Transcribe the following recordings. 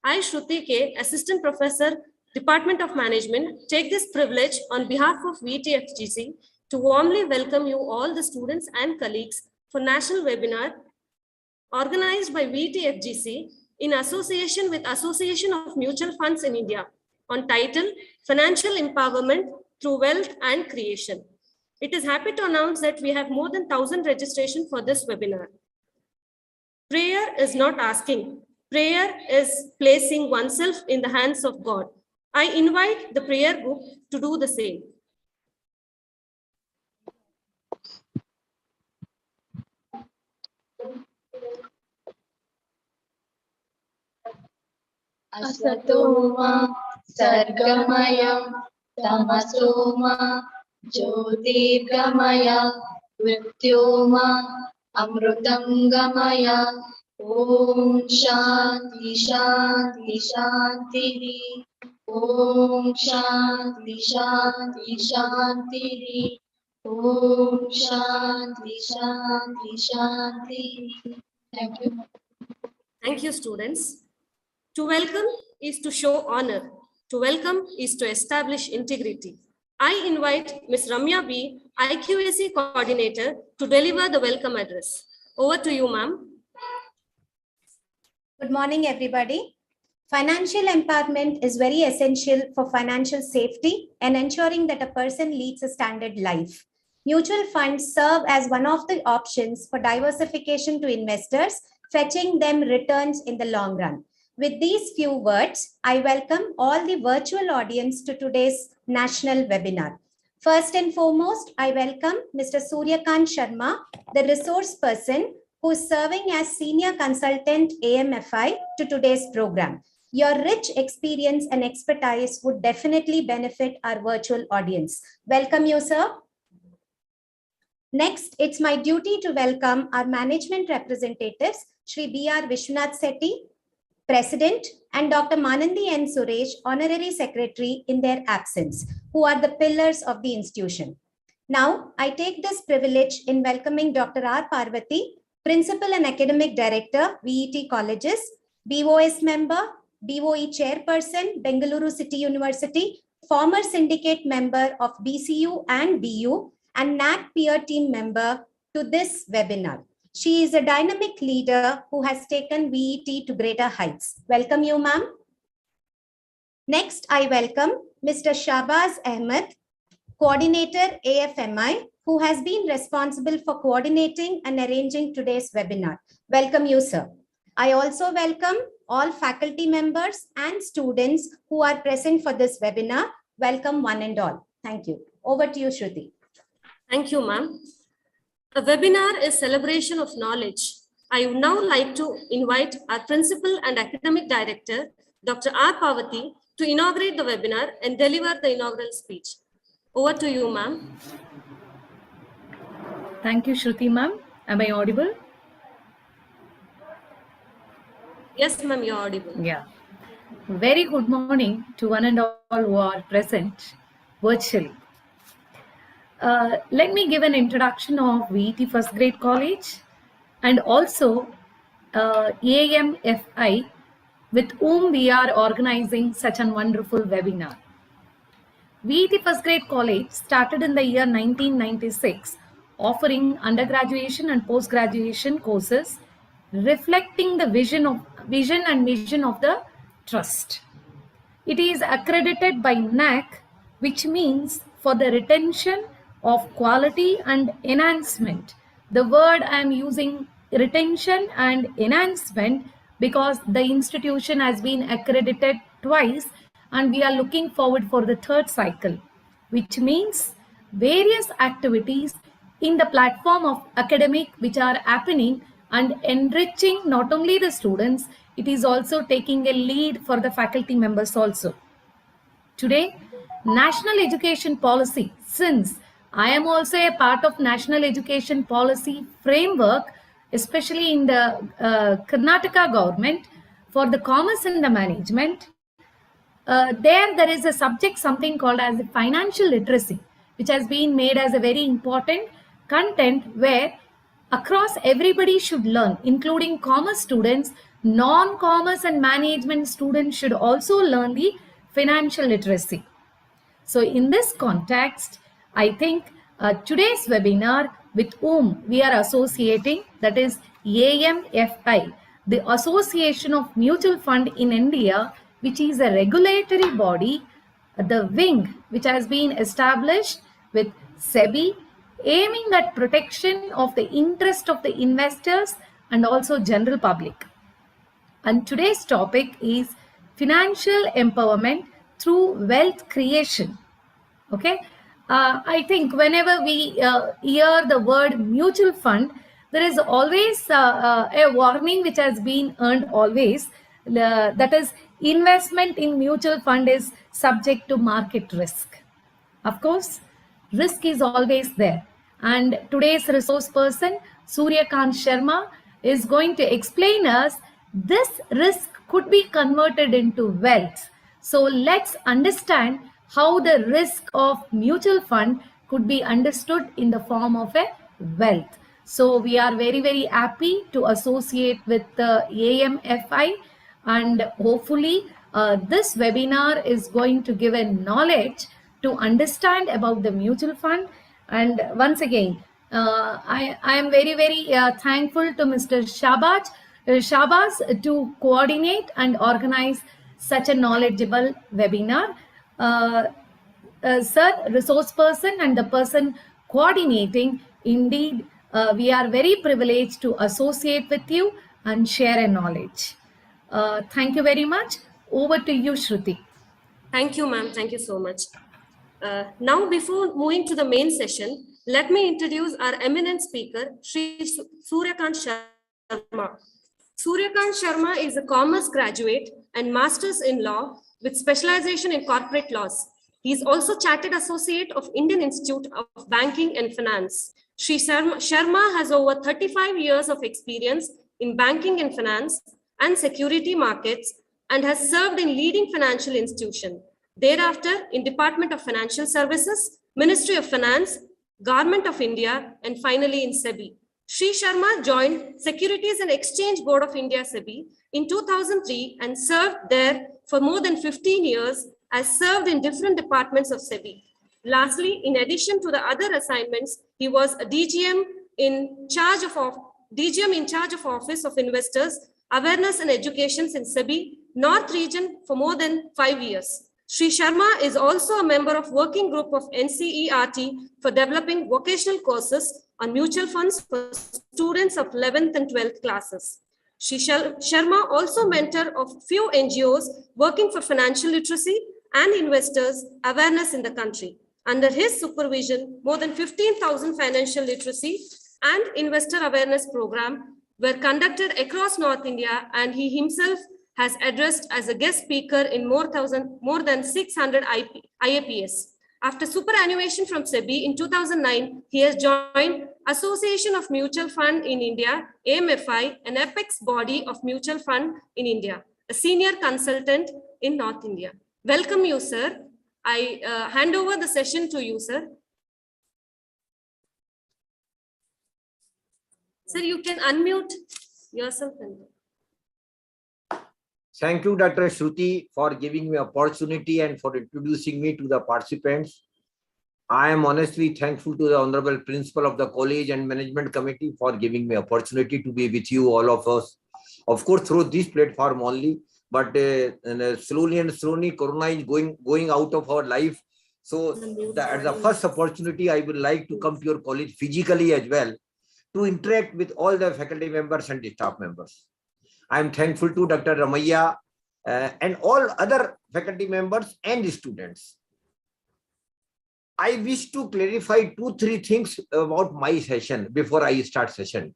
I, Shruti K, Assistant Professor, Department of Management, take this privilege on behalf of VTFGC to warmly welcome you all the students and colleagues for national webinar organized by VTFGC in association with Association of Mutual Funds in India on title Financial Empowerment Through Wealth and Creation. It is happy to announce that we have more than 1,000 registration for this webinar. Prayer is not asking. Prayer is placing oneself in the hands of God. I invite the prayer group to do the same. Asatoma Sargamaya Tamasoma Jyotirgamaya Mrityoma Amrutangamaya Om Shanti Shanti Shanti Om Shanti Shanti Shanti Om Shanti Shanti Shanti. Thank you. Thank you, students. To welcome is to show honor. To welcome is to establish integrity. I invite Ms. Ramya B, IQAC Coordinator, to deliver the welcome address. Over to you, ma'am. Good morning, everybody. Financial empowerment is very essential for financial safety and ensuring that a person leads a standard life. Mutual funds serve as one of the options for diversification to investors, fetching them returns in the long run. With these few words, I welcome all the virtual audience to today's national webinar. First and foremost, I welcome Mr. Suryakant Sharma, the resource person who is serving as Senior Consultant AMFI to today's program. Your rich experience and expertise would definitely benefit our virtual audience. Welcome you, sir. Next, it's my duty to welcome our management representatives, Shri B.R. Vishwanath Sethi, President, and Dr. Manandi N. Suresh, Honorary Secretary in their absence, who are the pillars of the institution. Now, I take this privilege in welcoming Dr. R. Parvati, Principal and Academic Director, VET Colleges, BOS member, BOE Chairperson, Bengaluru City University, former syndicate member of BCU and BU, and NAC peer team member to this webinar. She is a dynamic leader who has taken VET to greater heights. Welcome you, ma'am. Next, I welcome Mr. Shahbaz Ahmed, Coordinator AFMI, who has been responsible for coordinating and arranging today's webinar. Welcome you, sir. I also welcome all faculty members and students who are present for this webinar. Welcome one and all. Thank you. Over to you, Shruti. Thank you, ma'am. A webinar is celebration of knowledge. I would now like to invite our Principal and Academic Director, Dr. R. Parvati, to inaugurate the webinar and deliver the inaugural speech. Over to you, ma'am. Thank you, Shruti, ma'am. Am I audible? Yes, ma'am, you're audible. Yeah. Very good morning to one and all who are present virtually. Let me give an introduction of VET First Grade College and also AMFI, with whom we are organizing such a wonderful webinar. VET First Grade College started in the year 1996, offering undergraduation and post-graduation courses reflecting the vision and mission of the trust. It is accredited by NAC, which means for the retention of quality and enhancement. The word I am using, retention and enhancement, because the institution has been accredited twice and we are looking forward for the third cycle, which means various activities in the platform of academic which are happening and enriching not only the students, it is also taking a lead for the faculty members also. Today, National Education Policy, since I am also a part of National Education Policy framework, especially in the Karnataka government for the commerce and the management, there is a subject, something called as financial literacy, which has been made as a very important content where across everybody should learn, including commerce students, non-commerce and management students should also learn the financial literacy. So in this context, I think today's webinar with whom we are associating, that is AMFI, the Association of Mutual Fund in India, which is a regulatory body, the wing which has been established with SEBI, aiming at protection of the interest of the investors and also general public. And today's topic is financial empowerment through wealth creation. Okay, I think whenever we hear the word mutual fund, there is always a warning which has been earned always. That is, investment in mutual fund is subject to market risk. Of course, risk is always there. And today's resource person, Suryakant Sharma, is going to explain us this risk could be converted into wealth. So let's understand how the risk of mutual fund could be understood in the form of a wealth. So we are very, very happy to associate with the AMFI, and hopefully this webinar is going to give a knowledge to understand about the mutual fund. And once again, I am very, very thankful to Mr. Shabaz to coordinate and organize such a knowledgeable webinar. Sir, resource person and the person coordinating, indeed, we are very privileged to associate with you and share a knowledge. Thank you very much. Over to you, Shruti. Thank you, ma'am. Thank you so much. Now, before moving to the main session, let me introduce our eminent speaker, Shri Suryakant Sharma. Suryakant Sharma is a commerce graduate and master's in law with specialization in corporate laws. He is also Chartered Associate of Indian Institute of Banking and Finance. Shri Sharma has over 35 years of experience in banking and finance and security markets and has served in leading financial institutions. Thereafter, in Department of Financial Services, Ministry of Finance, Government of India, and finally in SEBI. Shri Sharma joined Securities and Exchange Board of India, SEBI, in 2003 and served there for more than 15 years, as served in different departments of SEBI. Lastly, in addition to the other assignments, he was a DGM in charge of Office of Investors, Awareness and Education in SEBI, North Region for more than 5 years. Shri Sharma is also a member of working group of NCERT for developing vocational courses on mutual funds for students of 11th and 12th classes. Shri Sharma also mentor of few NGOs working for financial literacy and investors awareness in the country. Under his supervision, more than 15,000 financial literacy and investor awareness program were conducted across North India, and he himself has addressed as a guest speaker in more than 600 IAPS. After superannuation from SEBI in 2009, he has joined Association of Mutual Fund in India, AMFI, an apex body of mutual fund in India, a senior consultant in North India. Welcome you, sir. I hand over the session to you, sir. Sir, you can unmute yourself. Thank you, Dr. Shruti, for giving me opportunity and for introducing me to the participants. I am honestly thankful to the Honorable Principal of the College and Management Committee for giving me opportunity to be with you, all of us. Of course, through this platform only, but slowly and slowly, Corona is going out of our life. So at the first opportunity, I would like to come to your college physically as well to interact with all the faculty members and the staff members. I am thankful to Dr. Ramaiah and all other faculty members and students. I wish to clarify 2-3 things about my session before I start session.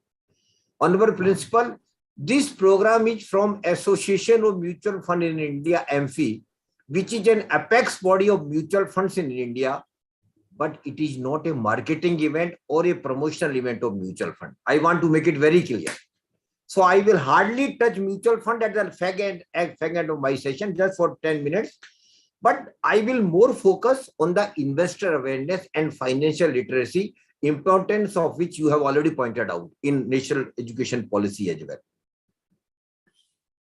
Honorable Principal, this program is from Association of Mutual Fund in India, Amfi, which is an apex body of mutual funds in India, but it is not a marketing event or a promotional event of mutual fund. I want to make it very clear. So I will hardly touch mutual fund at the fag end of my session, just for 10 minutes. But I will more focus on the investor awareness and financial literacy, importance of which you have already pointed out in national education policy as well.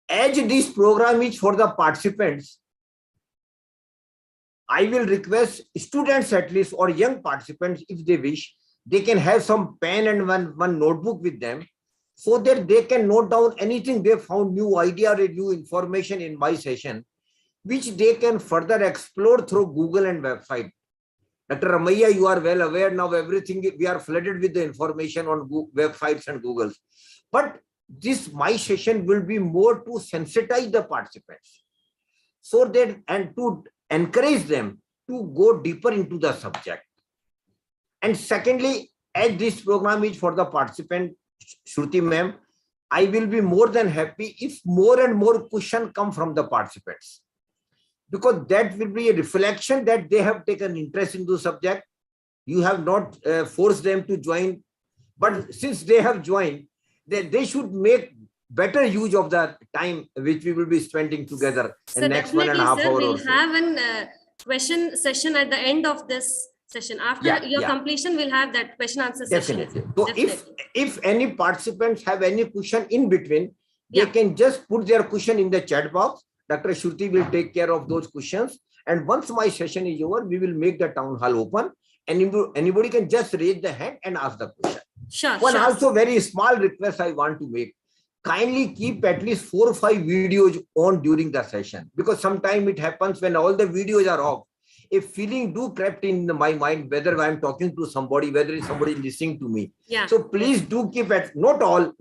As this program is for the participants, I will request students at least or young participants, if they wish, they can have some pen and one notebook with them so that they can note down anything they found, new idea or new information in my session, which they can further explore through Google and website. Dr. Ramaiah, you are well aware now, everything, we are flooded with the information on websites and Googles. But this my session will be more to sensitize the participants so that and to encourage them to go deeper into the subject. And secondly, as this program is for the participant, Shruti ma'am, I will be more than happy if more and more questions come from the participants, because that will be a reflection that they have taken interest in the subject. You have not forced them to join, but since they have joined, they should make better use of the time which we will be spending together in the next 1.5 hours. We'll have a question session at the end of this session. After your completion, we'll have that question answer session. Definitely. So if any participants have any question in between, they can just put their question in the chat box. Dr. Shruti will take care of those questions. And once my session is over, we will make the town hall open. And anybody can just raise the hand and ask the question. Sure. Also very small request I want to make. Kindly keep at least 4 or 5 videos on during the session, because sometimes it happens when all the videos are off, a feeling do crept in my mind, whether I'm talking to somebody, whether somebody is listening to me. So please do keep at not all,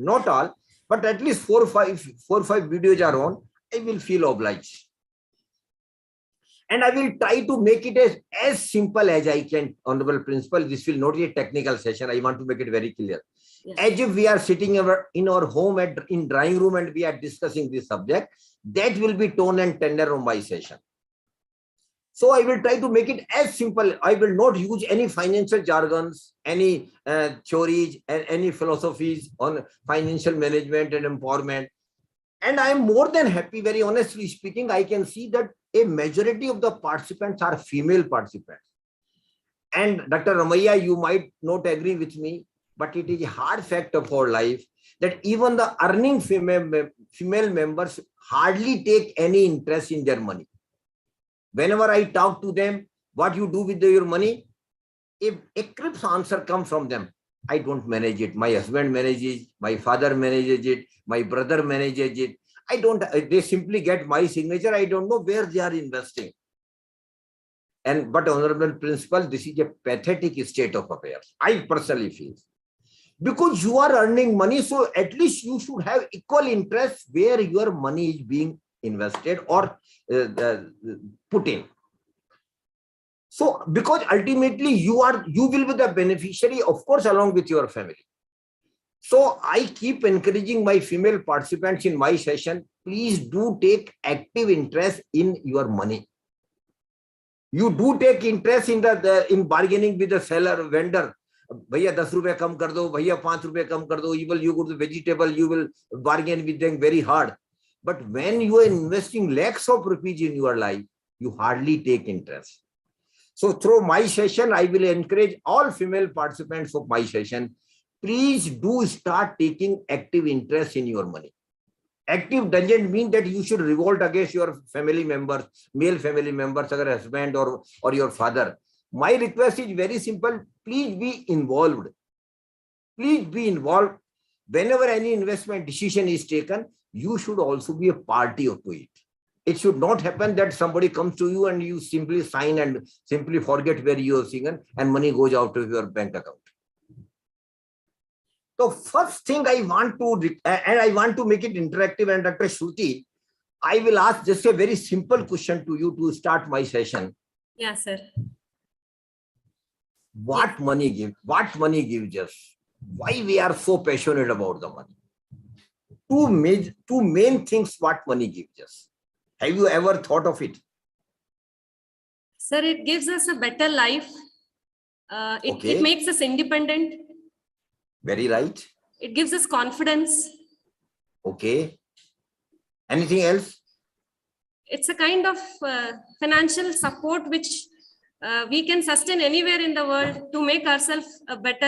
but at least 4 or 5 videos are on. I will feel obliged. And I will try to make it as simple as I can, Honorable Principal. This will not be a technical session. I want to make it very clear. As if we are sitting in our home in drawing room and we are discussing this subject, that will be tone and tenor of my session. So I will try to make it as simple. I will not use any financial jargons, any theories, and any philosophies on financial management and empowerment. And I am more than happy, very honestly speaking, I can see that a majority of the participants are female participants. And Dr. Ramaiah, you might not agree with me, but it is a hard fact of our life that even the earning female members hardly take any interest in their money. Whenever I talk to them, what you do with your money, if a crisp answer comes from them, I don't manage it. My husband manages, my father manages it, my brother manages it. I don't, they simply get my signature. I don't know where they are investing. But Honorable Principal, this is a pathetic state of affairs. I personally feel. Because you are earning money, so at least you should have equal interest where your money is being invested or put in. So, because ultimately you will be the beneficiary, of course, along with your family. So I keep encouraging my female participants in my session, please do take active interest in your money. You do take interest in bargaining with the seller, vendor. Bhaiya 10 rupees kam kar do, bhaiya 5 rupees kam kar do. You go to the vegetable, you will bargain with them very hard. But when you are investing lakhs of rupees in your life, you hardly take interest. So through my session, I will encourage all female participants of my session, please do start taking active interest in your money. Active doesn't mean that you should revolt against your family members, male family members, or husband or your father. My request is very simple. Please be involved. Please be involved. Whenever any investment decision is taken, you should also be a party to it. It should not happen that somebody comes to you and you simply sign and simply forget where you are singing and money goes out of your bank account. So first thing I want to make it interactive, and Dr. Shruti, I will ask just a very simple question to you to start my session. Yes, sir. What money gives us? Why we are so passionate about the money? Two main things what money gives us. Have you ever thought of it? Sir, it gives us a better life. It makes us independent. Very right. It gives us confidence. Okay. Anything else? It's a kind of financial support which we can sustain anywhere in the world to make ourselves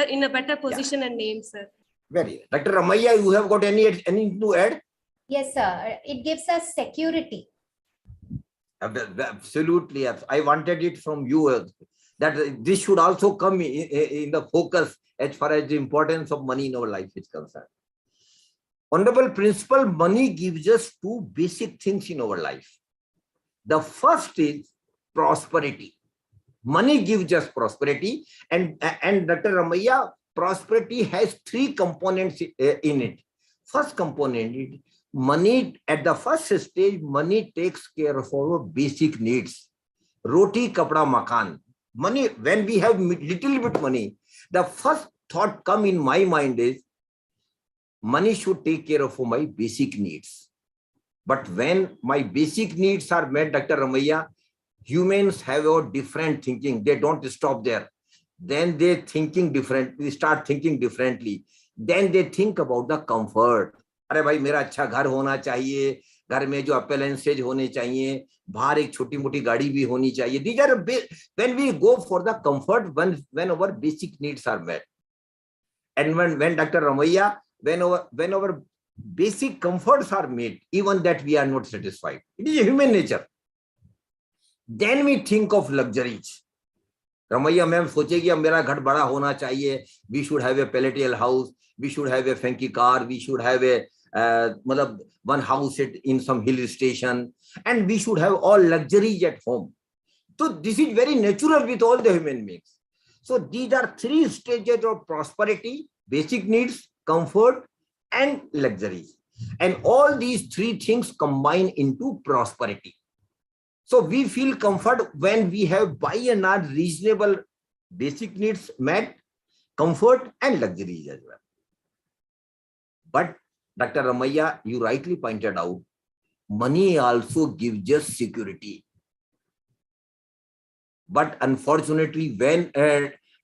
in a better position and name, sir. Very. Dr. Ramaiah, you have got anything to add? Yes, sir. It gives us security. Absolutely. I wanted it from you that this should also come in the focus as far as the importance of money in our life is concerned. Honorable Principal, money gives us two basic things in our life. The first is prosperity. Money gives us prosperity, and Dr. Ramaiah, prosperity has three components in it. First component is money. At the first stage, money takes care of our basic needs. Roti, kapda, makan. Money, when we have little bit money, the first thought come in my mind is money should take care of my basic needs. But when my basic needs are met, Dr. Ramaiah, humans have a different thinking. They don't stop there. Then they start thinking differently. Then they think about the comfort. अरे भाई मेरा अच्छा घर होना चाहिए, घर में जो अप्लायंसेज होने चाहिए, बाहर एक छोटी मोटी गाड़ी भी होनी चाहिए. These are when we go for the comfort, when our basic needs are met. And when Dr. Ramaiah, when our basic comforts are made, even that we are not satisfied. It is a human nature. Then we think of luxuries. Ramaiah ma'am सोचेगी अब मेरा घर बड़ा होना चाहिए. We should have a palatial house. We should have a fancy car. We should have a one house in some hill station, and we should have all luxuries at home. So this is very natural with all the human beings. So these are three stages of prosperity: basic needs, comfort, and luxuries. And all these three things combine into prosperity. So we feel comfort when we have by and large reasonable basic needs met, comfort and luxuries as well. But Dr. Ramaiah, you rightly pointed out, money also gives us security. But unfortunately, when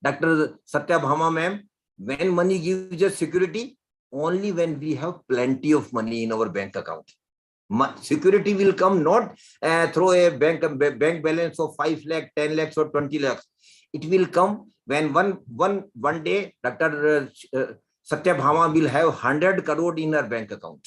Dr. Satyabhama ma'am, when money gives us security, only when we have plenty of money in our bank account. Security will come not through a bank balance of 5 lakh, 10 lakhs or 20 lakhs. It will come when one day Dr. Satyabhama will have 100 crore in her bank account.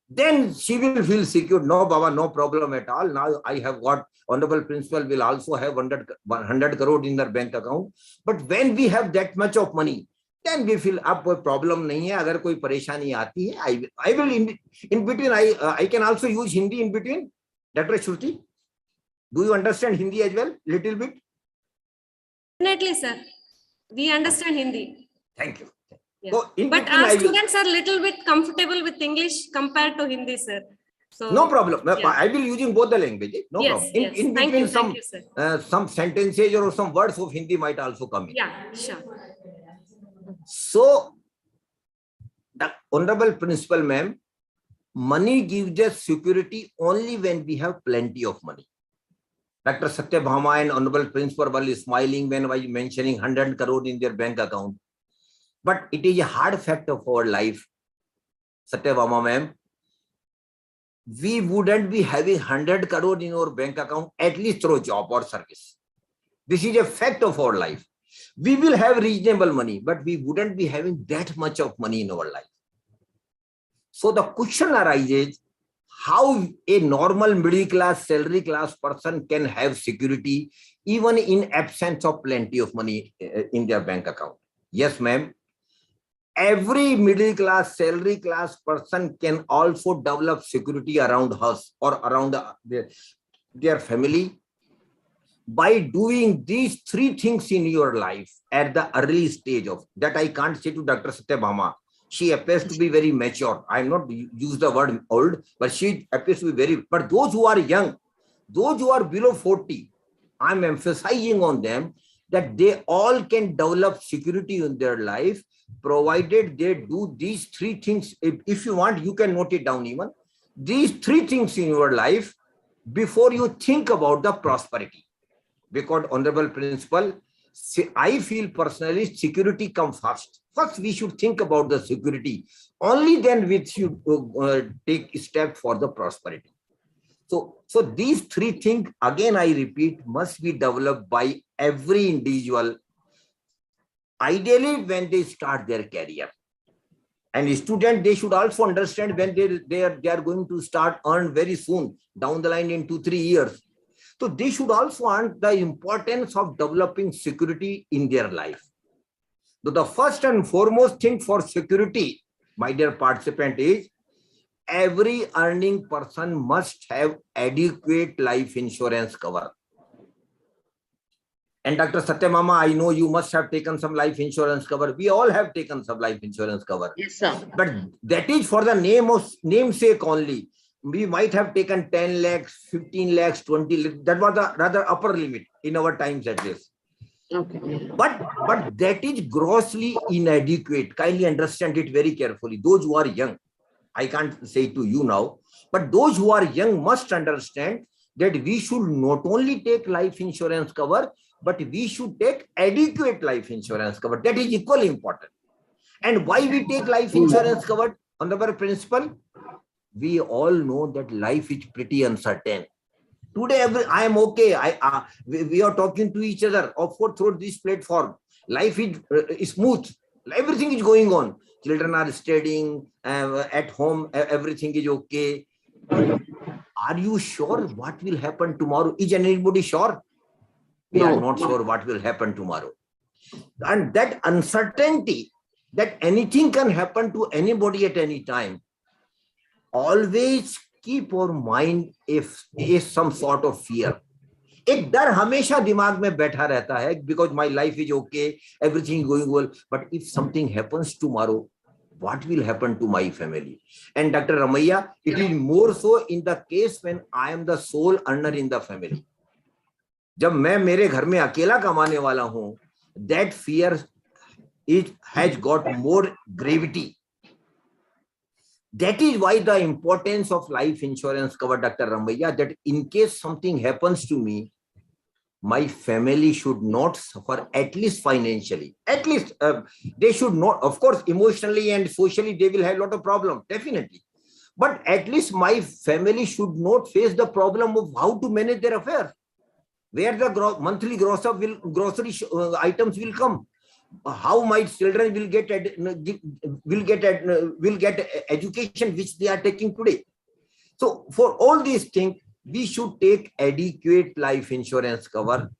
Then she will feel secure. No, Baba, no problem at all. Now I have got, Honorable Principal will also have 100 crore in her bank account. But when we have that much of money, then we feel अब कोई problem नहीं है. अगर कोई परेशानी आती है, I will in between. I can also use Hindi in between. Dr. Shruti, do you understand Hindi as well? Little bit. Definitely, sir. We understand Hindi. Thank you. Yeah. So but our students are little bit comfortable with English compared to Hindi, sir. So no problem. Yeah. I will using both the languages. No problem. In between some sentences or some words of Hindi might also come in. Yeah, sure. So, the Honorable Principal ma'am, money gives us security only when we have plenty of money. Dr. Satyabhama and Honorable Principal were smiling when I was mentioning 100 crore in their bank account. But it is a hard fact of our life, Satyabhama ma'am. We wouldn't be having 100 crore in our bank account, at least through job or service. This is a fact of our life. We will have reasonable money, but we wouldn't be having that much of money in our life. So the question arises, how a normal middle class, salary class person can have security even in absence of plenty of money in their bank account? Yes, ma'am. Every middle class, salary class person can also develop security around us or around their family by doing these three things in your life at the early stage of that. I can't say to Dr. Satyabhama. She appears to be very mature. I'm not use the word old, but she appears to be very, but those who are young, those who are below 40, I'm emphasizing on them that they all can develop security in their life, provided they do these three things. If you want, you can note it down even. These three things in your life before you think about the prosperity. Because Honorable Principal, I feel personally security comes first. First, we should think about the security. Only then we should take a step for the prosperity. So these three things, again, I repeat, must be developed by every individual, ideally when they start their career. And student, they should also understand when they are going to start earn very soon, down the line in 2-3 years. So they should also learn the importance of developing security in their life. So the first and foremost thing for security, my dear participant, is every earning person must have adequate life insurance cover. And Dr. Satyamama, I know you must have taken some life insurance cover. We all have taken some life insurance cover. Yes, sir. But that is for the namesake only. We might have taken 10 lakhs, 15 lakhs, 20 lakhs. That was the rather upper limit in our times at least. Okay. But that is grossly inadequate. Kindly understand it very carefully. Those who are young, I can't say to you now, but those who are young must understand that we should not only take life insurance cover, but we should take adequate life insurance cover. That is equally important. And why we take life insurance cover, honorable principal? We all know that life is pretty uncertain. Today, I am okay. We are talking to each other through this platform. Life is smooth. Everything is going on. Children are studying at home. Everything is okay. Are you sure what will happen tomorrow? Is anybody sure? We are not sure what will happen tomorrow. And that uncertainty that anything can happen to anybody at any time, always keep your mind if some sort of fear. एक डर हमेशा दिमाग में बैठा रहता है, because my life is okay, everything is going well, but if something happens tomorrow, what will happen to my family? And Dr. Ramaiah, it is more so in the case when I am the sole earner in the family. जब मैं मेरे घर में अकेला कमाने वाला हूं, that fear has got more gravity. That is why the importance of life insurance cover, Dr. Ramaiah, that in case something happens to me, my family should not suffer, at least financially. At least they should not, of course, emotionally and socially, they will have a lot of problems, definitely. But at least my family should not face the problem of how to manage their affairs, where the monthly grocery items will come, how my children will get education which they are taking today. So for all these things, we should take adequate life insurance cover.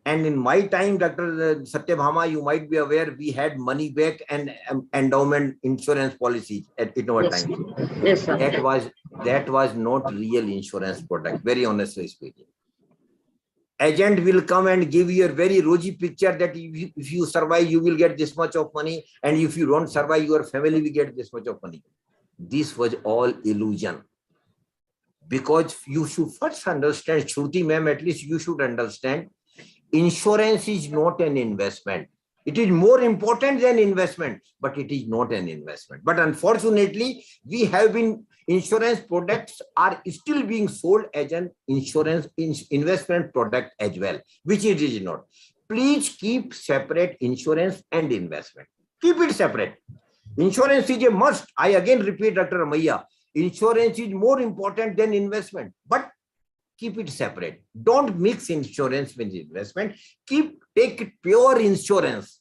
And in my time, Dr. Satyabhama, you might be aware, we had money back and endowment insurance policies in our time. Yes, sir. That was not real insurance product, very honestly speaking. Agent will come and give you a very rosy picture that if you survive, you will get this much of money. And if you don't survive, your family will get this much of money. This was all illusion. Because you should first understand, Shruti ma'am, at least you should understand, insurance is not an investment. It is more important than investment, but it is not an investment. But unfortunately, we have been, insurance products are still being sold as an investment product as well, which it is not. Please keep separate insurance and investment. Keep it separate. Insurance is a must. I again repeat, Dr. Ramaiah, insurance is more important than investment, but keep it separate. Don't mix insurance with investment. Take it pure insurance.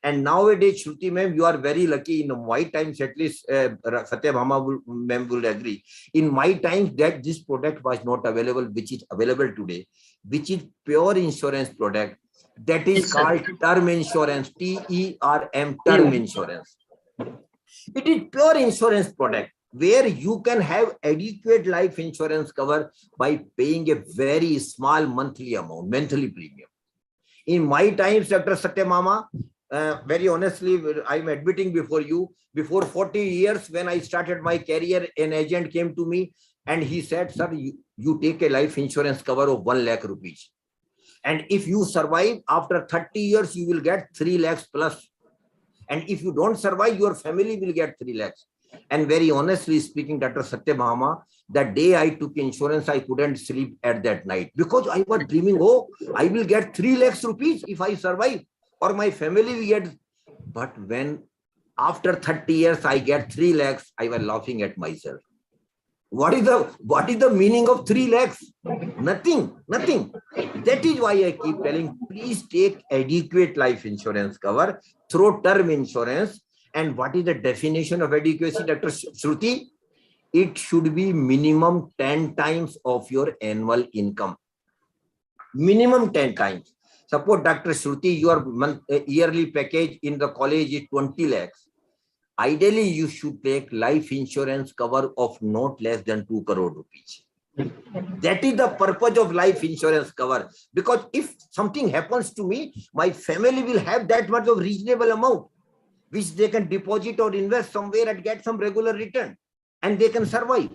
And nowadays, Shruti ma'am, you are very lucky. In my times, at least Satyabhama ma'am will agree. In my times, that this product was not available, which is available today, which is pure insurance product. That is called term insurance, TERM, term insurance. It is pure insurance product where you can have adequate life insurance cover by paying a very small monthly premium. In my times, Dr. Satyamama, very honestly, I'm admitting before you, before 40 years, when I started my career, an agent came to me and he said, sir, you take a life insurance cover of 1 lakh rupees. And if you survive, after 30 years, you will get 3 lakhs plus. And if you don't survive, your family will get 3 lakhs. And very honestly speaking, Dr. Satyabhama, the day I took insurance, I couldn't sleep at that night because I was dreaming, oh, I will get 3 lakhs rupees if I survive, or my family will get. But when after 30 years, I get 3 lakhs, I was laughing at myself. What is the meaning of 3 lakhs? Nothing. That is why I keep telling, please take adequate life insurance cover through term insurance. And what is the definition of adequacy, Dr. Shruti? It should be minimum 10 times of your annual income. Minimum 10 times. Suppose, Dr. Shruti, your yearly package in the college is 20 lakhs. Ideally, you should take life insurance cover of not less than 2 crore rupees. That is the purpose of life insurance cover. Because if something happens to me, my family will have that much of reasonable amount, which they can deposit or invest somewhere and get some regular return, and they can survive.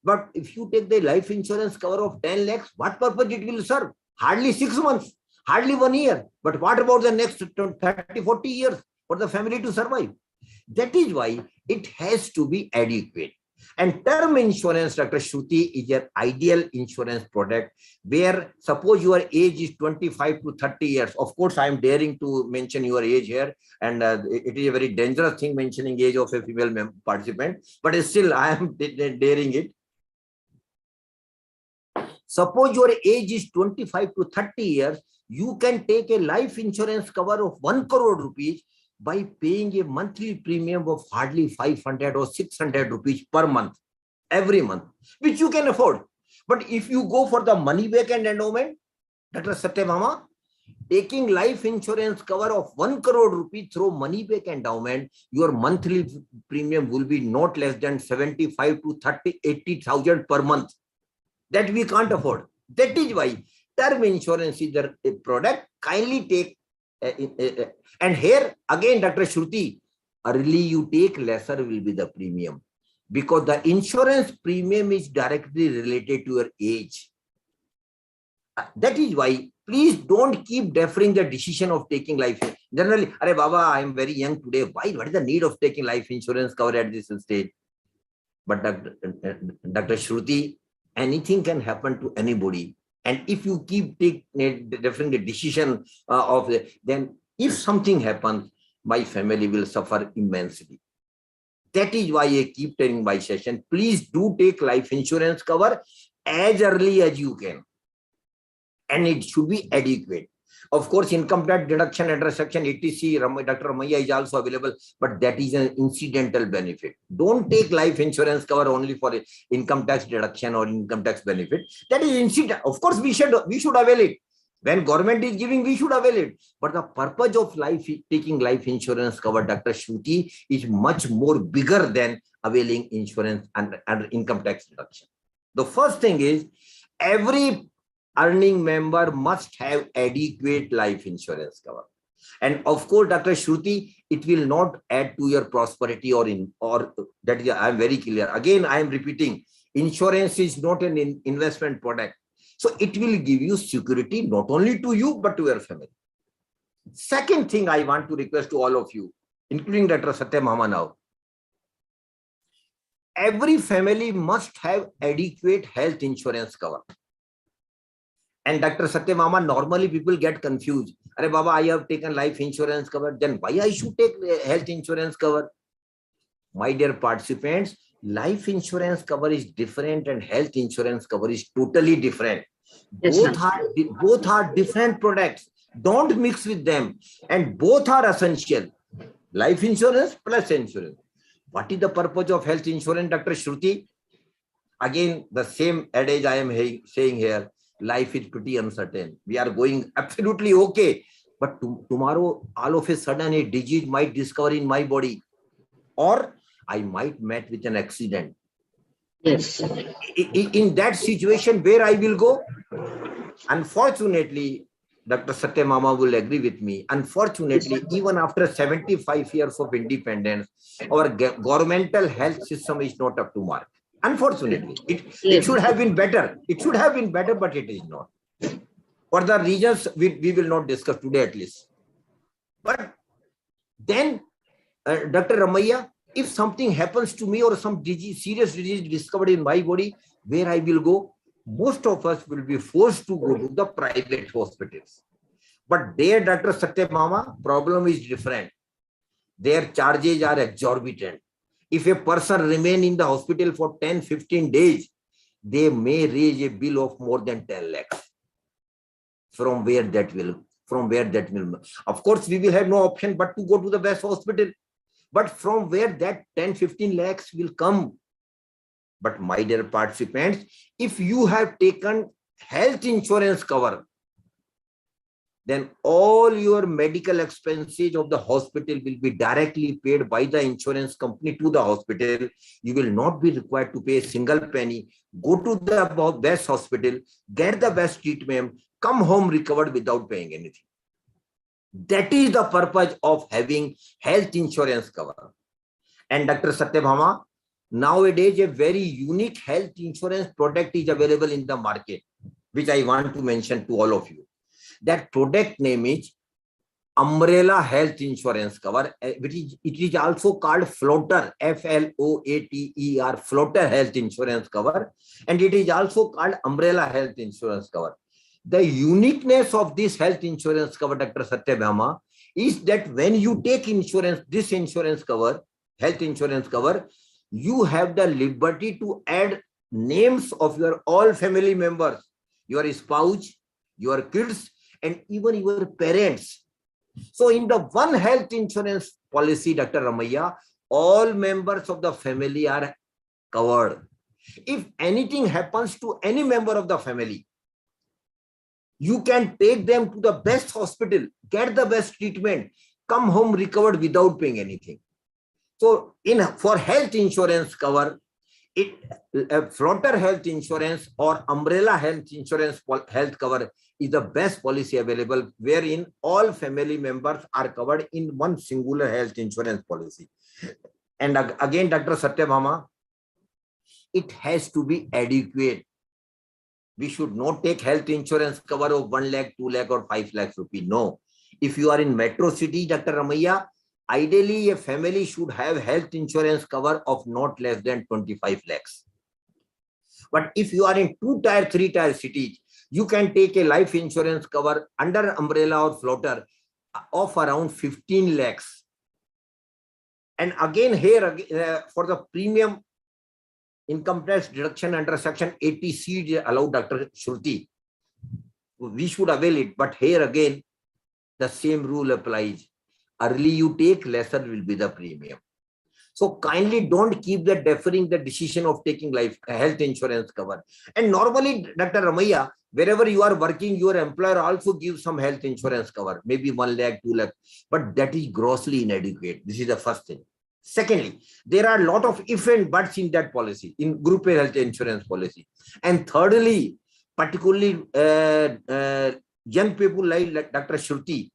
But if you take the life insurance cover of 10 lakhs, what purpose it will serve? Hardly 6 months, hardly 1 year. But what about the next 30, 40 years for the family to survive? That is why it has to be adequate. And term insurance, Dr. Shruti, is an ideal insurance product where suppose your age is 25 to 30 years. Of course, I am daring to mention your age here, and it is a very dangerous thing mentioning age of a female participant, but still I am daring it. Suppose your age is 25 to 30 years, you can take a life insurance cover of 1 crore rupees by paying a monthly premium of hardly 500 or 600 rupees per month, every month, which you can afford. But if you go for the money back and endowment, Dr. Satyabhama, taking life insurance cover of 1 crore rupees through money back endowment, your monthly premium will be not less than 75 to 80,000 per month. That we can't afford. That is why term insurance is a product. Kindly take. And here again, Dr. Shruti, early you take, lesser will be the premium, because the insurance premium is directly related to your age. That is why please don't keep deferring the decision of taking life. Generally, Arey Baba, I am very young today. Why? What is the need of taking life insurance cover at this stage? But Dr. Shruti, anything can happen to anybody. And if you keep deferring the decision then if something happens, my family will suffer immensely. That is why I keep telling my session, please do take life insurance cover as early as you can. And it should be adequate. Of course, income tax deduction under section 80C, Dr. Ramaiah is also available, but that is an incidental benefit. Don't take life insurance cover only for income tax deduction or income tax benefit. That is incidental. Of course, we should avail it. When government is giving, we should avail it. But the purpose of taking life insurance cover, Dr. Shruti, is much more bigger than availing insurance and income tax deduction. The first thing is, every earning member must have adequate life insurance cover. And of course, Dr. Shruti, it will not add to your prosperity or that is, I am very clear. Again, I am repeating, insurance is not an investment product. So it will give you security, not only to you, but to your family. Second thing I want to request to all of you, including Dr. Satyabhama now, every family must have adequate health insurance cover. And Dr. Satyabhama, normally people get confused. Arey Baba, I have taken life insurance cover, then why I should take health insurance cover? My dear participants, life insurance cover is different and health insurance cover is totally different. Yes, both are different products. Don't mix with them. And both are essential. Life insurance plus insurance. What is the purpose of health insurance, Dr. Shruti? Again, the same adage I am saying here. Life is pretty uncertain. We are going absolutely okay. But tomorrow, all of a sudden, a disease might discover in my body. Or I might meet with an accident. Yes. In that situation, where I will go? Unfortunately, Dr. Satyabhama will agree with me. Unfortunately, even after 75 years of independence, our governmental health system is not up to mark. Unfortunately, it should have been better. It should have been better, but it is not. For the reasons we will not discuss today at least. But then, Dr. Ramaiah, if something happens to me or some serious disease discovered in my body, where I will go? Most of us will be forced to go to the private hospitals. But there, Dr. Satyabhama, problem is different. Their charges are exorbitant. If a person remain in the hospital for 10-15 days, they may raise a bill of more than 10 lakhs. From where that will. Of course, we will have no option but to go to the best hospital. But from where that 10-15 lakhs will come? But my dear participants, if you have taken health insurance cover, then all your medical expenses of the hospital will be directly paid by the insurance company to the hospital. You will not be required to pay a single penny. Go to the best hospital, get the best treatment, come home recovered without paying anything. That is the purpose of having health insurance cover. And Dr. Satyabhama, nowadays a very unique health insurance product is available in the market, which I want to mention to all of you. That product name is Umbrella Health Insurance Cover, it is also called Floater, Floater, Floater Health Insurance Cover, and it is also called Umbrella Health Insurance Cover. The uniqueness of this health insurance cover, Dr. Satyabhama, is that when you take insurance, this insurance cover, health insurance cover, you have the liberty to add names of your all family members, your spouse, your kids, and even your parents. So in the one health insurance policy, Dr. Ramaiah, all members of the family are covered. If anything happens to any member of the family, you can take them to the best hospital, get the best treatment, come home recovered without paying anything. So for health insurance cover, floater health insurance or umbrella health insurance health cover is the best policy available, wherein all family members are covered in one singular health insurance policy. And again, Dr. Satyabhama, it has to be adequate. We should not take health insurance cover of 1 lakh, 2 lakh or 5 lakhs rupees. No. If you are in metro city, Dr. Ramaiah, ideally a family should have health insurance cover of not less than 25 lakhs. But if you are in 2-tier, 3-tier cities, you can take a life insurance cover under umbrella or floater of around 15 lakhs. And again here, for the premium income tax deduction under section 80C allowed, Dr. Shruti, we should avail it. But here again, the same rule applies. Early you take, lesser will be the premium. So kindly don't keep deferring the decision of taking health insurance cover. And normally, Dr. Ramaiah, wherever you are working, your employer also gives some health insurance cover, maybe 1 lakh, 2 lakh, but that is grossly inadequate. This is the first thing. Secondly, there are a lot of if and buts in that policy, in group health insurance policy. And thirdly, particularly young people like Dr. Shruti,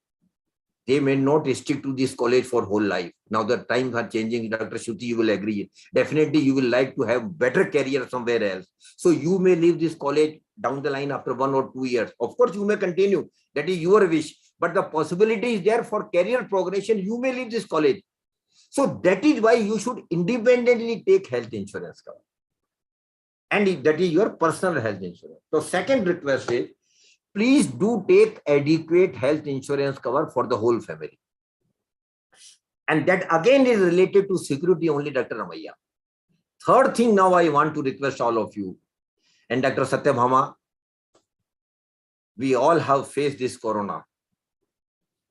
they may not stick to this college for whole life. Now the times are changing, Dr. Shruti, you will agree. Definitely you will like to have better career somewhere else. So you may leave this college down the line after 1 or 2 years. Of course, you may continue. That is your wish. But the possibility is there for career progression. You may leave this college. So that is why you should independently take health insurance cover. And that is your personal health insurance. So second request is, please do take adequate health insurance cover for the whole family. And that again is related to security only, Dr. Ramaiah. Third thing now I want to request all of you, and Dr. Satyabhama, we all have faced this corona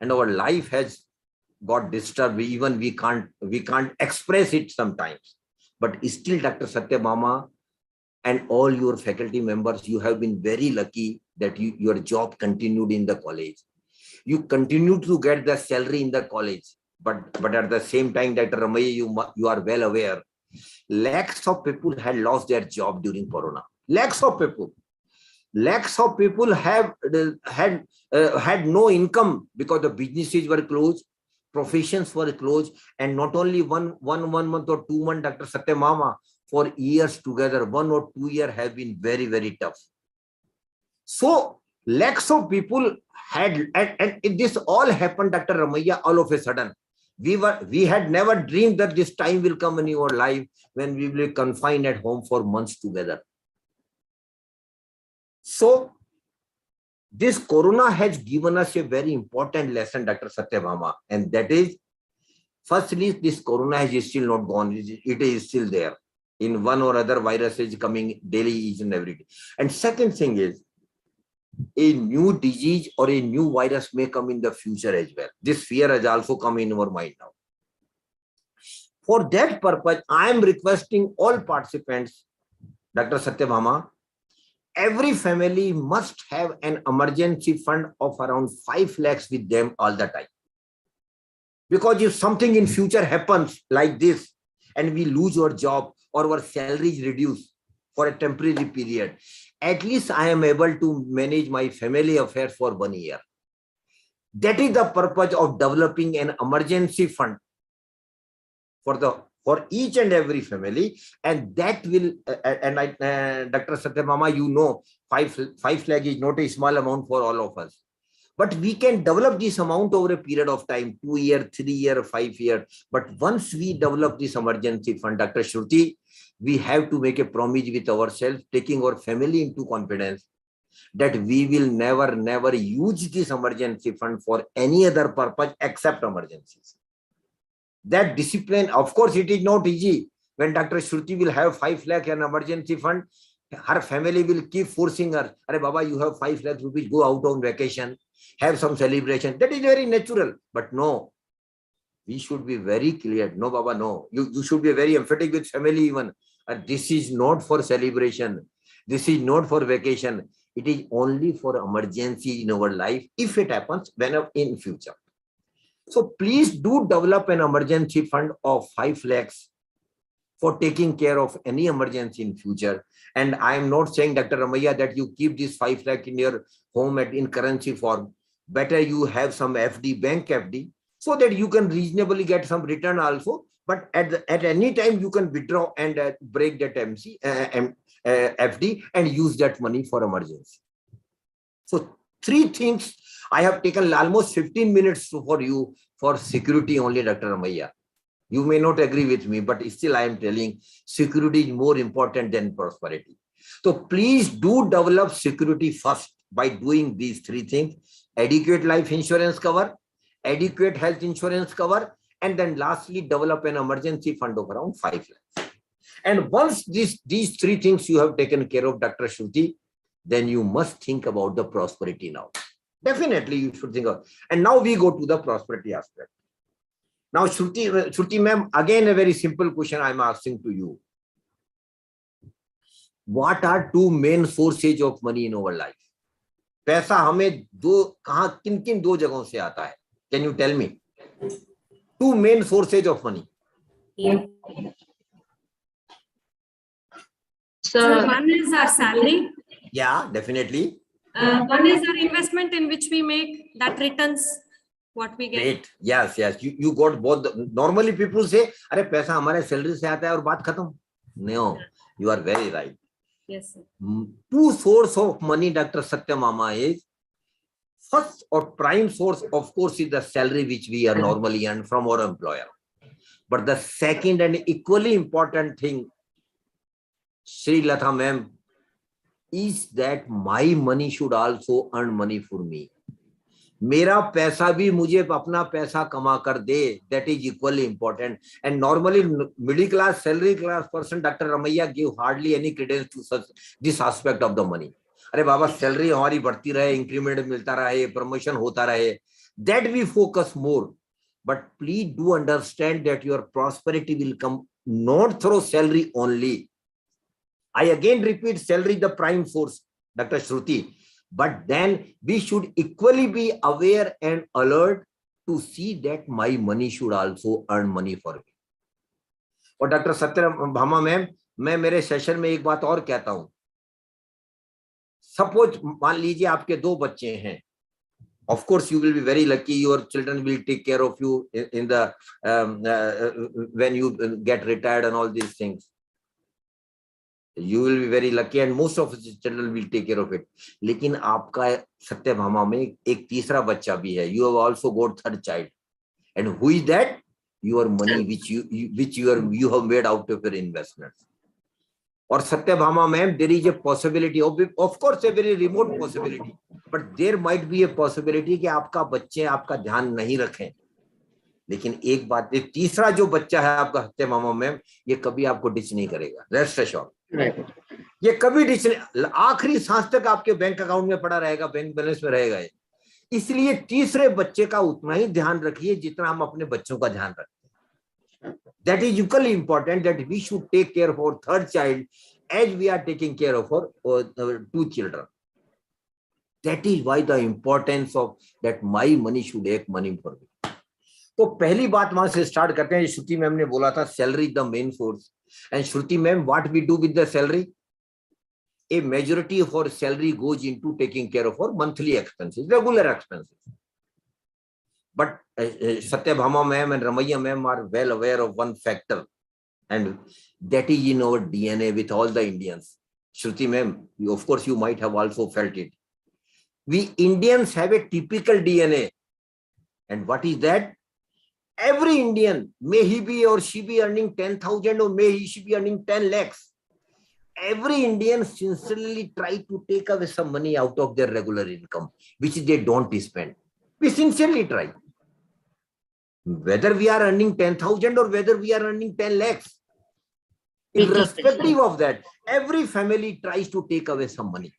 and our life has got disturbed. Even we can't express it sometimes. But still, Dr. Satyabhama and all your faculty members, you have been very lucky that your job continued in the college. You continue to get the salary in the college. But at the same time, Dr. Ramaiah, you are well aware, lakhs of people had lost their job during corona. Lakhs of people have had no income because the businesses were closed, professions were closed, and not only one month or 2 months, Dr. Satyabhama, for years together, 1 or 2 years have been very, very tough. So lakhs of people had, and this all happened, Dr. Ramaiah, all of a sudden. We had never dreamed that this time will come in your life when we will be confined at home for months together. So this corona has given us a very important lesson, Dr. Satyabhama, and that is, firstly, this corona has still not gone. It is still there. In one or other virus is coming daily, each and every day. And second thing is, a new disease or a new virus may come in the future as well. This fear has also come in our mind now. For that purpose, I am requesting all participants, Dr. Satyabhama, every family must have an emergency fund of around 5 lakhs with them all the time. Because if something in future happens like this and we lose our job or our salary is reduced for a temporary period, at least I am able to manage my family affairs for 1 year. That is the purpose of developing an emergency fund for each and every family, and that will Dr. Satyabhama, you know, 5 lakh is not a small amount for all of us, but we can develop this amount over a period of time, 2 years, 3 years, 5 years. But once we develop this emergency fund, Dr. Shruti, we have to make a promise with ourselves, taking our family into confidence, that we will never use this emergency fund for any other purpose except emergencies. That discipline, of course, it is not easy. When Dr. Shruti will have 5 lakh an emergency fund, her family will keep forcing her, Arey Baba, you have 5 lakh rupees, go out on vacation, have some celebration. That is very natural. But no, we should be very clear. No, Baba, no. You should be very emphatic with family even. This is not for celebration. This is not for vacation. It is only for emergency in our life, if it happens whenever in future. So please do develop an emergency fund of 5 lakhs for taking care of any emergency in future. And I am not saying, Dr. Ramaiah, that you keep this 5 lakh in your home in currency form. Better you have some FD, bank FD, so that you can reasonably get some return also. But at any time you can withdraw and break that FD and use that money for emergency. So 3 things. I have taken almost 15 minutes for you for security only, Dr. Ramaiah. You may not agree with me, but still I am telling security is more important than prosperity. So please do develop security first by doing these 3 things: adequate life insurance cover, adequate health insurance cover, and then lastly, develop an emergency fund of around 5 lakhs. And once these 3 things you have taken care of, Dr. Shruti, then you must think about the prosperity now. Definitely you should think of. And now we go to the prosperity aspect. Now, Shruti ma'am, again a very simple question I am asking to you. What are 2 main sources of money in our life? पैसा हमें किन 2 जगहों से आता है? Can you tell me? 2 main sources of money. So one is our salary. Yeah, definitely. One is our investment in which we make that returns what we get. Great. Yes. You got both. Normally people say, अरे पैसा हमारे salary से आता है और बात खत्म. No, you are very right. Yes, sir. 2 sources of money, Dr. Satyabhama, is first or prime source, of course, is the salary which we are normally earn from our employer. But the second and equally important thing, Sri Latha ma'am, is that my money should also earn money for me. मेरा पैसा भी मुझे अपना पैसा कमा कर दे. That is equally important. And normally middle class, salary class person, Dr. Ramaiah, give hardly any credence to such this aspect of the money. अरे बाबा salary हमारी बढ़ती रहे, इंक्रीमेंट मिलता रहे, प्रमोशन होता रहे, that we focus more. But please do understand that your prosperity will come not through salary only. I again repeat, salary is the prime source, Dr. Shruti. But then we should equally be aware and alert to see that my money should also earn money for me. और doctor Satyabhama ma'am, मैं मेरे session में एक बात और कहता हूं. Suppose मान लीजिए आपके 2 बच्चे हैं. Of course, you will be very lucky. Your children will take care of you in the when you get retired and all these things. You will be very lucky, and most of the children will take care of it. लेकिन आपका सत्यभामा में एक तीसरा बच्चा भी है. You have also got 3rd child, and who is that? Your money which you have made out of your investments. Or Satyabhama ma'am, there is a possibility of course a very remote possibility, but there might be a possibility कि आपका बच्चे आपका ध्यान नहीं रखें. लेकिन एक बात, एक तीसरा जो बच्चा है आपका सत्यभामा मैम, ये कभी आपको डिच नहीं करेगा. Rest assured. ये कभी डिच नहीं, आखिरी सांस तक आपके बैंक अकाउंट में पड़ा रहेगा, बैंक बैलेंस में रहेगा. इसलिए तीसरे बच्चे का उतना ही ध्यान रखिए जितना हम अपने बच्चों का ध्यान रखते हैं. That is equally important that we should take care of our third child as we are taking care of our two children. That is why the importance of that my money should make money for me. तो पहली बात वहां से start करते हैं. श्रुति ma'am ने बोला था salary the main source. And Shruti ma'am, what we do with the salary? A majority of our salary goes into taking care of our monthly expenses, regular expenses. But Satyabhama ma'am and Ramaiya ma'am are well aware of one factor, and that is in our DNA with all the Indians. Shruti ma'am, of course you might have also felt it. We Indians have a typical DNA. And what is that? Every Indian, may he be or she be earning 10,000 or may he she be earning 10 lakhs. Every Indian sincerely try to take away some money out of their regular income, which they don't spend. We sincerely try. Whether we are earning 10,000 or whether we are earning 10 lakhs, irrespective of that, every family tries to take away some money,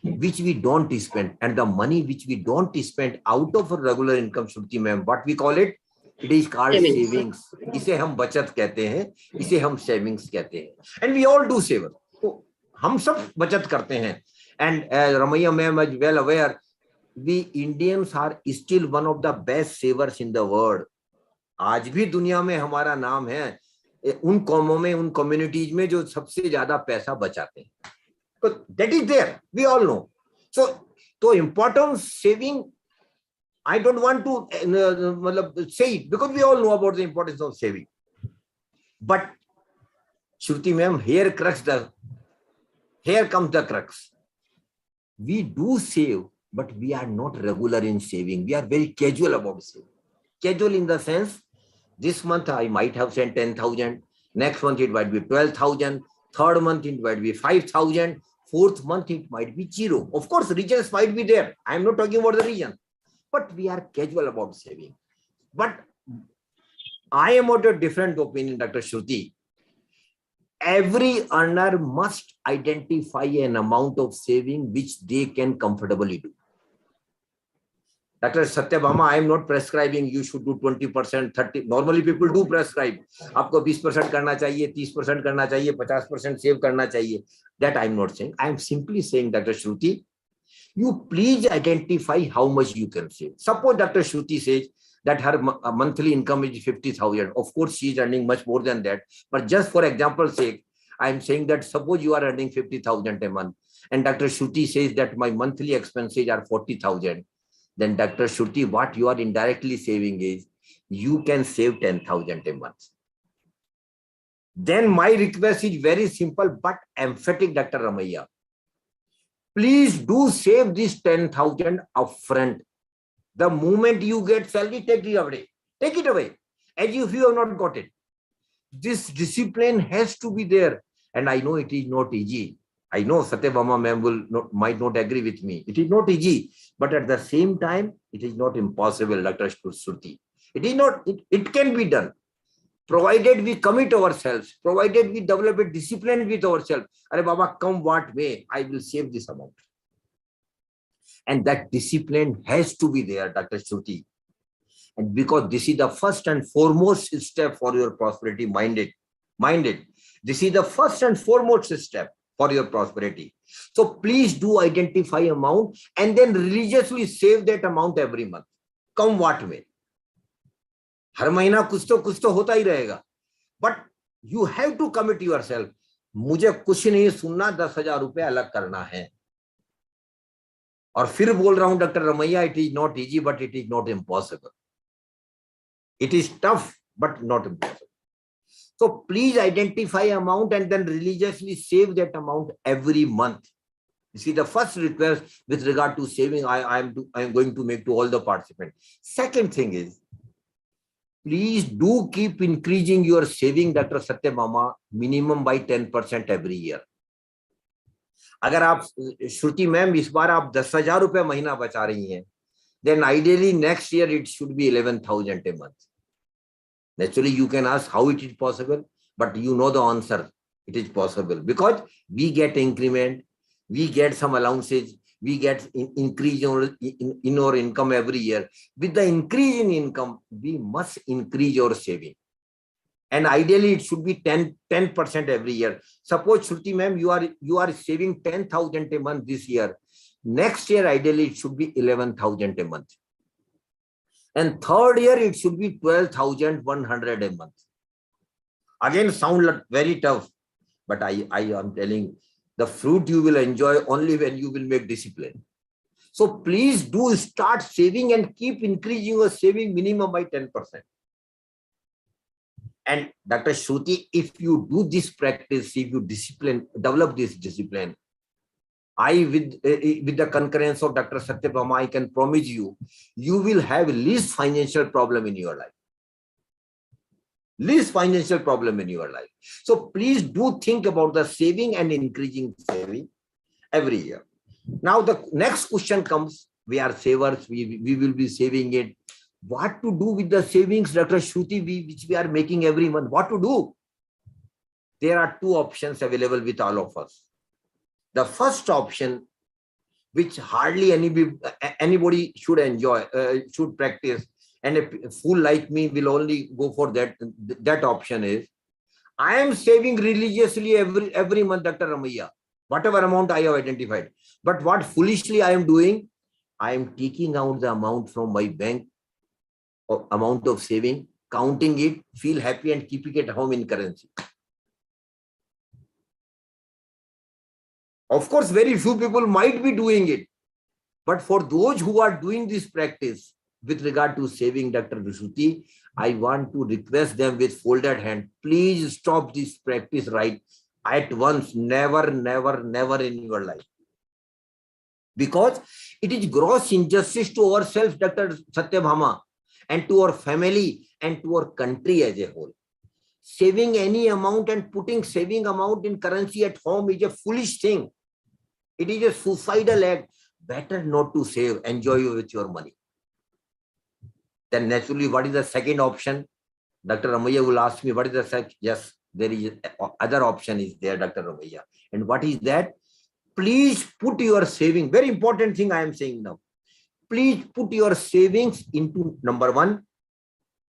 which we don't spend. And the money which we don't spend out of a regular income, Shruti ma'am, what we call it? It is called savings. इसे हम बचत कहते हैं, इसे हम savings कहते हैं. And we all do save. तो हम सब बचत करते हैं. And as Ramaiya ma'am is well aware, we Indians are still one of the best savers in the world. आज भी दुनिया में हमारा नाम है उन कौमों में, उन communities में जो सबसे ज्यादा पैसा बचाते हैं. So that is there. We all know. So importance saving, I don't want to say it because we all know about the importance of saving. But Shruti ma'am, here comes the crux. We do save, but we are not regular in saving. We are very casual about saving. Casual in the sense, this month I might have sent 10,000. Next month it might be 12,000. Third month it might be 5,000. Fourth month it might be 0. Of course, regions might be there. I am not talking about the region. But we are casual about saving. But I am of a different opinion, Dr. Shruti. Every earner must identify an amount of saving which they can comfortably do. Dr. Satyabhama, I am not prescribing you should do 20%, 30%. Normally people do prescribe. आपको 20% करना चाहिए, 30% करना चाहिए, 50% save करना चाहिए. That I am not saying. I am simply saying, Dr. Shruti, you please identify how much you can save. Suppose Dr. Shruti says that her monthly income is 50,000. Of course, she is earning much more than that. But just for example's sake, I am saying that suppose you are earning 50,000 a month and Dr. Shruti says that my monthly expenses are 40,000. Then Dr. Shruti, what you are indirectly saving is you can save 10,000 a month. Then my request is very simple but emphatic, Dr. Ramaiya. Please do save this 10,000 upfront. The moment you get salary, take it away. Take it away as if you have not got it. This discipline has to be there. And I know it is not easy. I know Satyabhama ma'am might not agree with me. It is not easy. But at the same time, it is not impossible, Dr. Shruti. It is not, it can be done. Provided we commit ourselves, provided we develop a discipline with ourselves. Arey Baba, come what may, I will save this amount. And that discipline has to be there, Dr. Shruti. And because this is the first and foremost step for your prosperity, mind it. This is the first and foremost step for your prosperity. So please do identify amount and then religiously save that amount every month. Come what may. हर महीना कुछ तो होता ही रहेगा. But you have to commit yourself. मुझे कुछ नहीं सुनना, 10,000 रुपए अलग करना है. और फिर बोल रहा हूं doctor Ramaiah, it is not easy but it is not impossible. It is tough but not impossible. So please identify amount and then religiously save that amount every month. You see, the first request with regard to saving I am going to make to all the participants. Second thing is, please do keep increasing your saving, Dr. Satyabhama, minimum by 10% every year. अगर आप श्रुति ma'am इस बार आप 10,000 रुपए महीना बचा रही हैं, then ideally next year it should be 11,000 a month. Naturally, you can ask how it is possible, but you know the answer. It is possible because we get increment, we get some allowances, we get increase in our income every year. With the increase in income, we must increase our saving. And ideally, it should be 10% every year. Suppose, Shruti ma'am, you are saving 10,000 a month this year. Next year, ideally, it should be 11,000 a month. And third year, it should be 12,100 a month. Again, sound very tough, but I am telling, the fruit you will enjoy only when you will make discipline. So please do start saving and keep increasing your saving minimum by 10%. And Dr. Shruti, if you do this practice, if you develop this discipline, with the concurrence of Dr. Satyabhama, I can promise you, you will have least financial problem in your life. Least financial problem in your life. So please do think about the saving and increasing saving every year. Now the next question comes, we are savers, we will be saving it. What to do with the savings, Dr. Shruti, which we are making every month? What to do? There are two options available with all of us. The first option, which hardly anybody should enjoy, should practice, and a fool like me will only go for that option is, I am saving religiously every month, Dr. Ramaiah, whatever amount I have identified. But what foolishly I am doing, I am taking out the amount from my bank, or amount of saving, counting it, feel happy and keeping it at home in currency. Of course, very few people might be doing it. But for those who are doing this practice with regard to saving, Dr. Shruti, I want to request them with folded hand, please stop this practice right at once. Never, never, never in your life. Because it is gross injustice to ourselves, Dr. Satyabhama, and to our family and to our country as a whole. Saving any amount and putting saving amount in currency at home is a foolish thing. It is a suicidal act. Better not to save, enjoy with your money. Then naturally, what is the second option? Dr. Ramaiah will ask me, what is the second? Yes, there is other option is there, Dr. Ramaiah. And what is that? Please put your saving, very important thing I am saying now. Please put your savings into, number one,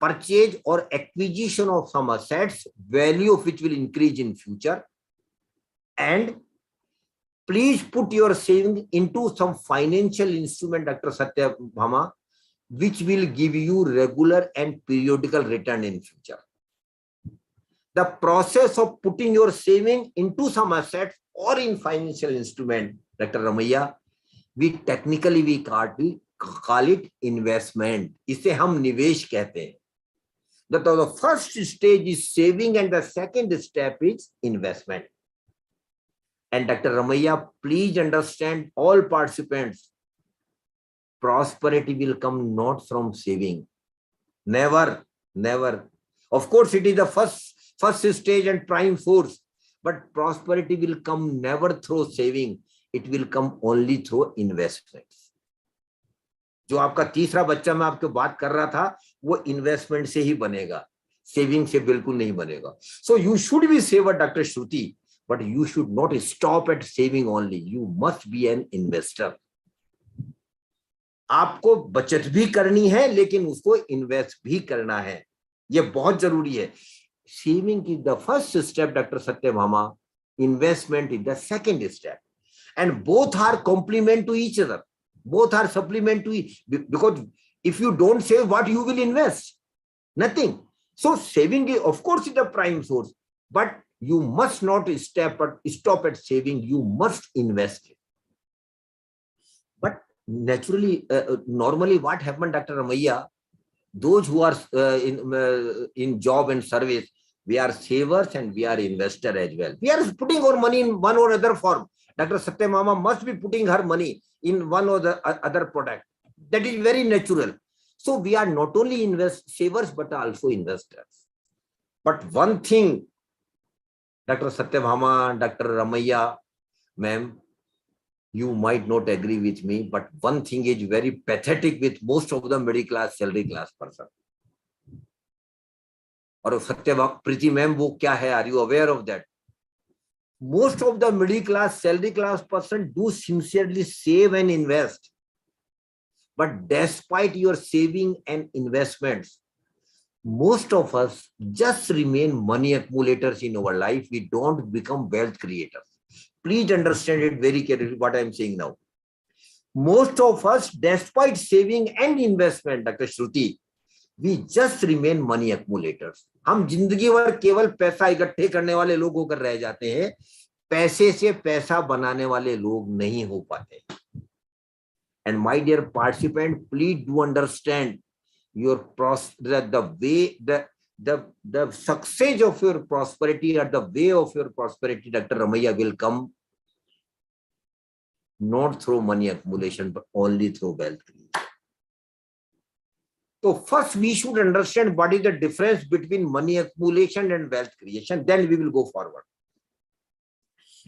purchase or acquisition of some assets, value of which will increase in future. And please put your saving into some financial instrument, Dr. Satyabhama, which will give you regular and periodical return in future. The process of putting your saving into some assets or in financial instrument, Dr. Ramaiah, we technically call it investment. इसे हम निवेश कहते हैं. The first stage is saving and the second step is investment. And Dr. Ramaiah, please understand, all participants, prosperity will come not from saving. Never, never. Of course, it is the first stage and prime force, but prosperity will come never through saving. It will come only through investments. जो आपका तीसरा बच्चा मैं आपको बात कर रहा था, वो इन्वेस्टमेंट से ही बनेगा, सेविंग से बिल्कुल नहीं बनेगा. So you should be saver, Dr. Shruti, but you should not stop at saving only. You must be an investor. आपको बचत भी करनी है, लेकिन उसको इन्वेस्ट भी करना है. ये बहुत जरूरी है. Saving is the first step, Dr. Satyabhama. Investment is the second step. And both are complement to each other. Both are supplement to each. Because if you don't save, what you will invest? Nothing. So saving, is, of course, is the prime source. But you stop at saving. You must invest. But naturally, normally what happened, Dr. Ramaiah, those who are in job and service, we are savers and we are investors as well. We are putting our money in one or other form. Dr. Satyabhama must be putting her money in one or the other product. That is very natural. So we are not only savers, but also investors. But one thing, Dr. Satyabhama, Dr. Ramaiah, ma'am, you might not agree with me, but one thing is very pathetic with most of the middle class, salary class person. और सत्यभामा प्रीति ma'am वो क्या है? Are you aware of that? Most of the middle class, salary class person do sincerely save and invest. But despite your saving and investments, most of us just remain money accumulators in our life. We don't become wealth creators. Please understand it very carefully what I am saying now. Most of us, despite saving and investment, Dr. Shruti, we just remain money accumulators. हम जिंदगी भर केवल पैसा इकट्ठे करने वाले लोग होकर रह जाते हैं, पैसे से पैसा बनाने वाले लोग नहीं हो पाते. And my dear participant, please do understand your the success of your prosperity or the way of your prosperity, Dr. Ramaiah, will come not through money accumulation, but only through wealth creation. So first we should understand what is the difference between money accumulation and wealth creation. Then we will go forward.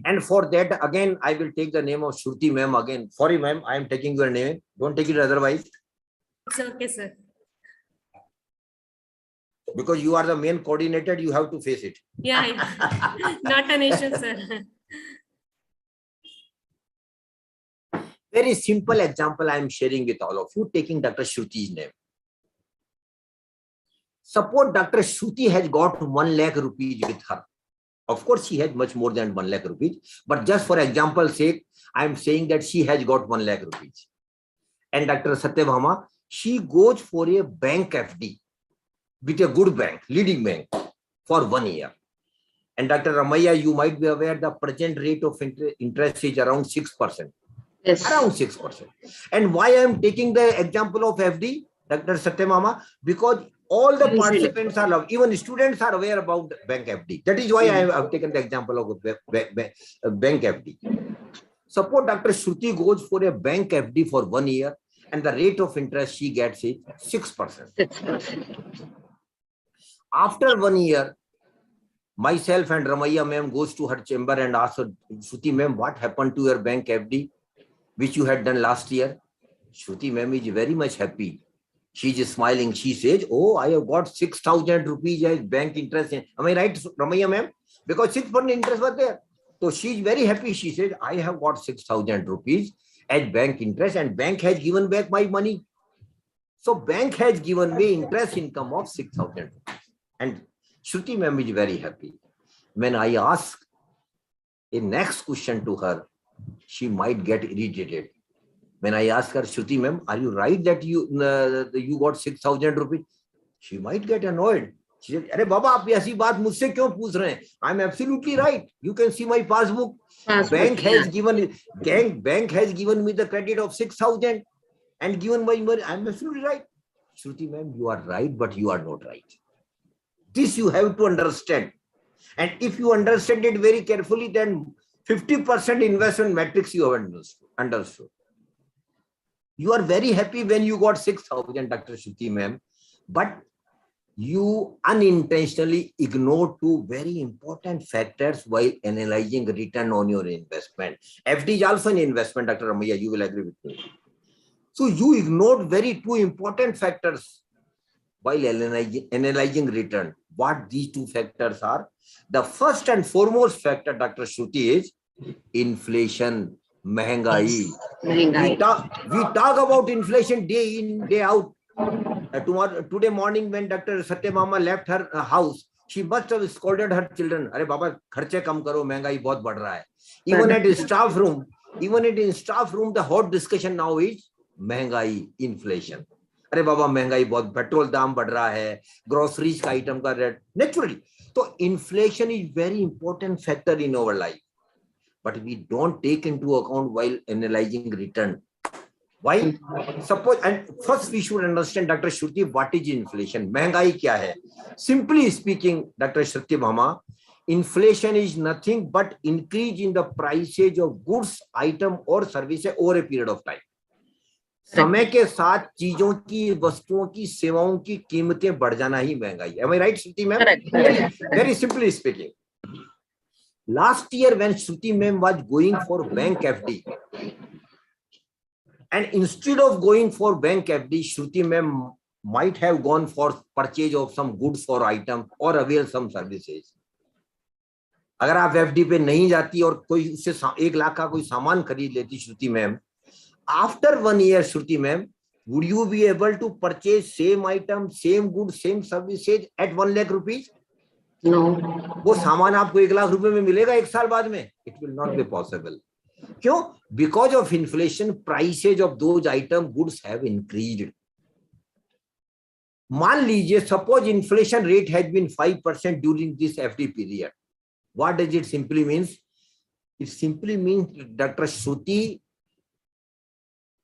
And for that, again, I will take the name of Shruti ma'am again. Sorry, ma'am, I am taking your name. Don't take it otherwise. It's okay, sir. Because you are the main coordinator, you have to face it. Yeah, not an issue, sir. Very simple example I am sharing with all of you, taking Dr. Shruti's name. Suppose Dr. Shruti has got 1 lakh rupees with her. Of course, she has much more than 1 lakh rupees. But just for example's sake, I am saying that she has got 1 lakh rupees. And Dr. Satyabhama, she goes for a bank FD with a good bank, leading bank, for 1 year. And Dr. Ramaiah, you might be aware the present rate of interest is around 6%. Yes. Around 6%. And why I am taking the example of FD, Dr. Satyabhama? Because all the participants are, even students are aware about bank FD. That is why I have taken the example of bank FD. Suppose Dr. Shruti goes for a bank FD for 1 year and the rate of interest she gets is 6%. 6%. After 1 year, myself and Ramaiah ma'am goes to her chamber and asks her, Shruti ma'am, what happened to your bank FD, which you had done last year? Shruti ma'am is very much happy. She is smiling. She says, oh, I have got 6,000 rupees as bank interest. Am I right, Ramaiah ma'am? Because 6% interest was there. So she is very happy. She says, I have got 6,000 rupees as bank interest and bank has given back my money. So bank has given me interest income of 6,000 rupees. And Shruti ma'am is very happy. When I ask a next question to her, she might get irritated. When I ask her, Shruti ma'am, are you right that you got 6,000 rupees? She might get annoyed. She said, "Arey Baba, aap aisi baat mujhse kyun pooch rahe hain? I'm absolutely right. You can see my passbook. Bank has given me the credit of 6,000 and given my money. I'm absolutely right." Shruti ma'am, you are right, but you are not right. This you have to understand. And if you understand it very carefully, then 50% investment matrix you have understood. You are very happy when you got 6,000, Dr. Shruti ma'am, but you unintentionally ignore 2 very important factors while analyzing return on your investment. FD is also an investment, Dr. Ramaiah, you will agree with me. So you ignored 2 important factors while analyzing return. What these 2 factors are? The first and foremost factor, Dr. Shruti, is inflation. Mehengai. We talk about inflation day in, day out. Today morning when Dr. Satyabhama left her house, she must have scolded her children. Arey Baba, kharche kam karo, mehengai bahut badh raha hai. Even at staff room, the hot discussion now is mehengai, inflation. Arey Baba, mehengai bahut, petrol daam badh raha hai, groceries ka item ka rate. Naturally. So inflation is very important factor in our life. But we don't take into account while analyzing return. Why? Suppose, and first we should understand, Dr. Shruti, what is inflation? Mehengai kya hai? Simply speaking, Dr. Shruti Bhama, inflation is nothing but increase in the prices of goods, item or services over a period of time. समय के साथ चीजों की, वस्तुओं की, सेवाओं की कीमतें बढ़ जाना ही महंगाई है. Am I right, Shruti ma'am? Very simply speaking. Last year when Shruti ma'am was going for bank FD, and instead of going for bank FD, Shruti ma'am might have gone for purchase of some goods or item or avail some services. अगर आप FD पे नहीं जाती और कोई उससे 1 लाख का कोई सामान खरीद लेती Shruti ma'am, after 1 year, Shruti ma'am, Would you be able to purchase same item, same goods, same services at 1 lakh rupees? No. वो सामान आपको 1 लाख रुपए में मिलेगा 1 साल बाद में? It will not be possible. क्यों? Because of inflation, prices of those item goods have increased. मान लीजिए suppose inflation rate has been 5% during this FD period. What does it simply means? It simply means Dr. Shruti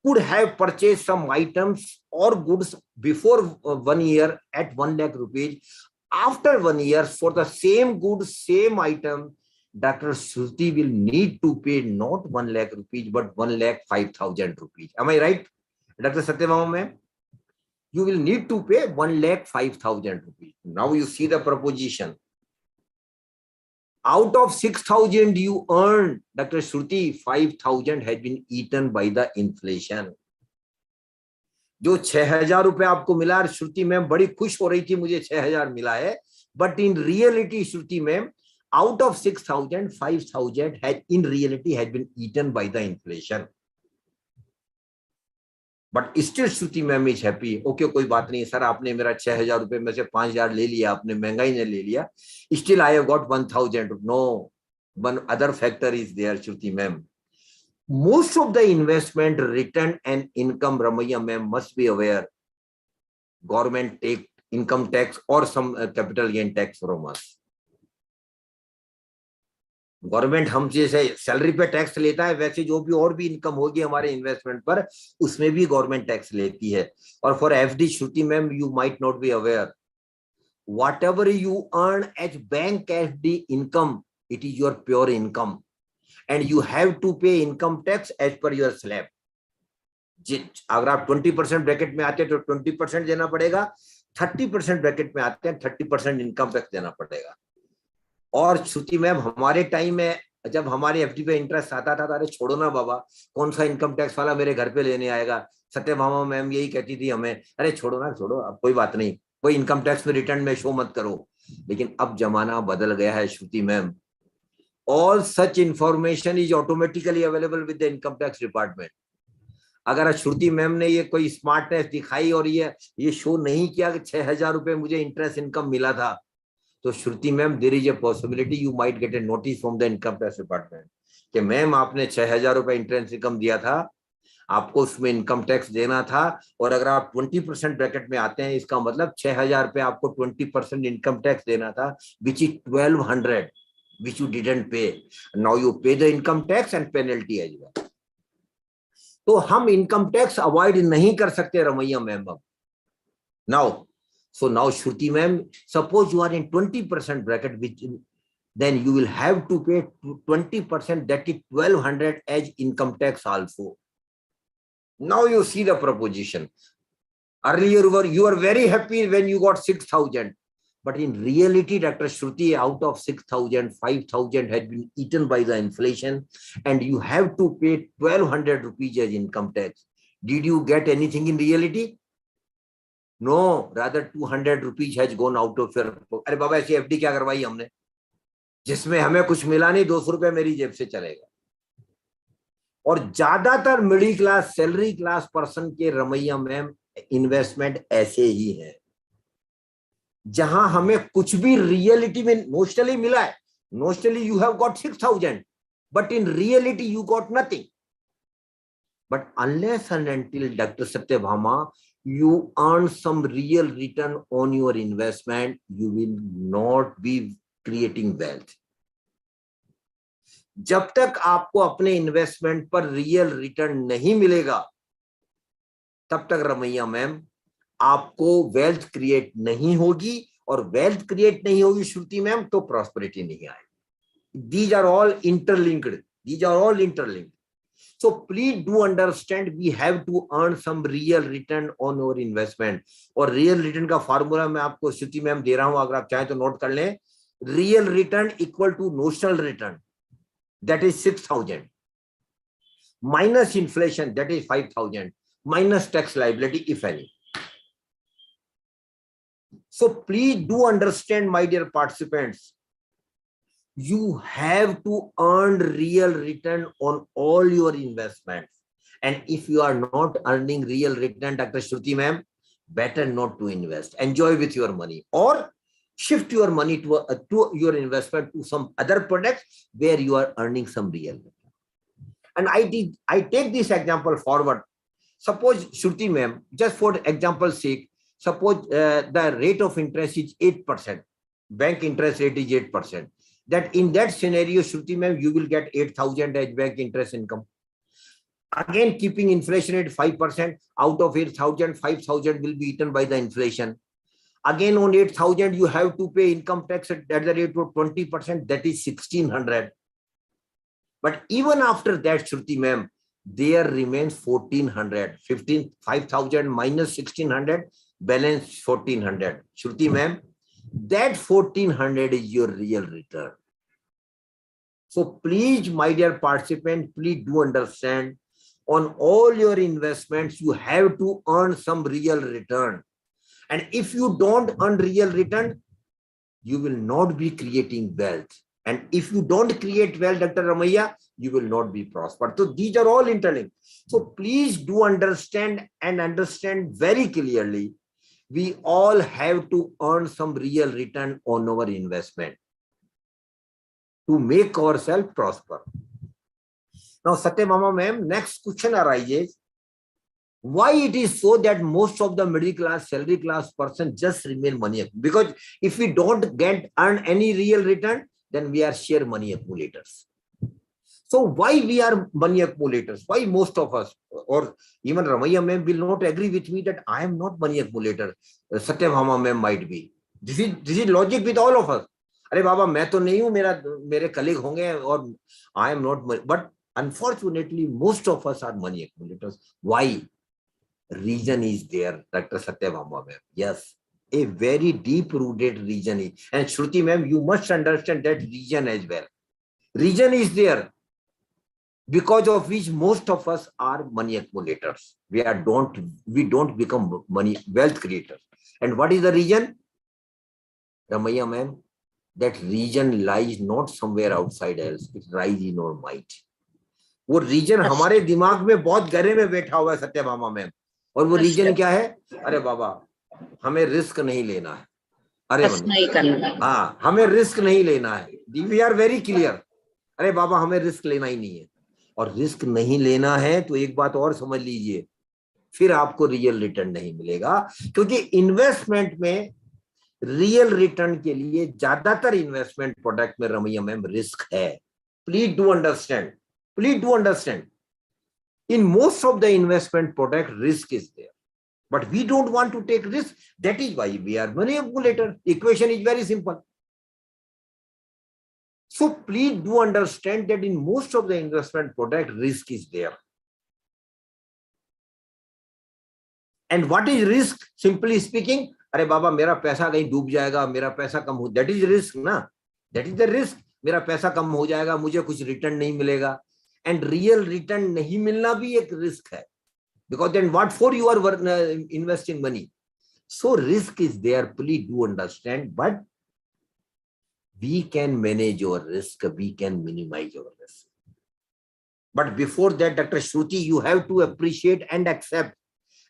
could have purchased some items or goods before 1 year at 1 lakh rupees. After 1 year, for the same goods, same item, Dr. Shruti will need to pay not 1 lakh rupees, but 1,05,000 rupees. Am I right, Dr. Satyabhama ma'am? You will need to pay 1,05,000 rupees. Now you see the proposition. Out of 6,000 you earned, Dr. Shruti, 5,000 has been eaten by the inflation. जो 6,000 रुपए आपको मिला, श्रुति ma'am बड़ी खुश हो रही थी मुझे 6,000 मिला है, but in reality, Shruti ma'am, out of 6,000, 5,000 has in reality has been eaten by the inflation. But still Shruti ma'am is happy. Okay, कोई बात नहीं सर, आपने मेरा 6,000 रुपए में से 5,000 ले लिया, आपने महंगाई ने ले लिया. Still I have got 1,000. No, one other factor is there, Shruti ma'am. Most of the investment return and income, Ramaiya ma'am, must be aware. Government take income tax or some capital gain tax from us. Government हम जैसे salary पे tax लेता है, वैसे जो भी और भी इनकम होगी हमारे इन्वेस्टमेंट पर, उसमें भी गवर्नमेंट टैक्स लेती है. और for FD Shruti ma'am, you might not be aware, whatever you earn as bank FD income, it is your pure income and you have to pay income tax as per your slab. अगर आप 20% bracket में आते हैं तो 20% देना पड़ेगा, 30% bracket में आते हैं 30% इनकम टैक्स देना पड़ेगा. और श्रुति मैम, हमारे टाइम में जब हमारे एफडी पे इंटरेस्ट आता था, अरे छोड़ो ना बाबा, कौन सा इनकम टैक्स वाला मेरे घर पे लेने आएगा. सत्यभामा मैम यही कहती थी हमें, अरे छोड़ो ना, छोड़ो, अब कोई बात नहीं, कोई इनकम टैक्स में रिटर्न में शो मत करो. लेकिन अब जमाना बदल गया है श्रुति ma'am. All such information is automatically available with the income tax department. अगर श्रुति मैम ने ये कोई स्मार्टनेस दिखाई और ये शो नहीं किया कि 6,000 रुपए मुझे इंटरेस्ट इनकम मिला था, तो Shruti ma'am, there is a possibility you might get a notice from the income tax department कि मैम आपने 6,000 रुपए इंटरेस्ट इनकम दिया था, आपको उसमें इनकम टैक्स देना था, और अगर आप 20% ब्रैकेट में आते हैं, इसका मतलब 6,000 पे आपको 20% इनकम टैक्स देना था, which is 1,200. which you didn't pay. Now you pay the income tax and penalty as well. तो हम इनकम टैक्स अवॉइड नहीं कर सकते Ramaiah ma'am. Now, so now Shruti ma'am, suppose you are in 20% bracket, which then you will have to pay 20%, that is 1,200 as income tax also. Now you see the proposition. Earlier you were very happy when you got 6,000. But in reality, Dr. Shruti, out of 6,000, 5,000 had been eaten by the inflation, and you have to pay 1,200 rupees as income tax. Did you get anything in reality? No, rather 200 rupees has gone out of your. अरे बाबा, ऐसी FD क्या करवाई हमने जिसमें हमें कुछ मिला नहीं, 200 रुपए मेरी जेब से चलेगा. और ज्यादातर middle class, salary class person के रमैया मैम इन्वेस्टमेंट ऐसे ही है, जहां हमें कुछ भी रियलिटी में नोशनली मिला है. नोशनली you have got 6,000, but in reality you got nothing. But unless and until doctor Satyabhama you earn some real return on your investment, you will not be creating wealth. जब तक आपको अपने इन्वेस्टमेंट पर रियल रिटर्न नहीं मिलेगा, तब तक Ramaiah ma'am आपको वेल्थ क्रिएट नहीं होगी, और वेल्थ क्रिएट नहीं होगी श्रुति मैम तो प्रॉस्पेरिटी नहीं आएगी. These are all interlinked. These are all interlinked. So please do understand, we have to earn some real return on our investment. और real return का फार्मूला मैं आपको श्रुति मैम दे रहा हूं, अगर आप चाहें तो नोट कर लें. Real return equal to notional return, that is 6,000, minus inflation, that is 5,000, minus tax liability if any. So please do understand, my dear participants, you have to earn real return on all your investments, And if you are not earning real return, Dr. Shruti ma'am, better not to invest. Enjoy with your money, or shift your money to your investment to some other products where you are earning some real return. And I take this example forward. Suppose, Shruti ma'am, just for example's sake, suppose the rate of interest is 8%. Bank interest rate is 8%. That in that scenario, Shruti ma'am, you will get 8,000 as bank interest income. Again, keeping inflation at 5%, out of 8,000, 5,000 will be eaten by the inflation. Again, on 8,000, you have to pay income tax at the rate of 20%, that is 1,600. But even after that, Shruti ma'am, there remains 1,400. 5,000 minus 1,600, balance 1,400. Shruti ma'am, that 1,400 is your real return. So please, my dear participant, please do understand, on all your investments, you have to earn some real return. And if you don't earn real return, you will not be creating wealth. And if you don't create wealth, Dr. Ramaiah, you will not be prospered. So these are all interlinked. So please do understand, and understand very clearly, we all have to earn some real return on our investment to make ourselves prosper. Now, Satyabhama ma'am, next question arises, why it is so that most of the middle class, salary class person just remain money? Because if we don't earn any real return, then we are sheer money accumulators. So why we are money accumulators? Why most of us, or even Ramaiah ma'am will not agree with me that I am not money accumulator. Satyabhama ma'am might be. This is logic with all of us. अरे बाबा मैं तो नहीं हूँ, मेरे colleague होंगे, और I am not. But unfortunately, most of us are money accumulators. Why? Reason is there, Dr. Satyabhama ma'am. Yes, a very deep-rooted reason is. And Shruti ma'am, you must understand that reason as well. Reason is there, because of which most of us are money accumulators. We don't become wealth creators. And what is the reason? Ramaiah ma'am, that reason lies not somewhere outside else. It lies in our mind. वो reason हमारे दिमाग में बहुत गहरे में बैठा हुआ है सत्यभामा मैम, और वो रीजन क्या है? अरे बाबा हमें रिस्क नहीं लेना है, अरे हाँ हमें रिस्क नहीं लेना है, वी आर वेरी क्लियर, अरे बाबा हमें रिस्क लेना ही नहीं है। और रिस्क नहीं लेना है तो एक बात और समझ लीजिए, फिर आपको रियल रिटर्न नहीं मिलेगा, क्योंकि इन्वेस्टमेंट में रियल रिटर्न के लिए ज्यादातर इन्वेस्टमेंट प्रोडक्ट में रमैया मैम रिस्क है। Please do understand, please do understand, in most of the investment product, risk is there, but we don't want to take risk. That is why we are money accumulator. Equation is very simple. So please do understand that in most of the investment product, risk is there. And what is risk? Simply speaking, अरे बाबा मेरा पैसा कहीं डूब जाएगा, मेरा पैसा कम हो, that is risk ना, that is the risk. मेरा पैसा कम हो जाएगा, मुझे कुछ रिटर्न नहीं मिलेगा, and real return नहीं मिलना भी एक रिस्क है, because then what for you are investing money? So risk is there, please do understand, but we can manage your risk, we can minimize your risk. But before that, Dr. Shruti, you have to appreciate and accept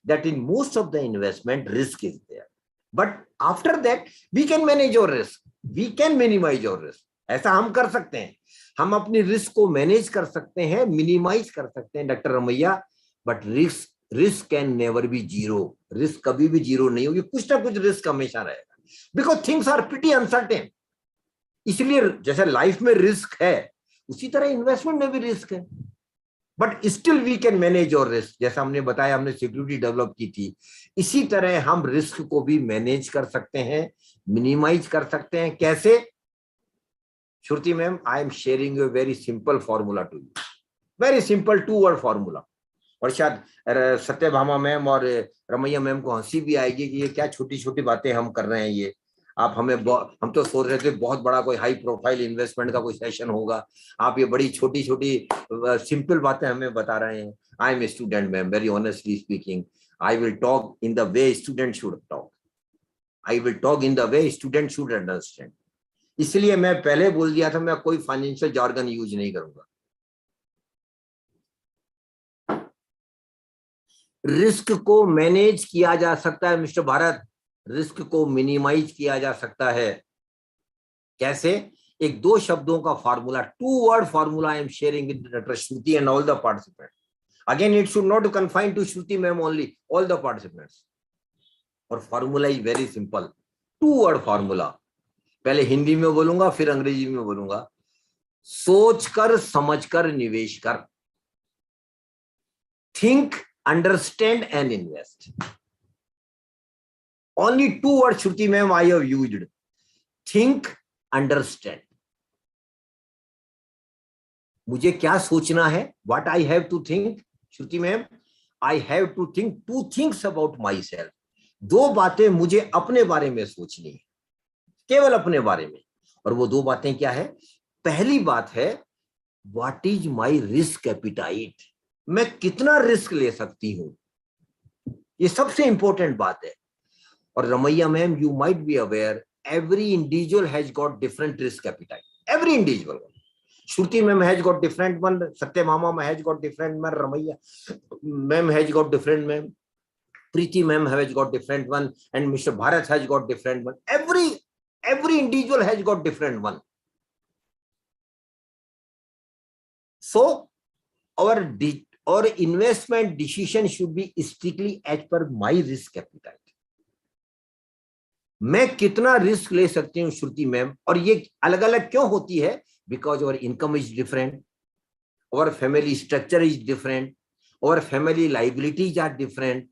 that in most of the investment, risk is there. But after that, we can manage your risk, we can minimize your risk. ऐसा हम कर सकते हैं, हम अपनी risk को manage कर सकते हैं, मिनिमाइज कर सकते हैं doctor Ramaiah, but risk can never be zero. Risk कभी भी जीरो नहीं होगी, कुछ ना कुछ रिस्क हमेशा रहेगा, because things are pretty uncertain. इसलिए जैसे लाइफ में रिस्क है, उसी तरह इन्वेस्टमेंट में भी रिस्क है, but still we can manage your risk. जैसा हमने बताया, हमने सिक्योरिटी डेवलप की थी, इसी तरह हम रिस्क को भी मैनेज कर सकते हैं, मिनिमाइज कर सकते हैं। कैसे? Shruti ma'am, I am sharing a very simple formula to you, very simple 2-word formula. और शायद सत्यभामा मैम और रमैया मैम को हंसी भी आएगी कि ये क्या छोटी छोटी बातें हम कर रहे हैं। ये आप हम तो सोच रहे थे बहुत बड़ा कोई हाई प्रोफाइल इन्वेस्टमेंट का कोई सेशन होगा, आप ये बड़ी छोटी छोटी सिंपल बातें हमें बता रहे हैं। I am a student ma'am, very honestly speaking, I will talk in the way student should talk, I will talk in the way student should understand. इसलिए मैं पहले बोल दिया था, मैं कोई फाइनेंशियल जार्गन यूज नहीं करूंगा। रिस्क को मैनेज किया जा सकता है मिस्टर भारत, रिस्क को मिनिमाइज किया जा सकता है। कैसे? एक 2 शब्दों का formula, 2 word formula I am sharing with doctor Shruti and all the participants. Again it should not confine to Shruti ma'am only, all the participants. और formula is very simple, 2 word formula. पहले हिंदी में बोलूंगा फिर अंग्रेजी में बोलूंगा। सोचकर समझकर निवेश कर। Think, understand and invest. Only 2 words Shruti ma'am I have used, think, understand. मुझे क्या सोचना है? What I have to think Shruti ma'am? I have to think 2 things about myself. 2 बातें मुझे अपने बारे में सोचनी है, केवल अपने बारे में। और वो 2 बातें क्या है? पहली बात है what is my risk appetite, मैं कितना रिस्क ले सकती हूं, ये सबसे इंपॉर्टेंट बात है। और Ramaiah ma'am, you might be aware, every individual has got different risk appetite. Every individual. Shruti ma'am has got different one. Satya mama has got different one. Ramaiya ma'am has got different ma'am. Preeti ma'am has got different one. And Mr. Bharat has got different one. Every individual has got different one. So our investment decision should be strictly as per my risk appetite. मैं कितना risk ले सकती हूँ श्रुति ma'am? और ये अलग अलग क्यों होती है? Because our income is different, our family structure is different, our family liabilities are different,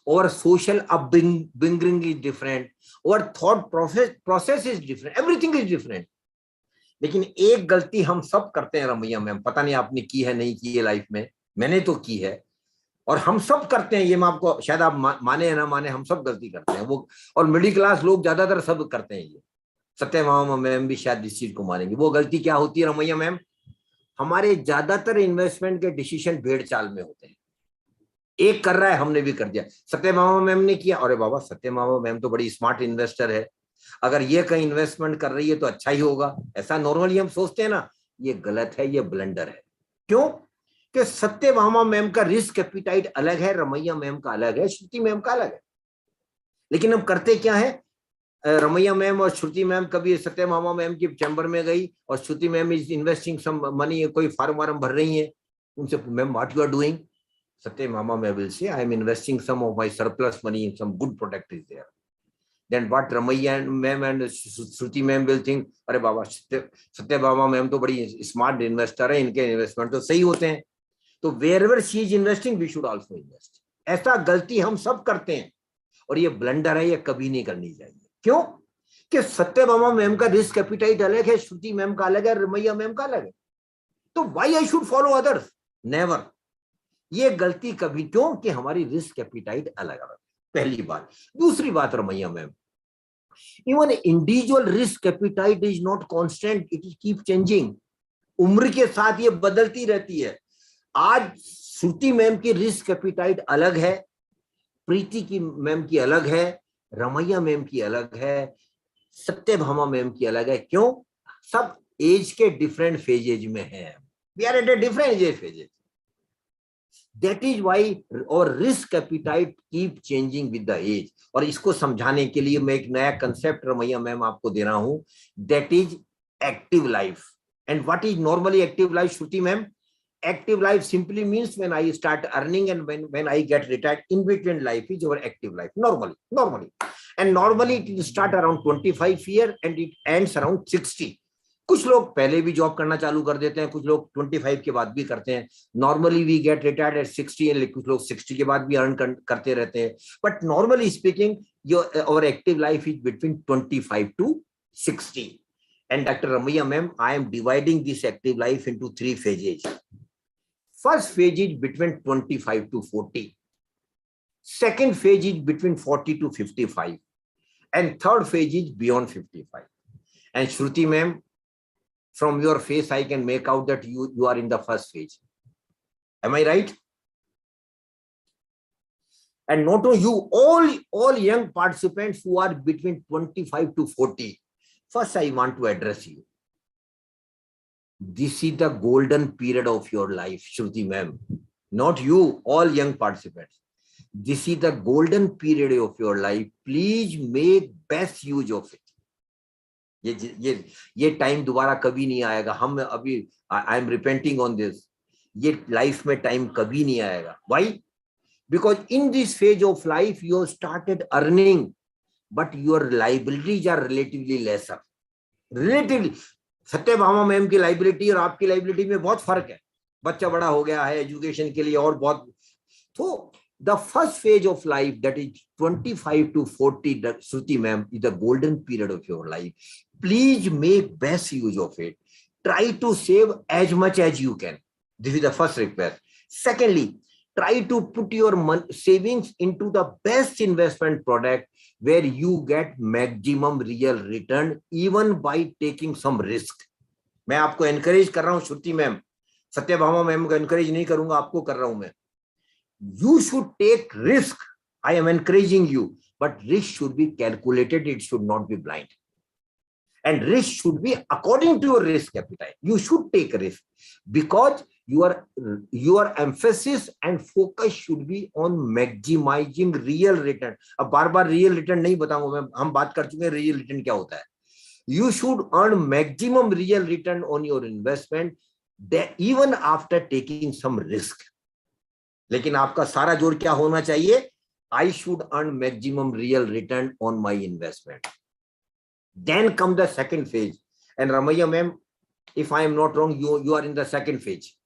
our social upbringing is different, our thought process is different, everything is different. लेकिन एक गलती हम सब करते हैं रमैया मैम, पता नहीं आपने की है नहीं की है लाइफ में, मैंने तो की है और हम सब करते हैं। ये मैं आपको, शायद आप माने या ना माने, हम सब गलती करते हैं वो। और मिडिल क्लास लोग ज्यादातर सब करते हैं ये। सत्य मामा मैम भी शायद इस चीज को मानेंगे। वो गलती क्या होती है रमैया मैम? हमारे ज्यादातर इन्वेस्टमेंट के डिसीजन भेड़ चाल में होते हैं। एक कर रहा है, हमने भी कर दिया। सत्य मामा मैम ने किया, अरे बाबा सत्य मामा मैम तो बड़ी स्मार्ट इन्वेस्टर है, अगर ये कहीं इन्वेस्टमेंट कर रही है तो अच्छा ही होगा, ऐसा नॉर्मली हम सोचते हैं ना। ये गलत है, ये ब्लंडर है। क्यों? कि सत्यभामा मैम का रिस्क एपिटाइट अलग है, रमैया मैम का अलग है, श्रुति मैम का अलग है। लेकिन हम करते क्या है? रमैया मैम और श्रुति मैम कभी सत्यभामा मैम की चैम्बर में गई और Shruti ma'am is investing some money, कोई फार्म वार्म भर रही है, उनसे ma'am what you are doing? Satyabhama ma'am will say I am investing some of my surplus money in some good product is there. Then what Ramaiya ma'am and Shruti ma'am will think, अरे बाबा Satyabhama ma'am तो बड़ी smart investor है, इनके investment तो सही होते हैं, तो wherever she is investing we should also invest। ऐसा गलती हम सब करते हैं और ये ब्लंडर है, ये कभी नहीं करनी चाहिए। क्यों? कि सत्यभामा मैम का रिस्क एपिटाइट अलग है, श्रुति मैम का अलग है, रमैया मैम का अलग है, तो why I should follow others? Never. ये गलती कभी, क्यों? कि हमारी रिस्क एपिटाइट अलग अलग। पहली बात। दूसरी बात Ramaiah ma'am, even individual risk appetite is not constant, it is keep changing. उम्र के साथ ये बदलती रहती है। आज श्रुति मैम की रिस्क एपिटाइट अलग है, प्रीति की मैम की अलग है, रमैया मैम की अलग है, सत्यभामा मैम की अलग है। क्यों? सब एज के डिफरेंट फेजेज में है। We are at a different age phases. That is why our risk appetite keep changing with the age। और इसको समझाने के लिए मैं एक नया कंसेप्ट रमैया मैम आपको दे रहा हूं, that is active life। And what is normally active life, Shruti ma'am? Active life simply means when I start earning and when I get retired, in between life is our active life, normally। And normally it will start around 25 year and it ends around 60। कुछ लोग पहले भी job करना चालू कर देते हैं, कुछ लोग 25 के बाद भी करते हैं। Normally we get retired at 60 and कुछ लोग 60 के बाद भी अर्न करते रहते हैं। But normally speaking our active life is between 25 to 60। And doctor Ramaiah ma'am, I am dividing this active life into 3 phases। First phase is between 25 to 40, second phase is between 40 to 55, and third phase is beyond 55। And Shruti ma'am, from your face I can make out that you are in the first phase, am I right? And not only you, all young participants who are between 25 to 40, first I want to address you. This is the golden period of your life, Shruti ma'am, not you, all young participants। This is the golden period of your life. Please make best use of it. ये time दोबारा कभी नहीं आएगा. हम अभी I am repenting on this. ये life में time कभी नहीं आएगा. Why? Because in this phase of life you have started earning, but your liabilities are relatively lesser. Relatively. Satyabhama ma'am की लाइबिलिटी और आपकी लाइबिलिटी में बहुत फर्क है. बच्चा बड़ा हो गया है एजुकेशन के लिए और बहुत. तो the first phase of life, that is 25 to 40, Shruti ma'am, is the golden period of your life. Please make best use of it. Try to save as much as you can. This is the first request. Secondly, try to put your savings into the best investment product where you get maximum real return even by taking some risk. मैं आपको encourage कर रहा हूँ श्रुति ma'am, Satyabhama ma'am को encourage नहीं करूंगा, आपको कर रहा हूं मैं. You should take risk. I am encouraging you, but risk should be calculated. It should not be blind. And risk should be according to your risk appetite. You should take a risk because your emphasis and focus should be on maximizing real return. अब बार-बार real return नहीं बताऊंगा मैं, हम बात कर चुके हैं real return क्या होता है. You should earn maximum real return on your investment even after taking some risk. लेकिन आपका सारा जोर क्या होना चाहिए? I should earn maximum real return on my investment. Then come the second phase. And Ramaiya ma'am, if I am not wrong, you are in the second phase.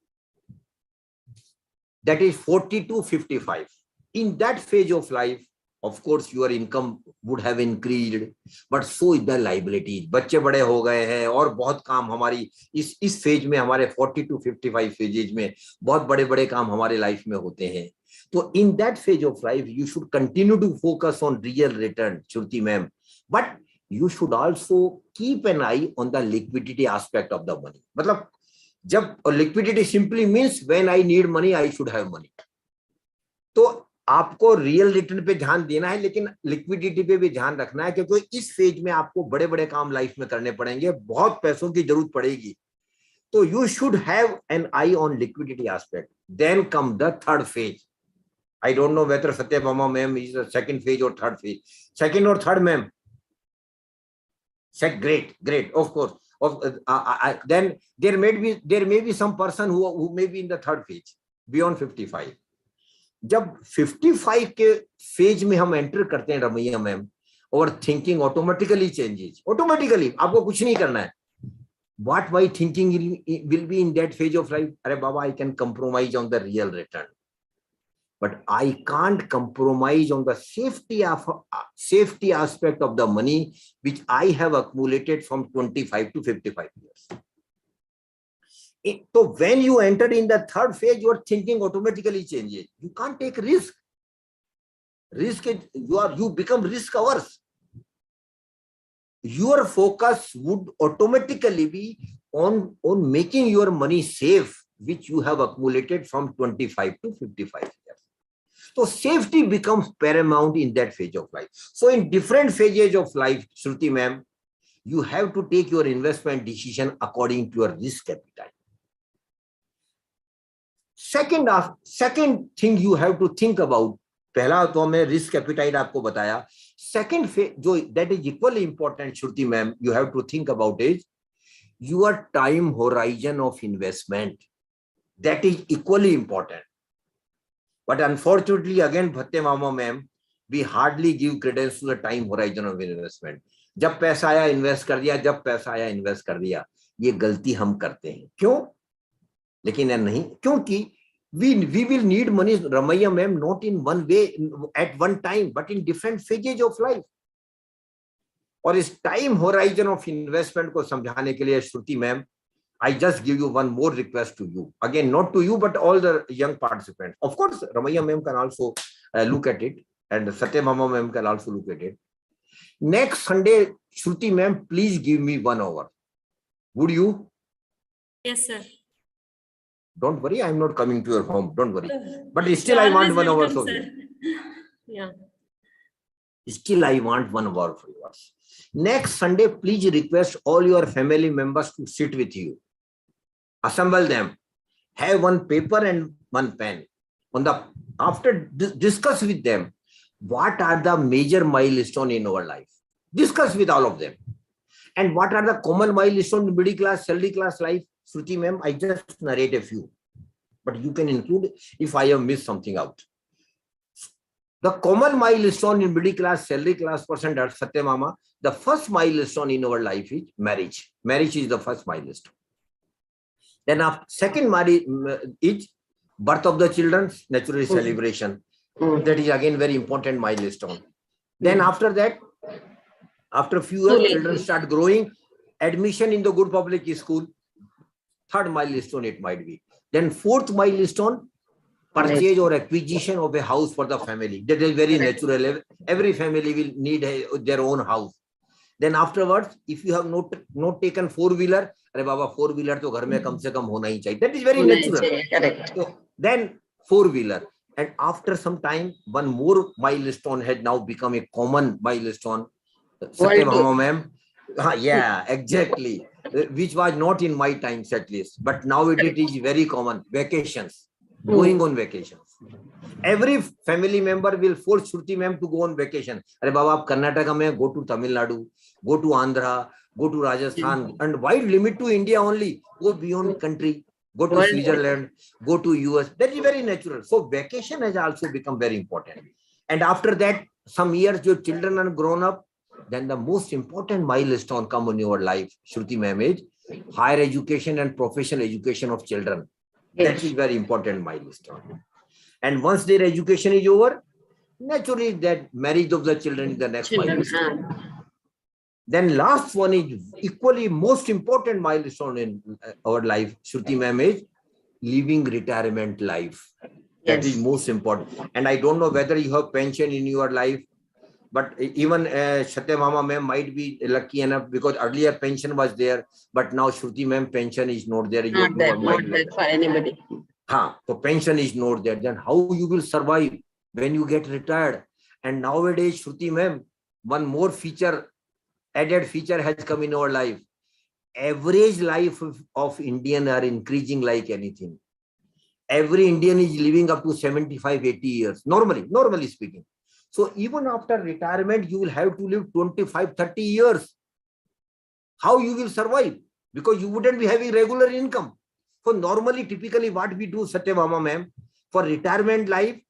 That is 40 to 55. In that phase of life, of course, your income would have increased, but so is the liabilities. बच्चे बड़े हो गए हैं और बहुत काम हमारी इस फेज में, हमारे 40 to 55 फेजेज में बहुत बड़े बड़े काम हमारे लाइफ में होते हैं. तो in that phase of life, you should continue to focus on real return, Shruti ma'am. But you should also keep an eye on the liquidity aspect of the money. मतलब जब liquidity simply means when I need money, I should have money. तो आपको real return पे ध्यान देना है, लेकिन liquidity पे भी ध्यान रखना है, क्योंकि इस फेज में आपको बड़े बड़े काम लाइफ में करने पड़ेंगे, बहुत पैसों की जरूरत पड़ेगी. तो you should have an eye on liquidity aspect. Then come the third phase. I don't know whether Satyabhama ma'am is the second phase और थर्ड फेज. सेकंड और third ma'am. Great. Of course. Then there may be some person who may be in the third phase beyond 55. जब 55 के phase में हम enter करते हैं Ramaiah ma'am, और thinking automatically changes. Automatically आपको कुछ नहीं करना है. What my thinking will be in that phase of life? अरे बाबा, I can compromise on the real return, but I can't compromise on the safety aspect of the money which I have accumulated from 25 to 55 years. So when you enter in the third phase, your thinking automatically changes. You can't take risk. You become risk averse. Your focus would automatically be on making your money safe, which you have accumulated from 25 to 55 years. So safety becomes paramount in that phase of life. So in different phases of life, Shruti ma'am, you have to take your investment decision according to your risk appetite. Second thing you have to think about, पहला तो हमने risk appetite आपको बताया. Second phase, that is equally important, Shruti ma'am, you have to think about is your time horizon of investment. That is equally important. But unfortunately, again, Bhattemama ma'am, we hardly give credence to the time horizon of investment. जब पैसा आया invest कर दिया, जब पैसा आया invest कर दिया. ये गलती हम करते हैं. क्यों? लेकिन नहीं, क्योंकि we will need money, Ramaiya ma'am, not in one way at one time, but in different phases of life. और इस टाइम होराइजन ऑफ इन्वेस्टमेंट को समझाने के लिए श्रुति ma'am, I just give you one more request to you. Again, not to you, but all the young participants. Of course, Ramaiya ma'am can also look at it, and Satyabhama ma'am can also look at it. Next Sunday, Shruti ma'am, please give me 1 hour. Would you? Yes, sir. Don't worry, I'm not coming to your home. Don't worry. But still, I want 1 hour for you. Yeah. Still, I want 1 hour for yours. Next Sunday, please request all your family members to sit with you. Assemble them. Have one paper and one pen. after discuss with them, what are the major milestones in our life? Discuss with all of them. And what are the common milestones in middle class, salary class life? Shruti ma'am, I just narrate a few, but you can include if I have missed something out. The common milestone in middle class, salary class person, Satya Mama, the first milestone in our life is marriage. Marriage is the first milestone. Then after second marriage is birth of the children, naturally celebration. That is again very important milestone. Then after that, after a few years, children start growing, admission in the good public school. Third milestone it might be. Then fourth milestone, purchase or acquisition of a house for the family. That is very natural. Every family will need their own house. Then afterwards, if you have not taken four-wheeler, अरे बाबा four-wheeler तो घर में कम से कम होना ही चाहिए. That is very natural. So, then four-wheeler. And after some time, one more milestone had now become a common milestone. Satya Mama ma'am. Yeah, exactly. Which was not in my times at least. But now it is very common. Vacations. Going on vacations. Every family member will force Shruti ma'am to go on vacation. Arey baba, aap Karnataka mein, go to Tamil Nadu, go to Andhra, go to Rajasthan, and why limit to India only? Go beyond country, go to Switzerland, go to US. That is very natural. So vacation has also become very important. And after that, some years your children are grown up, then the most important milestone come in your life, Shruti ma'am, is higher education and professional education of children. That is very important milestone. And once their education is over, naturally that marriage of the children is the next milestone. Then last one is equally most important milestone in our life, Shruti ma'am, is living retirement life. That is most important. And I don't know whether you have pension in your life, but even Satya Mama ma'am might be lucky enough because earlier pension was there, but now Shruti ma'am pension is not there. Not there for anybody. So pension is not there. Then how you will survive when you get retired? And nowadays, Shruti ma'am, one more added feature has come in our life. Average life of Indian are increasing like anything. Every Indian is living up to 75, 80 years, normally speaking. So even after retirement, you will have to live 25, 30 years. How you will survive? Because you wouldn't be having regular income. So normally, typically what we do, Satya Mama ma'am, for retirement life,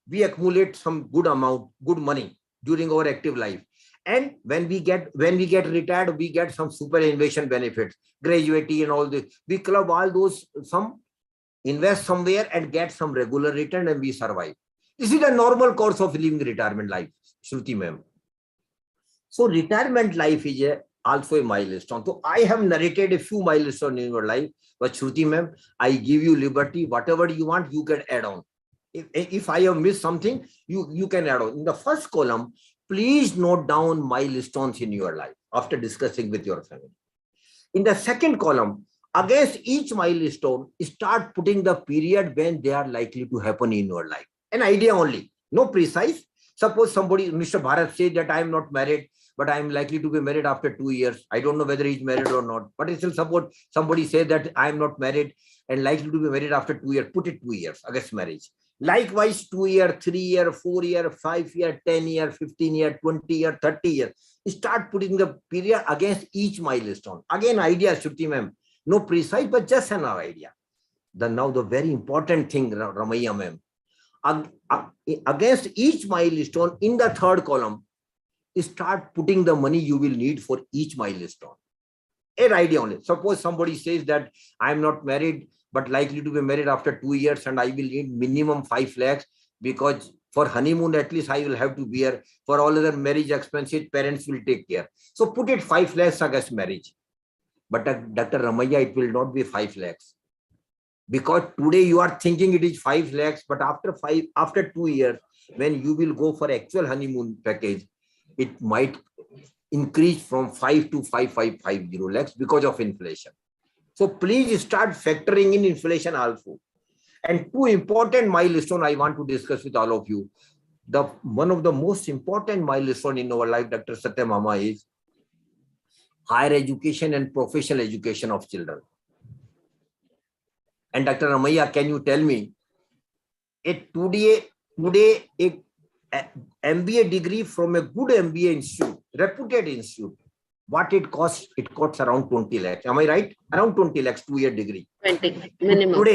we accumulate some good amount, good money during our active life. And when we get retired, we get some superannuation benefits, gratuity and all this. We club all those, some invest somewhere and get some regular return and we survive. This is the normal course of living retirement life, Shruti ma'am. So retirement life is also a milestone. So I have narrated a few milestones in your life, but Shruti ma'am, I give you liberty. Whatever you want, you can add on. If I have missed something, you can add on. In the first column, please note down milestones in your life after discussing with your family. In the second column, against each milestone, start putting the period when they are likely to happen in your life. An idea only, no precise. Suppose somebody, Mr. Bharat said that I am not married, but I am likely to be married after 2 years. I don't know whether he is married or not, but still suppose somebody said that I am not married and likely to be married after 2 years. Put it 2 years against marriage. Likewise, 2 year, 3 year, 4 year, 5 year, 10 year, 15 year, 20 year, 30 year. Start putting the period against each milestone. Again, idea, Shruti ma'am. No precise, but just an idea. Now the very important thing, Ramaiya ma'am. Against each milestone in the third column, start putting the money you will need for each milestone. An idea only. Suppose somebody says that I am not married, but likely to be married after 2 years and I will need minimum 5 lakhs because for honeymoon, at least I will have to bear. For all other marriage expenses, parents will take care. So put it 5 lakhs against marriage. But Dr. Ramaiya, it will not be 5 lakhs. Because today you are thinking it is 5 lakhs, but after 2 years, when you will go for actual honeymoon package, it might increase from 5 to 5,550 lakhs because of inflation. So please start factoring in inflation also. And two important milestones I want to discuss with all of you. One of the most important milestones in our life, Dr. Satya Mama, is higher education and professional education of children. And Dr. Ramaiya, can you tell me, today a MBA degree from a good MBA institute, reputed institute, what it costs? It costs around 20 lakhs. Am I right? Around 20 lakhs, 2-year degree. 20 minimum.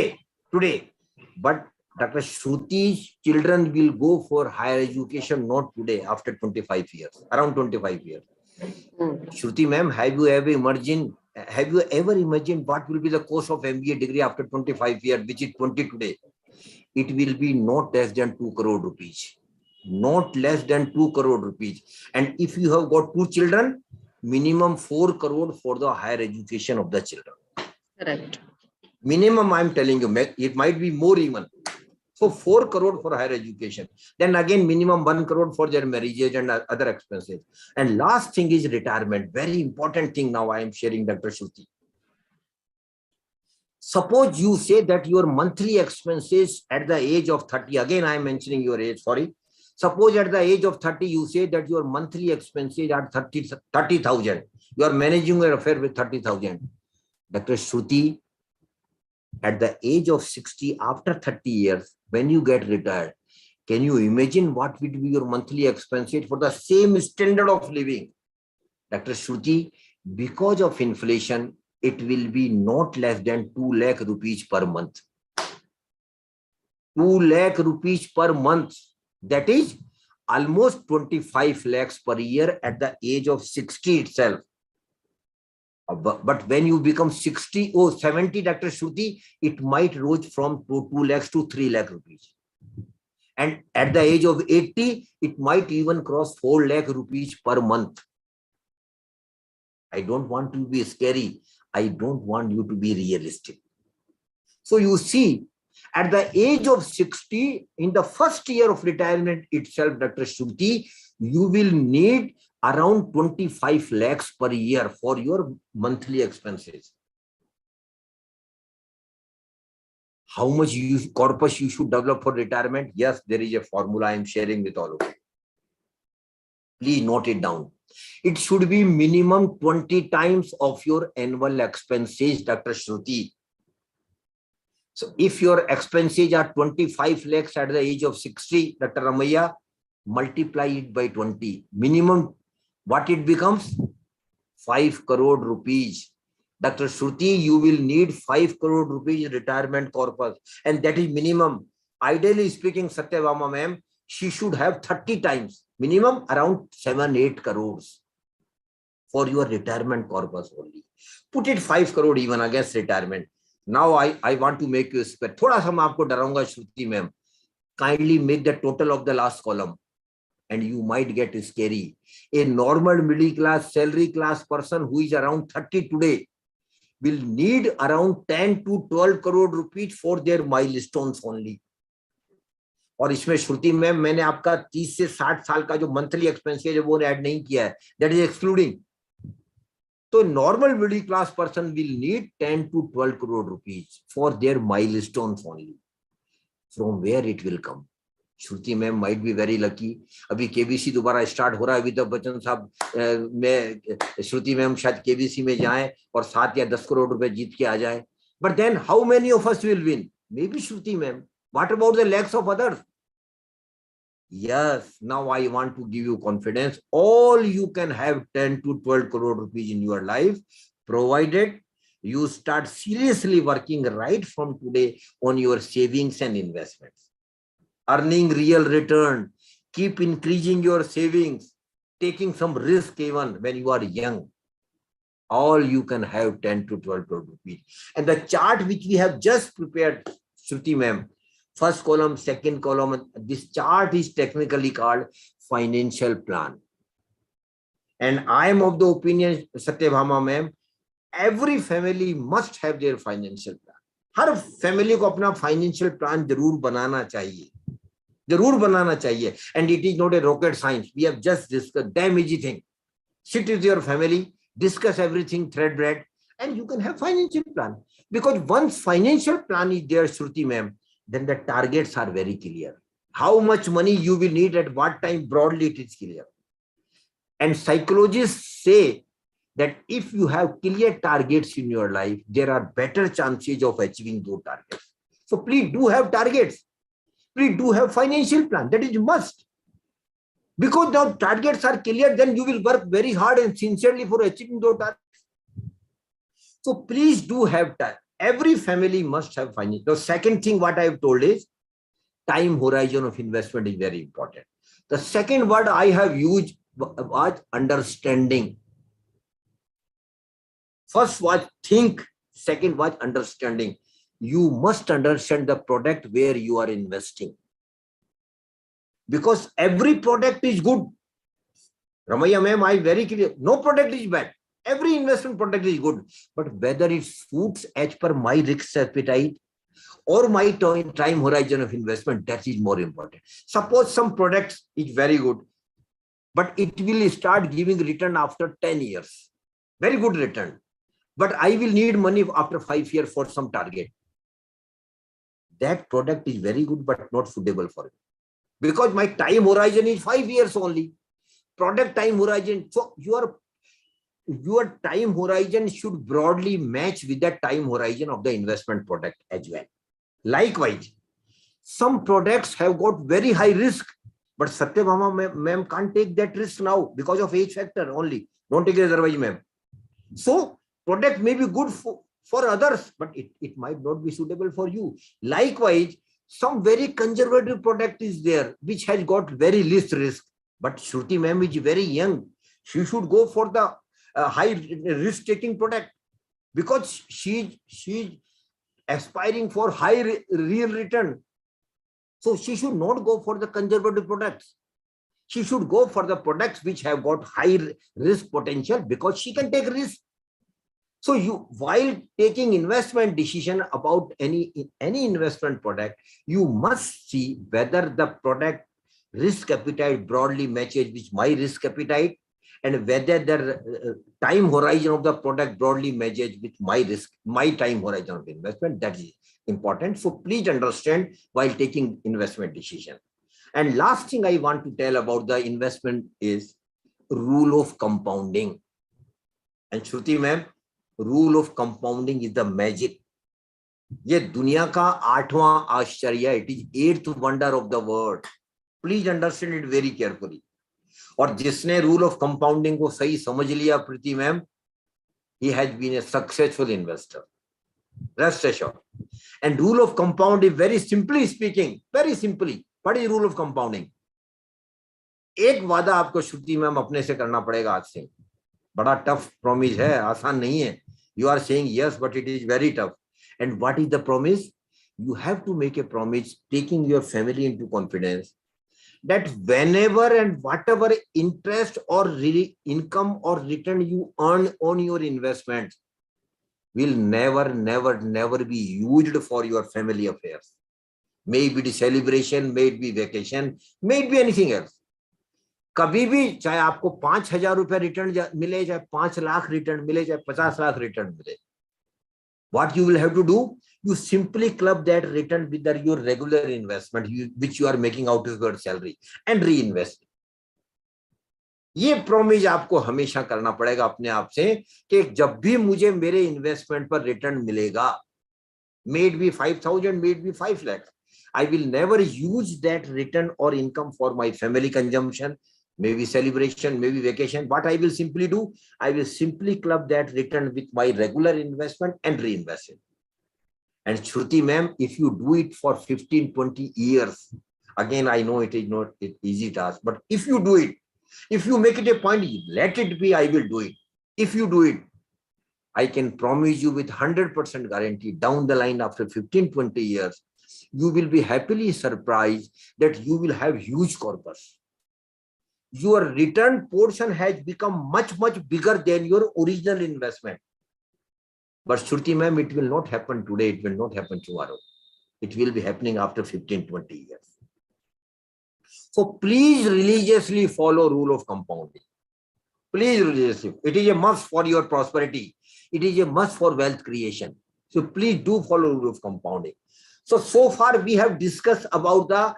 Today. But Dr. Shruti's children will go for higher education not today, after 25 years, around 25 years. Shruti ma'am, have you ever imagined what will be the cost of MBA degree after 25 years, which is 20 today? It will be not less than 2 crore rupees. Not less than 2 crore rupees. And if you have got 2 children, minimum 4 crore for the higher education of the children. Correct. Minimum, I'm telling you, it might be more even. So 4 crore for higher education. Then again, minimum 1 crore for their marriages and other expenses. And last thing is retirement. Very important thing now I am sharing, Dr. Shruti. Suppose you say that your monthly expenses at the age of 30, again, I am mentioning your age, sorry. Suppose at the age of 30, you say that your monthly expenses are 30,000. You are managing your affair with 30,000. Dr. Shruti, at the age of 60, after 30 years, when you get retired, can you imagine what would be your monthly expenses for the same standard of living? Dr. Shruti, because of inflation, it will be not less than 2 lakh rupees per month. 2 lakh rupees per month. That is almost 25 lakhs per year at the age of 60 itself. But when you become 60 or 70, Dr. Shruti, it might rise from 2 lakhs to 3 lakh rupees. And at the age of 80, it might even cross 4 lakh rupees per month. I don't want to be scary. I don't want you to be realistic. So you see, at the age of 60, in the first year of retirement itself, Dr. Shruti, you will need around 25 lakhs per year for your monthly expenses. How much corpus you should develop for retirement? Yes, there is a formula I am sharing with all of you. Please note it down. It should be minimum 20 times of your annual expenses, Dr. Shruti. So if your expenses are 25 lakhs at the age of 60, Dr. Ramaiah, multiply it by 20. Minimum, what it becomes? 5 crore rupees. Dr. Shruti, you will need 5 crore rupees retirement corpus. And that is minimum. Ideally speaking, Satyabhama ma'am, she should have 30 times. Minimum around 7-8 crores for your retirement corpus only. Put it 5 crore even against retirement. Now I want to make you spare. Thoda sa main aapko daraunga, Shruti ma'am. Kindly make the total of the last column and you might get scary. A normal middle class, salary class person who is around 30 today will need around 10 to 12 crore rupees for their milestones only. और इसमें श्रुति ma'am मैंने आपका 30 से 60 साल का जो monthly expense है वो ऐड नहीं किया है. That is excluding. So normal middle class person will need 10 to 12 crore rupees for their milestones only. From where it will come? Shruti ma'am might be very lucky. अभी KBC दोबारा start हो रहा है. अमिताभ बच्चन साहब मैं श्रुति मैम शायद KBC में जाएं और 7 या 10 करोड़ रुपए जीत के आ जाएं. But then how many of us will win? Maybe Shruti ma'am. What about the lakhs of others? Yes, now I want to give you confidence. All you can have 10 to 12 crore rupees in your life, provided you start seriously working right from today on your savings and investments. Earning real return, keep increasing your savings, taking some risk even when you are young. All you can have 10 to 12 crore rupees. And the chart which we have just prepared, Shruti ma'am, first column, second column, this chart is technically called financial plan. And I am of the opinion, Satyabhama ma'am, every family must have their financial plan. Her family को अपना financial plan जरूर बनाना चाहिए. जरूर बनाना चाहिए. And it is not a rocket science. We have just discussed damn easy thing. Sit with your family, discuss everything thread, and you can have financial plan. Because once financial plan is there, Shruti ma'am, then the targets are very clear. How much money you will need at what time, broadly it is clear. And psychologists say that if you have clear targets in your life, there are better chances of achieving those targets. So please do have targets. Please do have financial plan. That is must. Because now targets are clear, then you will work very hard and sincerely for achieving those targets. So please do have time. Every family must have finance. The second thing what I have told is time horizon of investment is very important. The second word I have used was understanding. First was think, second was understanding. You must understand the product where you are investing. Because every product is good. Ramaiya ma'am, I very clear. No product is bad. Every investment product is good. But whether it suits as per my risk appetite or my time horizon of investment, that is more important. Suppose some products is very good, but it will start giving return after 10 years. Very good return. But I will need money after 5 years for some target. That product is very good, but not suitable for me. Because my time horizon is 5 years only. Product time horizon. So your time horizon should broadly match with the time horizon of the investment product as well. Likewise, some products have got very high risk, but Satyabhama ma'am can't take that risk now because of age factor only. Don't take it otherwise, ma'am. So product may be good for others, but it might not be suitable for you. Likewise, some very conservative product is there, which has got very least risk. But Shruti ma'am is very young. She should go for the high risk taking product because she's aspiring for high real return. So she should not go for the conservative products. She should go for the products which have got high risk potential because she can take risk. So while taking investment decision about any investment product, you must see whether the product risk appetite broadly matches with my risk appetite and whether the time horizon of the product broadly matches with my time horizon of investment. That is important. So please understand while taking investment decision. And last thing I want to tell about the investment is rule of compounding. And Shruti ma'am, rule of compounding is the magic. ये दुनिया का 8वां आश्चर्य, it is 8th wonder of the world. Please understand it very carefully. और जिसने rule of compounding को सही समझ लिया प्रीति ma'am, he has been a successful investor. Rest assured. And rule of compound is very simply speaking, very simply. What is rule of compounding? एक वादा आपको श्रुति ma'am अपने से करना पड़ेगा आज से. बड़ा टफ प्रॉमिस है, आसान नहीं है. You are saying yes, but it is very tough. And what is the promise? You have to make a promise, taking your family into confidence, that whenever and whatever interest or income or return you earn on your investments will never be used for your family affairs. May it be celebration, may it be vacation, may it be anything else. कभी भी चाहे आपको 5,000 रुपया return मिले, चाहे 5 lakh return मिले, चाहे 50 lakh return मिले, what you will have to do, you simply club that return with your regular investment which you are making out of your salary and reinvest. ये प्रॉमिस आपको हमेशा करना पड़ेगा अपने आप से कि जब भी मुझे मेरे इन्वेस्टमेंट पर रिटर्न मिलेगा, may it be 5,000, may it be 5 lakh, I will never use that return or income for my family consumption, maybe celebration, maybe vacation. What I will simply do, I will simply club that return with my regular investment and reinvest it. And Shruti ma'am, if you do it for 15-20 years, again, I know it is not an easy task, but if you do it, if you make it a point, let it be, I will do it. If you do it, I can promise you with 100% guarantee down the line after 15-20 years, you will be happily surprised that you will have huge corpus. Your return portion has become much bigger than your original investment. But Shruti ma'am, it will not happen today. It will not happen tomorrow. It will be happening after 15-20 years. So please religiously follow rule of compounding. Please religiously. It is a must for your prosperity. It is a must for wealth creation. So please do follow rule of compounding. So far we have discussed about the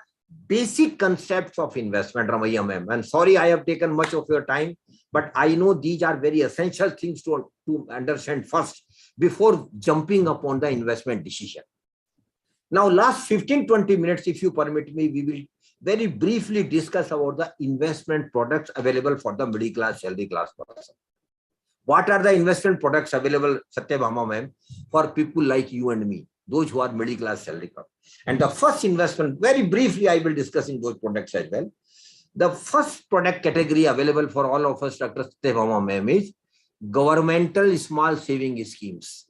basic concepts of investment, Ramaiya ma'am. And sorry, I have taken much of your time, but I know these are very essential things to understand first before jumping upon the investment decision. Now, last 15-20 minutes, if you permit me, we will very briefly discuss about the investment products available for the middle class, salary class person. What are the investment products available, Satyabhama ma'am, for people like you and me, those who are middle class, salary class? And the first investment, very briefly, I will discuss in those products as well. The first product category available for all of us, Dr. Satyabhama ma'am, is governmental small saving schemes.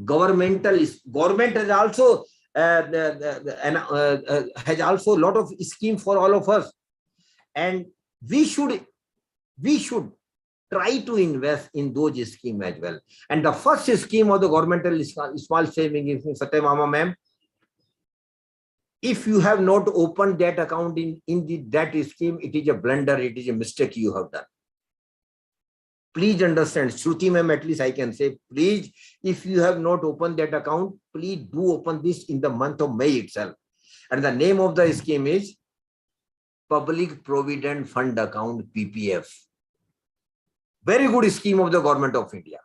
Government has also has also a lot of scheme for all of us, and we should try to invest in those schemes as well. And the first scheme of the governmental small saving is, Satyabhama ma'am, if you have not opened that account in that scheme, it is a blunder, it is a mistake you have done. Please understand, Shruti ma'am, at least I can say, please, if you have not opened that account, please do open this in the month of May itself. And the name of the scheme is Public Provident Fund Account, PPF. Very good scheme of the Government of India.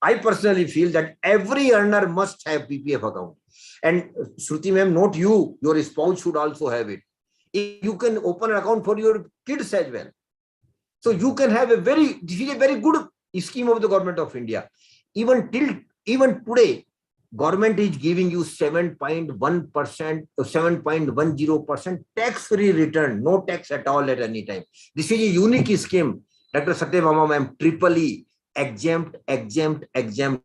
I personally feel that every earner must have PPF account. And Shruti ma'am, not you, your spouse should also have it. If you can open an account for your kids as well. So you can have this is a very good scheme of the Government of India. Even today, government is giving you 7.1%, 7.10% tax-free return, no tax at all at any time. This is a unique scheme, Dr. Satyabhama ma'am, triple E, exempt,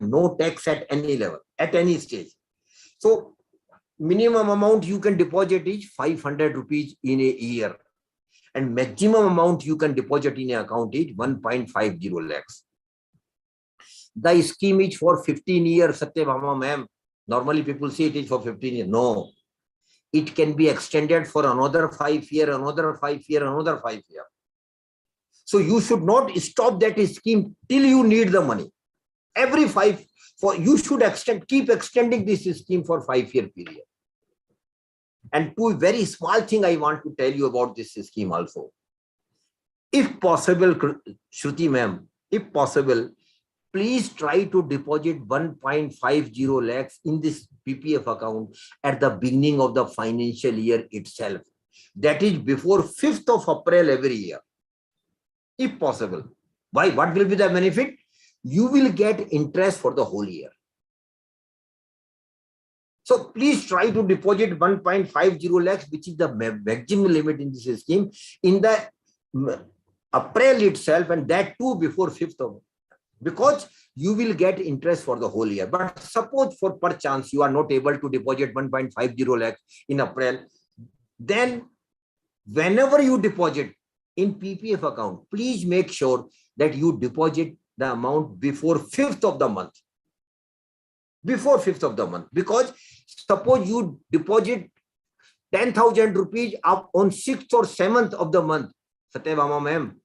no tax at any level, at any stage. So minimum amount you can deposit is 500 rupees in a year. And maximum amount you can deposit in an account is 1.50 lakhs. The scheme is for 15 years, Satyabhama ma'am. Normally people say it is for 15 years. No. It can be extended for another 5 years, another 5 years, another 5 years. So you should not stop that scheme till you need the money. You should keep extending this scheme for 5-year period. And two very small thing I want to tell you about this scheme also. If possible, Shruti ma'am, if possible, please try to deposit 1.50 lakhs in this PPF account at the beginning of the financial year itself. That is before 5th of April every year. If possible. Why? What will be the benefit? You will get interest for the whole year. So please try to deposit 1.50 lakhs, which is the maximum limit in this scheme, in the April itself, and that too before 5th of, because you will get interest for the whole year. But suppose for perchance you are not able to deposit 1.50 lakhs in April, then whenever you deposit in PPF account, please make sure that you deposit the amount before 5th of the month. Before 5th of the month, because suppose you deposit 10,000 rupees up on 6th or 7th of the month, Satyabhama ma'am,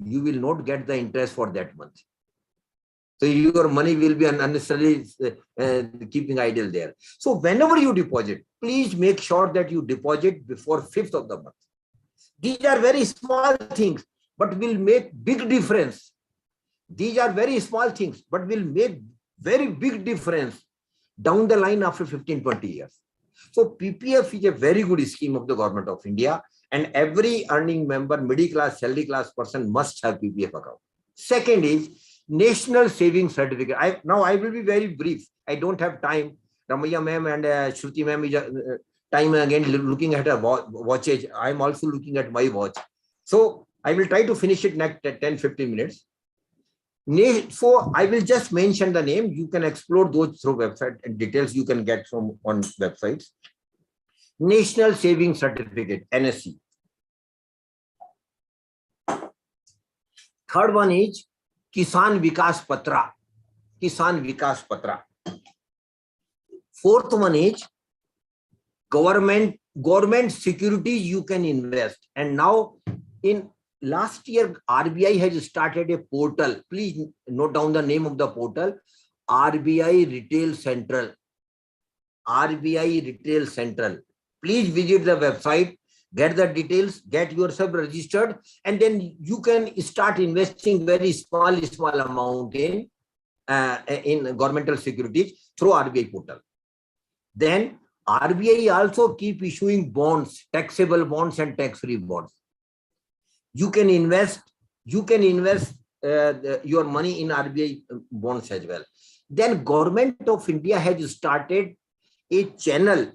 you will not get the interest for that month. So your money will be unnecessarily keeping idle there. So whenever you deposit, please make sure that you deposit before 5th of the month. These are very small things, but will make big difference. These are very small things, but will make very big difference down the line after 15-20 years. So PPF is a very good scheme of the Government of India, and every earning member, middle class, salary class person must have PPF account. Second is National Savings Certificate. Now I will be very brief. I don't have time. Ramaya ma'am and Shruti ma'am is time again looking at her watches. I am also looking at my watch. So I will try to finish it next 10-15 minutes. So I will just mention the name. You can explore those through website, and details you can get from on websites. National Savings Certificate, NSC. Third one is Kisan Vikas Patra. Kisan Vikas Patra. Fourth one is government securities you can invest. And now in last year, RBI has started a portal. Please note down the name of the portal. RBI Retail Central. RBI Retail Central. Please visit the website, get the details, get yourself registered, and then you can start investing very small amount in governmental securities through RBI portal. Then RBI also keep issuing bonds, taxable bonds and tax-free bonds. You can invest your money in RBI bonds as well. Then Government of India has started a channel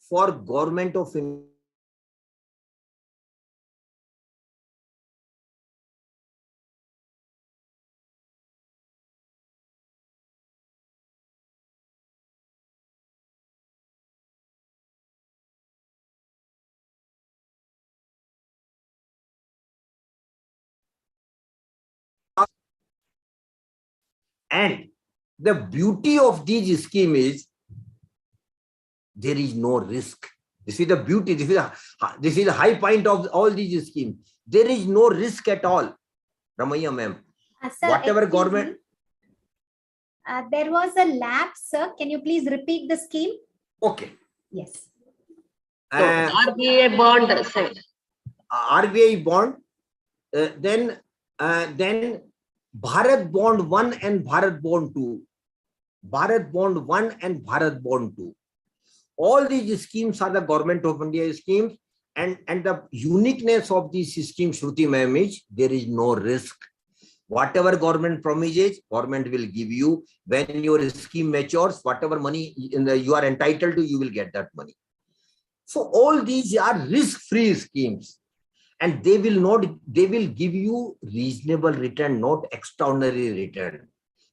for Government of India and the beauty of these scheme is there is no risk. This is the beauty. This is the high point of all these schemes. There is no risk at all. Ramaiya ma'am, Sir, whatever excuse government. me. There was a lapse, sir. Can you please repeat the scheme? Okay. Yes. So, RBI bond, sir. RBI bond, then Bharat Bond 1 and Bharat Bond 2. Bharat Bond 1 and Bharat Bond 2. All these schemes are the Government of India schemes, and the uniqueness of these schemes, Shruti ma'am, is there is no risk. Whatever government promises, government will give you. When your scheme matures, whatever money you are entitled to, you will get that money. So all these are risk-free schemes, and they will give you reasonable return, not extraordinary return.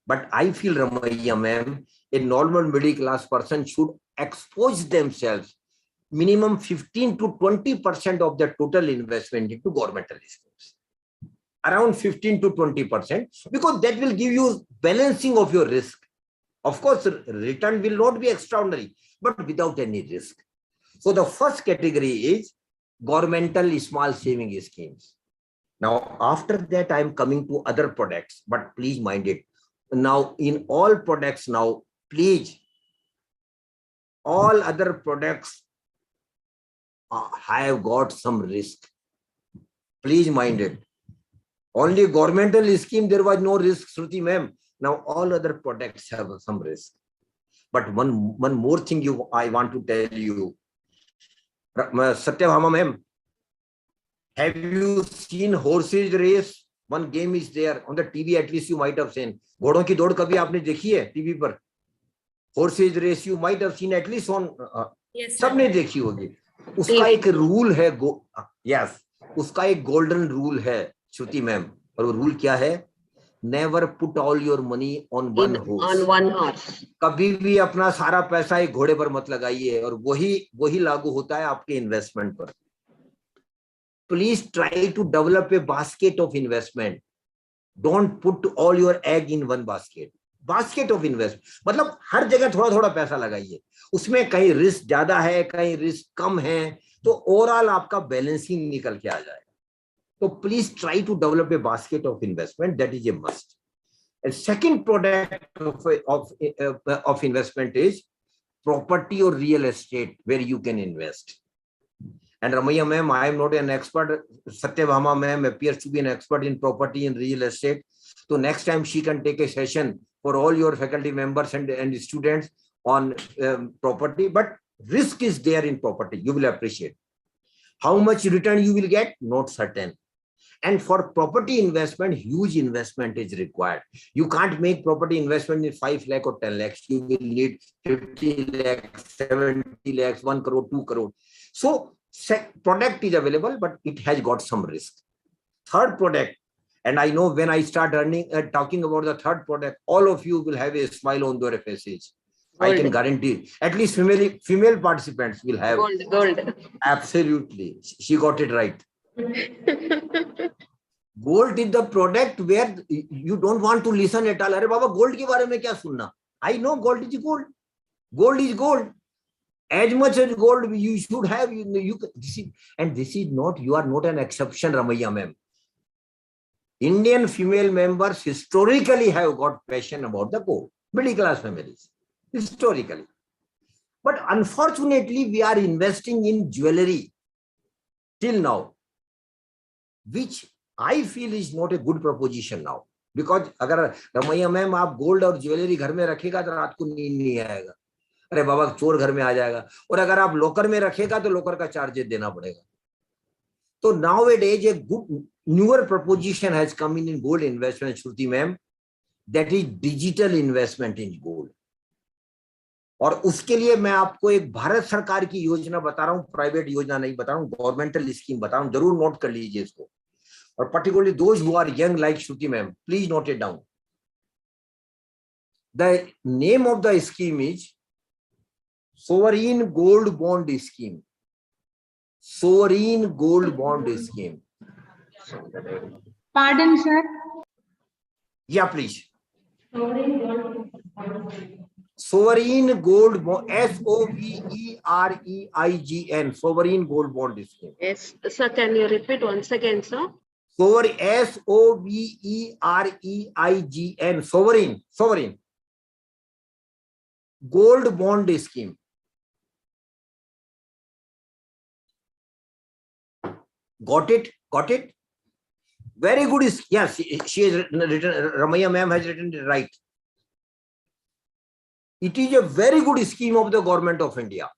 But I feel, Ramaiya ma'am, a normal middle class person should expose themselves minimum 15 to 20% of their total investment into governmental schemes. Around 15 to 20%, because that will give you balancing of your risk. Of course, return will not be extraordinary, but without any risk. So the first category is governmental small saving schemes. Now, after that, I am coming to other products, but please mind it. Now, in all products now, please, all other products have got some risk. Please mind it. Only governmental scheme, there was no risk, Shruti ma'am. Now, all other products have some risk. But one more thing I want to tell you. Satyabhama ma'am, have you seen horses race? One game is there on the TV, at least you might have seen. घोड़ों की दौड़ कभी आपने देखी है TV पर? Horses race you might have seen at least on. Yes, सबने देखी होगी. उसका एक रूल है. Yes, उसका एक golden rule है, Shruti ma'am. और वो रूल क्या है? Never put all your money on one horse. On one horse. कभी भी अपना सारा पैसा एक घोड़े पर मत लगाइए, और वही लागू होता है आपके इन्वेस्टमेंट पर. Please try to develop a basket of investment. Don't put all your egg in one basket. Basket of investment मतलब हर जगह थोड़ा थोड़ा पैसा लगाइए. उसमें कहीं रिस्क ज्यादा है, कहीं रिस्क कम है, तो ओवरऑल आपका बैलेंसिंग निकल के आ जाएगा. So please try to develop a basket of investment. That is a must. And second product of investment is property or real estate where you can invest. And Ramaiya ma'am, I am not an expert. Satyabhama ma'am appears to be an expert in property and real estate. So next time she can take a session for all your faculty members and students on property. But risk is there in property. You will appreciate. How much return you will get? Not certain. And for property investment, huge investment is required. You can't make property investment in 5 lakh or 10 lakhs. You will need 50 lakhs, 70 lakhs, 1 crore, 2 crore. So product is available, but it has got some risk. Third product, and I know when I start talking about the third product, all of you will have a smile on their faces. Gold. I can guarantee. At least female participants will have. Gold. Absolutely. She got it right. Gold is the product where you don't want to listen at all. Arey baba, gold ke baare mein kya sunna? I know gold is gold. Gold is gold. As much as gold you should have, this is not, you are not an exception, Ramaiya ma'am. Indian female members historically have got passion about the gold. Middle class families, historically. But unfortunately, we are investing in jewelry till now, which I feel is not a good proposition now. Because अगर Ramaiah ma'am आप gold और jewellery घर में रखेगा तो रात को नींद नहीं आएगा. अरे बाबा चोर घर में आ जाएगा, और अगर आप लॉकर में रखेगा तो लॉकर का चार्जेस देना पड़ेगा. So nowadays a good newer proposition has come in gold investment, Shruti ma'am, that is digital investment in gold. और उसके लिए मैं आपको एक भारत सरकार की योजना बता रहा हूँ, प्राइवेट योजना नहीं बता रहा हूँ, गवर्नमेंटल स्कीम बता रहा हूँ, जरूर नोट कर लीजिए इसको. और particularly those who are young like Shruti ma'am, please note it down. The name of the scheme is Sovereign Gold Bond Scheme. Sovereign Gold Bond Scheme. Pardon, sir. Yeah, please. Sovereign Gold Bond, SOVEREIGN, Sovereign Gold Bond Scheme. Yes, sir, can you repeat once again, sir? SOVEREIGN, Sovereign Gold Bond Scheme. Got it? Got it? Very good. Yes, she has written, Ramaya ma'am has written it right. It is a very good scheme of the government of India.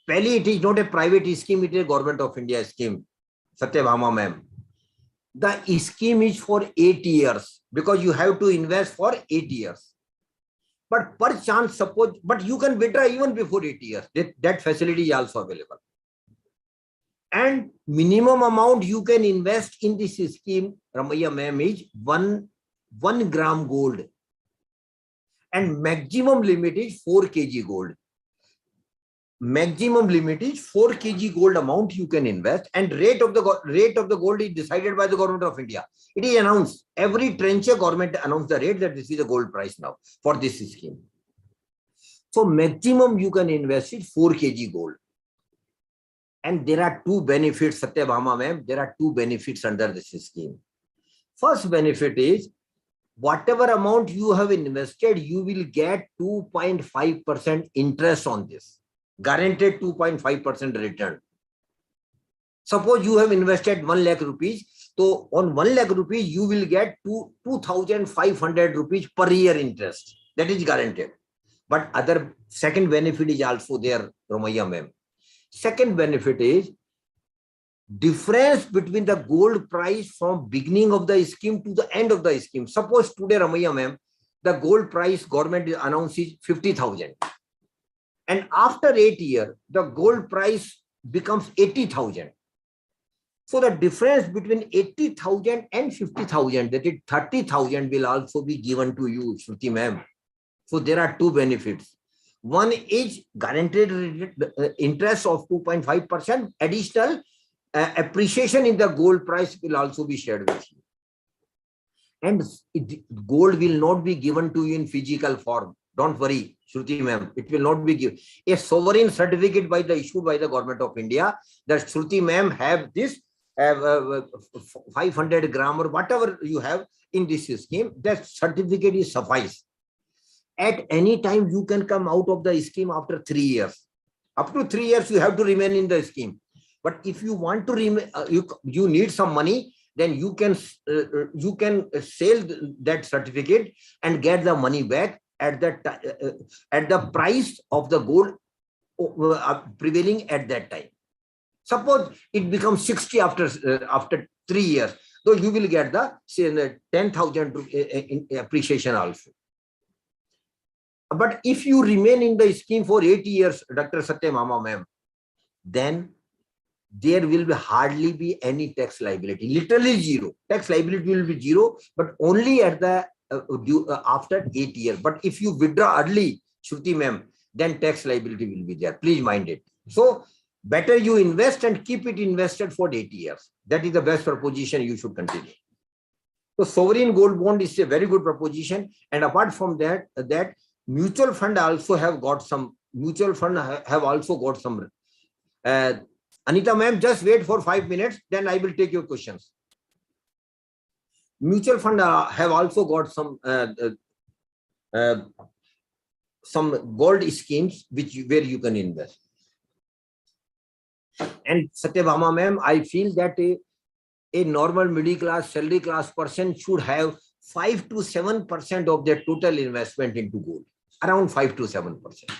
Pehli, it is not a private scheme, it is a government of India scheme. Satyabhama ma'am. The scheme is for 8 years because you have to invest for 8 years. But per chance, suppose, but you can withdraw even before 8 years. That facility is also available. And minimum amount you can invest in this scheme, Ramaya ma'am, is 1 gram gold. And maximum limit is 4 kg gold. Maximum limit is 4 kg gold amount you can invest, and rate of the gold is decided by the government of India. It is announced. Every tranche government announced the rate that this is the gold price now for this scheme. So maximum you can invest is 4 kg gold. And there are two benefits, Satyabhama ma'am. There are two benefits under this scheme. First benefit is, whatever amount you have invested, you will get 2.5% interest on this. Guaranteed 2.5% return. Suppose you have invested 1 lakh rupees. So on 1 lakh rupees, you will get 2,500 rupees per year interest. That is guaranteed. But other second benefit is also there, Ramaya ma'am. Second benefit is difference between the gold price from beginning of the scheme to the end of the scheme. Suppose today, Ramaya ma'am, the gold price government announces 50,000. And after 8 years, the gold price becomes 80,000. So the difference between 80,000 and 50,000, that is 30,000, will also be given to you, Shruti ma'am. So there are two benefits. One is guaranteed interest of 2.5%. Additional appreciation in the gold price will also be shared with you. And gold will not be given to you in physical form. Don't worry, Shruti ma'am, it will not be given. A sovereign certificate issued by the government of India that Shruti ma'am have this 500 gram or whatever you have in this scheme, that certificate is suffice. At any time, you can come out of the scheme after 3 years. Up to 3 years, you have to remain in the scheme. But if you want to remain, you need some money, then you can sell that certificate and get the money back at the price of the gold prevailing at that time. Suppose it becomes 60 after 3 years, so you will get the 10,000 appreciation also. But if you remain in the scheme for 8 years, Dr. Satyabhama ma'am, then there will be hardly be any tax liability. Literally zero. Tax liability will be zero, but only at the after 8 years. But if you withdraw early, Shruti ma'am, then tax liability will be there. Please mind it. So better you invest and keep it invested for 8 years. That is the best proposition you should continue. So sovereign gold bond is a very good proposition. And apart from that, mutual fund also have got some. Anita ma'am, just wait for 5 minutes, then I will take your questions. Mutual fund have also got some gold schemes where you can invest. And Satyabhama ma'am, I feel that a normal middle class, salary class person should have 5 to 7% of their total investment into gold. Around 5 to 7%.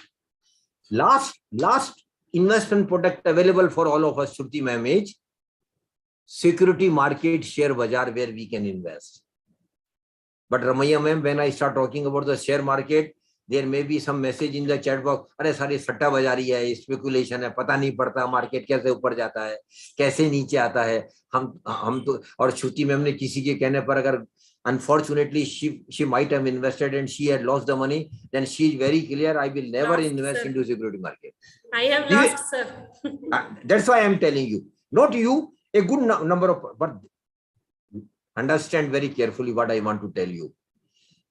Last investment product available for all of us, Shruti ma'am, is security market share bazaar where we can invest. But Ramaiya ma'am, when I start talking about the share market, there may be some message in the chat box. अरे सारी सट्टा बाजारी है, speculation है, पता नहीं पड़ता market कैसे ऊपर जाता है, कैसे नीचे आता है. हम तो, और श्रुति मैम ने किसी के कहने पर अगर unfortunately she might have invested and she had lost the money, then she is very clear, I will never invest into security market. I have lost, sir. That's why I am telling you, not you, a good number of, but understand very carefully what I want to tell you.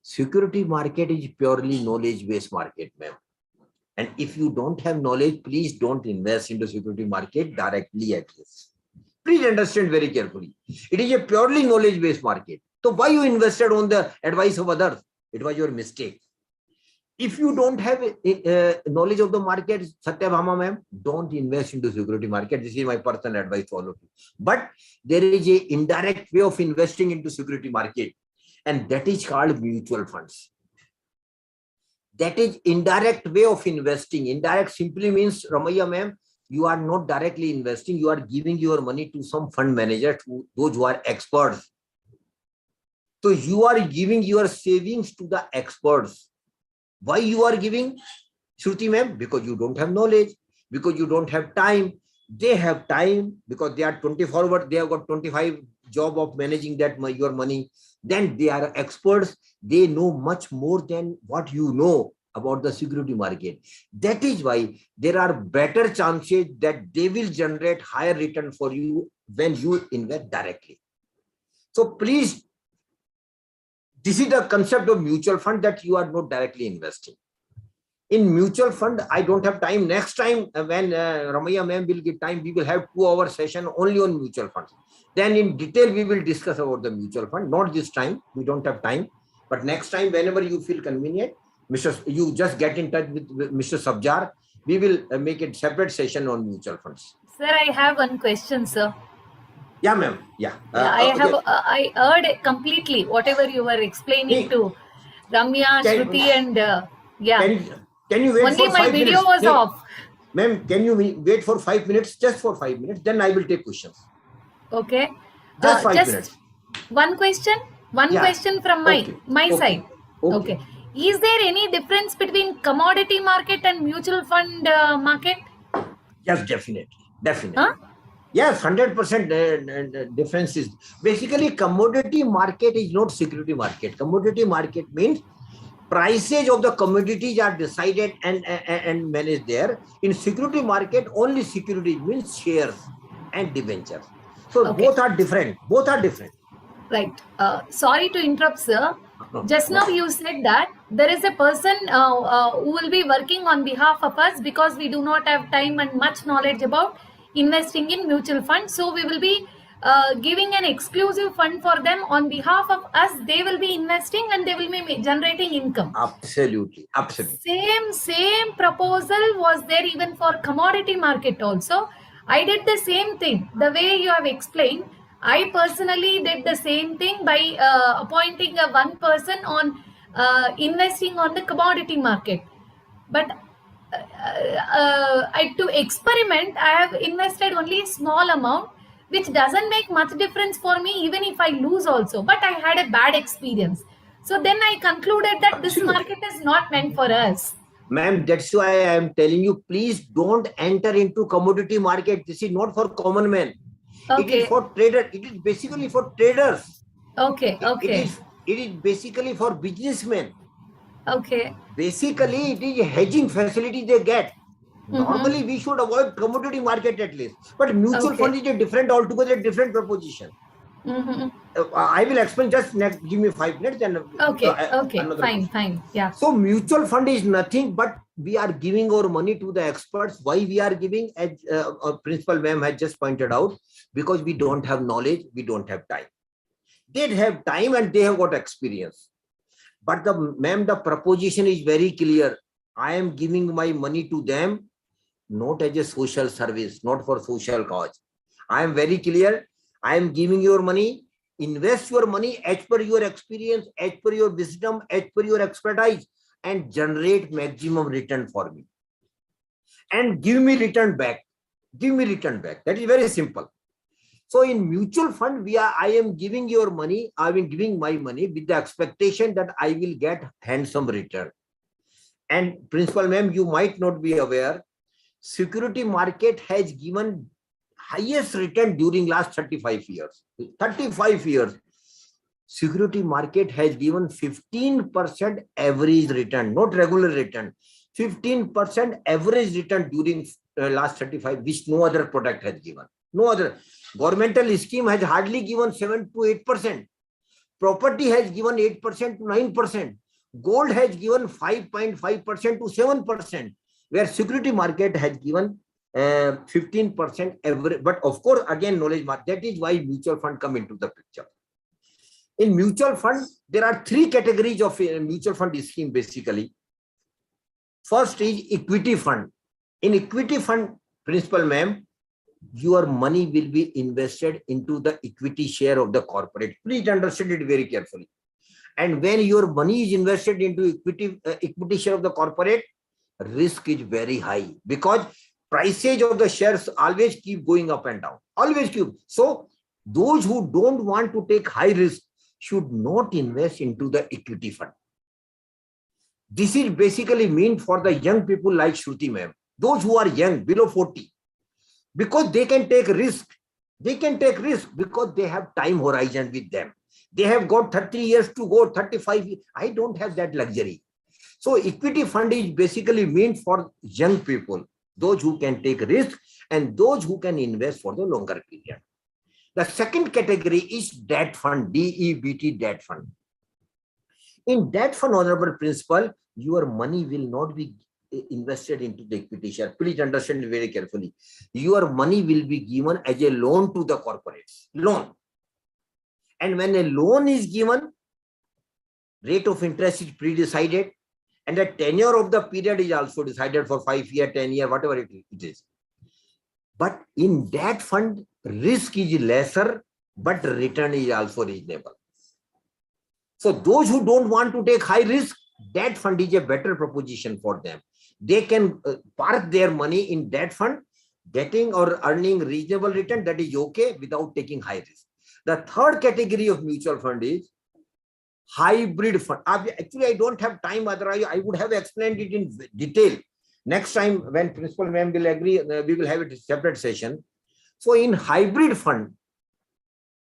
Security market is purely knowledge-based market, ma'am. And if you don't have knowledge, please don't invest into security market directly at least. Please understand very carefully. It is a purely knowledge-based market. So why you invested on the advice of others? It was your mistake. If you don't have knowledge of the market, Satyabhama ma'am, don't invest into security market. This is my personal advice to all of you. But there is an indirect way of investing into security market, and that is called mutual funds. That is indirect way of investing. Indirect simply means, Ramaiya ma'am, you are not directly investing. You are giving your money to some fund manager, to those who are experts. So you are giving your savings to the experts. Why you are giving, Shruti ma'am? Because you don't have knowledge, because you don't have time. They have time because they are 24 hours. They have got 25 job of managing that your money. Then they are experts. They know much more than what you know about the security market. That is why there are better chances that they will generate higher return for you when you invest directly. So please, this is the concept of mutual fund, that you are not directly investing. In mutual fund, I don't have time. Next time when Ramaiya ma'am will give time, we will have 2-hour session only on mutual funds. Then in detail, we will discuss about the mutual fund. Not this time, we don't have time. But next time, whenever you feel convenient, you just get in touch with Mr. Sabjar. We will make a separate session on mutual funds. Sir, I have one question, sir. Yeah, ma'am. Yeah. I heard completely whatever you were explaining to Ramya, Shruti, and yeah. Can you wait only for 5 minutes? Only my video was off. Ma'am, can you wait for 5 minutes? Just for 5 minutes. Then I will take questions. Okay. Just 5 minutes. One question. One question from my side. Okay. Is there any difference between commodity market and mutual fund market? Yes, definitely. Definitely. Huh? Yes, 100% difference is basically commodity market is not security market. Commodity market means prices of the commodities are decided and managed there. In security market, only security means shares and debentures. So both are different. Both are different. Right. Sorry to interrupt, sir. Just now you said that there is a person who will be working on behalf of us because we do not have time and much knowledge about investing in mutual funds. So we will be giving an exclusive fund for them on behalf of us. They will be investing and they will be generating income. Absolutely. Absolutely. Same proposal was there even for commodity market also. I did the same thing. The way you have explained, I personally did the same thing by appointing one person on investing on the commodity market. But to experiment, I have invested only a small amount, which doesn't make much difference for me even if I lose also. But I had a bad experience. So then I concluded that this market is not meant for us. Ma'am, that's why I am telling you, please don't enter into commodity market. This is not for common men. Okay. It is for traders. It is basically for traders. Okay. It is basically for businessmen. Okay. Basically, it is a hedging facility they get. Normally, we should avoid commodity market at least. But mutual fund is a different, altogether different proposition. I will explain, just next, give me 5 minutes. And okay, fine. Yeah. So mutual fund is nothing but we are giving our money to the experts. Why we are giving, as Principal ma'am has just pointed out, because we don't have knowledge, we don't have time. They have time and they have got experience. But the proposition is very clear. I am giving my money to them, not as a social service, not for social cause. I am very clear. I am giving your money, invest your money as per your experience, as per your wisdom, as per your expertise, and generate maximum return for me. and give me return back. Give me return back. That is very simple. So in mutual fund, I am giving your money, I am giving my money with the expectation that I will get handsome return. And Principal Ma'am, you might not be aware, security market has given highest return during last 35 years. 35 years. Security market has given 15% average return, not regular return. 15% average return during last 35, which no other product has given. No other. Governmental scheme has hardly given 7 to 8%. Property has given 8% to 9%. Gold has given 5.5% to 7%, where security market has given 15% average. But of course, again, knowledge market. That is why mutual fund come into the picture. In mutual fund, there are three categories of mutual fund scheme basically. First is equity fund. In equity fund, Principal Ma'am, your money will be invested into the equity share of the corporate. Please understand it very carefully. And when your money is invested into equity share of the corporate, risk is very high because prices of the shares always keep going up and down. Always keep. So those who don't want to take high risk should not invest into the equity fund. This is basically meant for the young people like Shruti Ma'am, those who are young, below 40, because they can take risk. They can take risk because they have time horizon with them. They have got 30 years to go, 35 years. I don't have that luxury. So equity fund is basically meant for young people, those who can take risk and those who can invest for the longer period. The second category is debt fund, DEBT debt fund. In debt fund, Honorable Principal, your money will not be invested into the equity share. Please understand very carefully. Your money will be given as a loan to the corporates. Loan. And when a loan is given, rate of interest is pre-decided and the tenure of the period is also decided for 5 years, 10 years, whatever it is. But in that fund, risk is lesser, but return is also reasonable. So those who don't want to take high risk, that fund is a better proposition for them. They can park their money in that fund, getting or earning reasonable return, that is okay without taking high risk. The third category of mutual fund is hybrid fund. Actually, I don't have time, otherwise I would have explained it in detail. Next time when Principal Ma'am will agree, we will have a separate session. So in hybrid fund,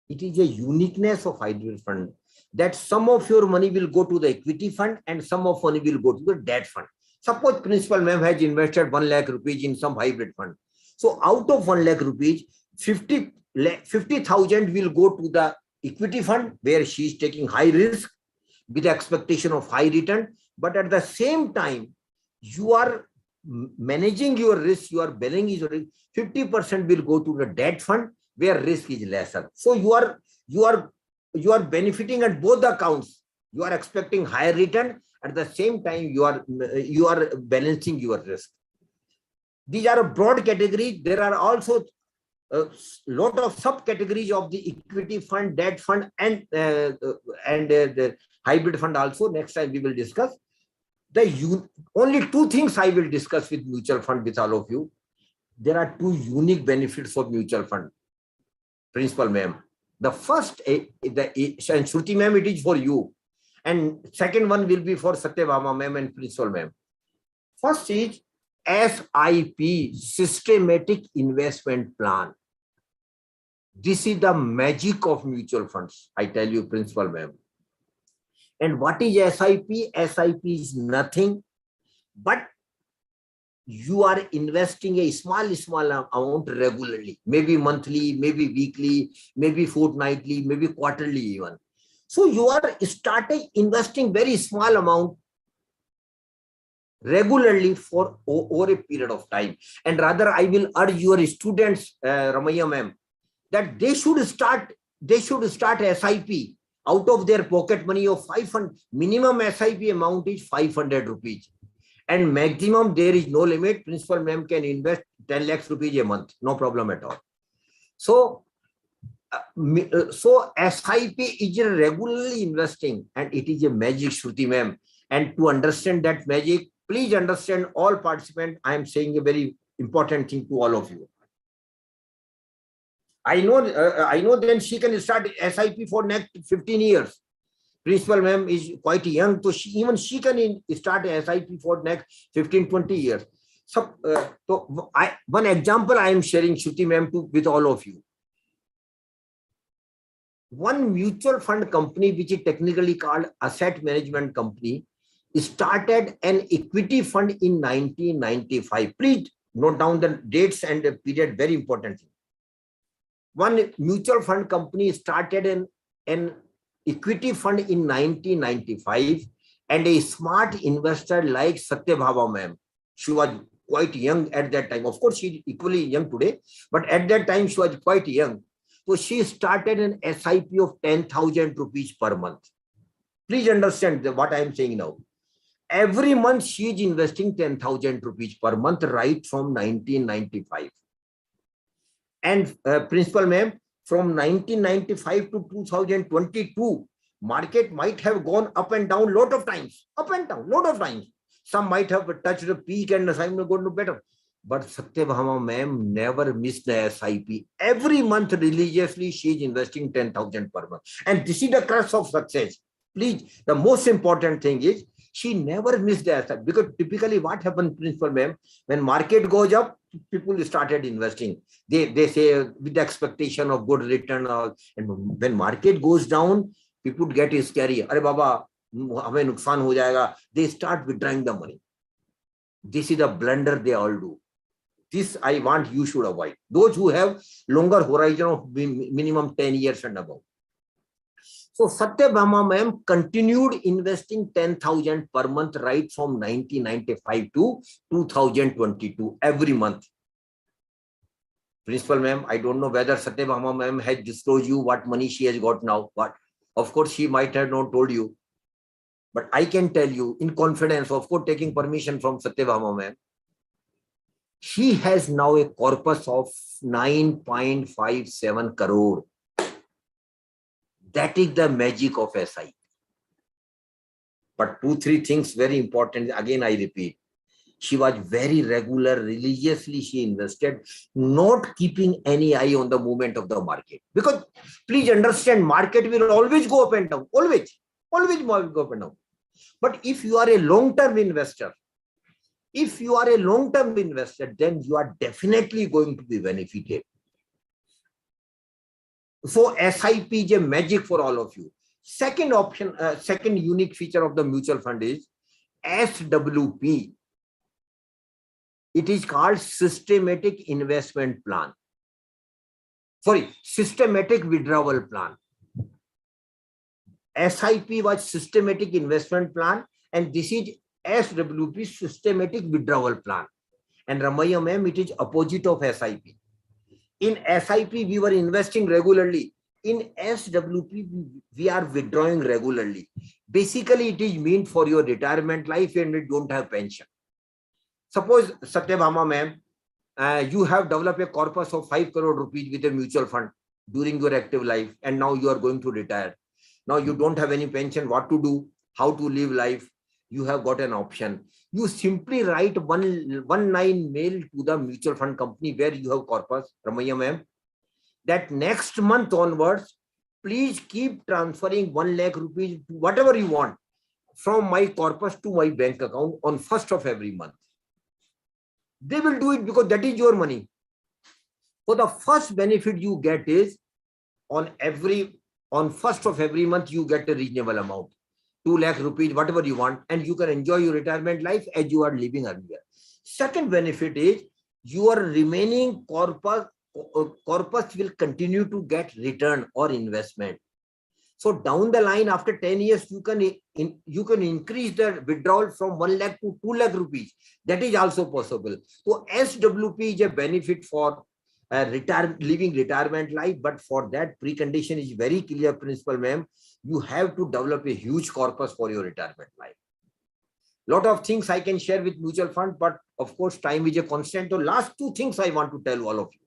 it is a uniqueness of hybrid fund that some of your money will go to the equity fund and some of money will go to the debt fund. Suppose Principal Ma'am has invested 1 lakh rupees in some hybrid fund. So out of 1 lakh rupees, 50,000 will go to the equity fund where she is taking high risk with the expectation of high return. But at the same time, you are managing your risk, you are bearing your risk. 50% will go to the debt fund where risk is lesser. So you are benefiting at both the accounts. You are expecting higher return. At the same time, you are balancing your risk. These are a broad category. There are also a lot of subcategories of the equity fund, debt fund, and the hybrid fund also. Next time we will discuss. Only two things I will discuss with mutual fund with all of you. There are two unique benefits of mutual fund, Principal Ma'am. The first, and Shruti Ma'am, it is for you. And second one will be for Satyabhama Ma'am and Principal Ma'am. First is SIP, Systematic Investment Plan. This is the magic of mutual funds, I tell you, Principal Ma'am. And what is SIP? SIP is nothing but you are investing a small amount regularly, maybe monthly, maybe weekly, maybe fortnightly, maybe quarterly even. So you are starting investing very small amount regularly for over a period of time. And rather, I will urge your students, Ramaya Ma'am, that they should start SIP out of their pocket money of 500. Minimum SIP amount is 500 rupees. And maximum, there is no limit. Principal Ma'am can invest 10 lakhs rupees a month. No problem at all. So SIP is regularly investing and it is a magic, Shruti Ma'am. And to understand that magic, Please understand, all participants, I am saying a very important thing to all of you. I know then she can start SIP for next 15 years. Principal ma'am is quite young, so even she can start SIP for next 15-20 years. So, one example I am sharing, Shruti ma'am, with all of you. One mutual fund company, which is technically called asset management company, started an equity fund in 1995. Please note down the dates and the period, very important thing. One mutual fund company started an equity fund in 1995, and a smart investor like Satyabhama ma'am, she was quite young at that time. Of course, she is equally young today, but at that time she was quite young. So she started an SIP of 10,000 rupees per month. Please understand what I am saying now. Every month she is investing 10,000 rupees per month right from 1995. And Principal ma'am, from 1995 to 2022, market might have gone up and down lot of times, up and down, lot of times. Some might have touched the peak and some will go to better. But Satyabhama ma'am never missed the SIP. Every month religiously she is investing 10,000 per month. And this is the crux of success. Please, the most important thing is she never missed the SIP. Because typically what happens, Principal ma'am, when market goes up, people started investing. They say with the expectation of good return. And when market goes down, people get scary. Arey Baba, hame nuksan ho jayega. They start withdrawing the money. This is the blunder they all do. This I want you should avoid. Those who have longer horizon of minimum 10 years and above. So Satyabhama ma'am continued investing 10,000 per month right from 1995 to 2022 every month. Principal ma'am, I don't know whether Satyabhama ma'am has disclosed you what money she has got now. But of course, she might have not told you. But I can tell you in confidence, of course, taking permission from Satyabhama ma'am, she has now a corpus of 9.57 crore. That is the magic of SIP. But 2-3 things very important. Again, I repeat. She was very regular, religiously she invested, not keeping any eye on the movement of the market. Because please understand, market will always go up and down. Always go up and down. But if you are a long-term investor, then you are definitely going to be benefited. So SIP is a magic for all of you. Second option, second unique feature of the mutual fund is SWP. It is called systematic investment plan. Sorry, systematic withdrawal plan. SIP was systematic investment plan, and this is SWP, systematic withdrawal plan. And Ramaiah ma'am, it is opposite of SIP. In SIP, we were investing regularly. In SWP, we are withdrawing regularly. Basically, it is meant for your retirement life and we don't have pension. Suppose, Satyabhama ma'am, you have developed a corpus of 5 crore rupees with a mutual fund during your active life, and now you are going to retire. Now you don't have any pension, what to do, how to live life. You have got an option. You simply write one line mail to the mutual fund company where you have corpus, Ramaiah ma'am, that next month onwards, please keep transferring 1 lakh rupees to whatever you want from my corpus to my bank account on 1st of every month. They will do it because that is your money. So the first benefit you get is on 1st of every month, you get a reasonable amount, 2 lakh rupees, whatever you want, and you can enjoy your retirement life as you are living earlier. Second benefit is your remaining corpus will continue to get return or investment. So down the line, after 10 years, you can increase the withdrawal from 1 lakh to 2 lakh rupees. That is also possible. So SWP is a benefit for living retirement life, but for that precondition is very clear, Principal ma'am. You have to develop a huge corpus for your retirement life. Lot of things I can share with mutual fund, but of course, time is a constant. So last 2 things I want to tell all of you.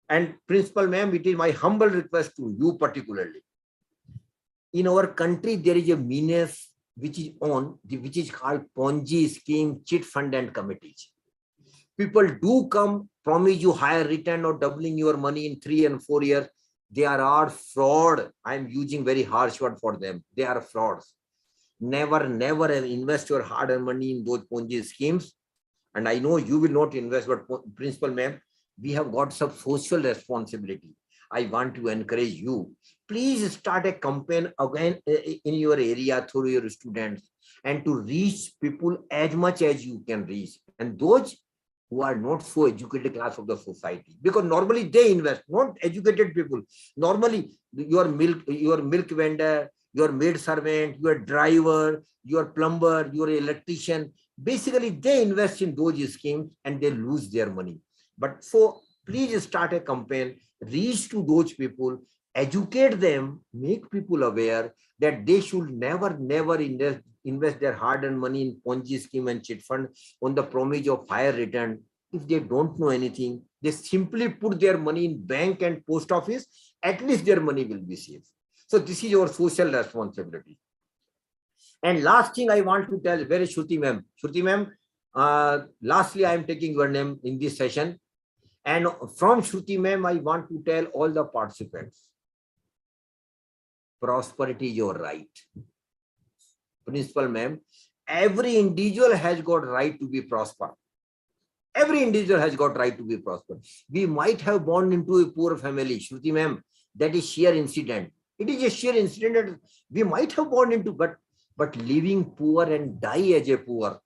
And Principal ma'am, it is my humble request to you particularly. In our country, there is a meanness which is called Ponzi scheme, chit fund and committees. People do come, promise you higher return or doubling your money in 3 and 4 years. They are fraud. I'm using very harsh word for them. They are frauds. Never invest your hard-earned money in those Ponzi schemes. And I know you will not invest, but Principal Ma'am, we have got some social responsibility. I want to encourage you. Please start a campaign again in your area through your students and to reach people as much as you can reach. And those who are not so educated class of the society, because normally they invest, not educated people. Normally your milk vendor, your maid servant, your driver, your plumber, your electrician, basically they invest in those schemes and they lose their money. But so please start a campaign, reach to those people, educate them, make people aware that they should never invest their hard-earned money in Ponzi scheme and chit fund on the promise of higher return. If they don't know anything, they simply put their money in bank and post office. At least their money will be safe. So this is your social responsibility. And last thing I want to tell, very Shruti ma'am. Shruti ma'am, lastly, I am taking your name in this session. And from Shruti ma'am, I want to tell all the participants, prosperity is your right. Principal ma'am, every individual has got right to be prosper. Every individual has got right to be prosper. We might have born into a poor family, Shruti ma'am, that is sheer incident. It is a sheer incident that we might have born into, but living poor and die as a poor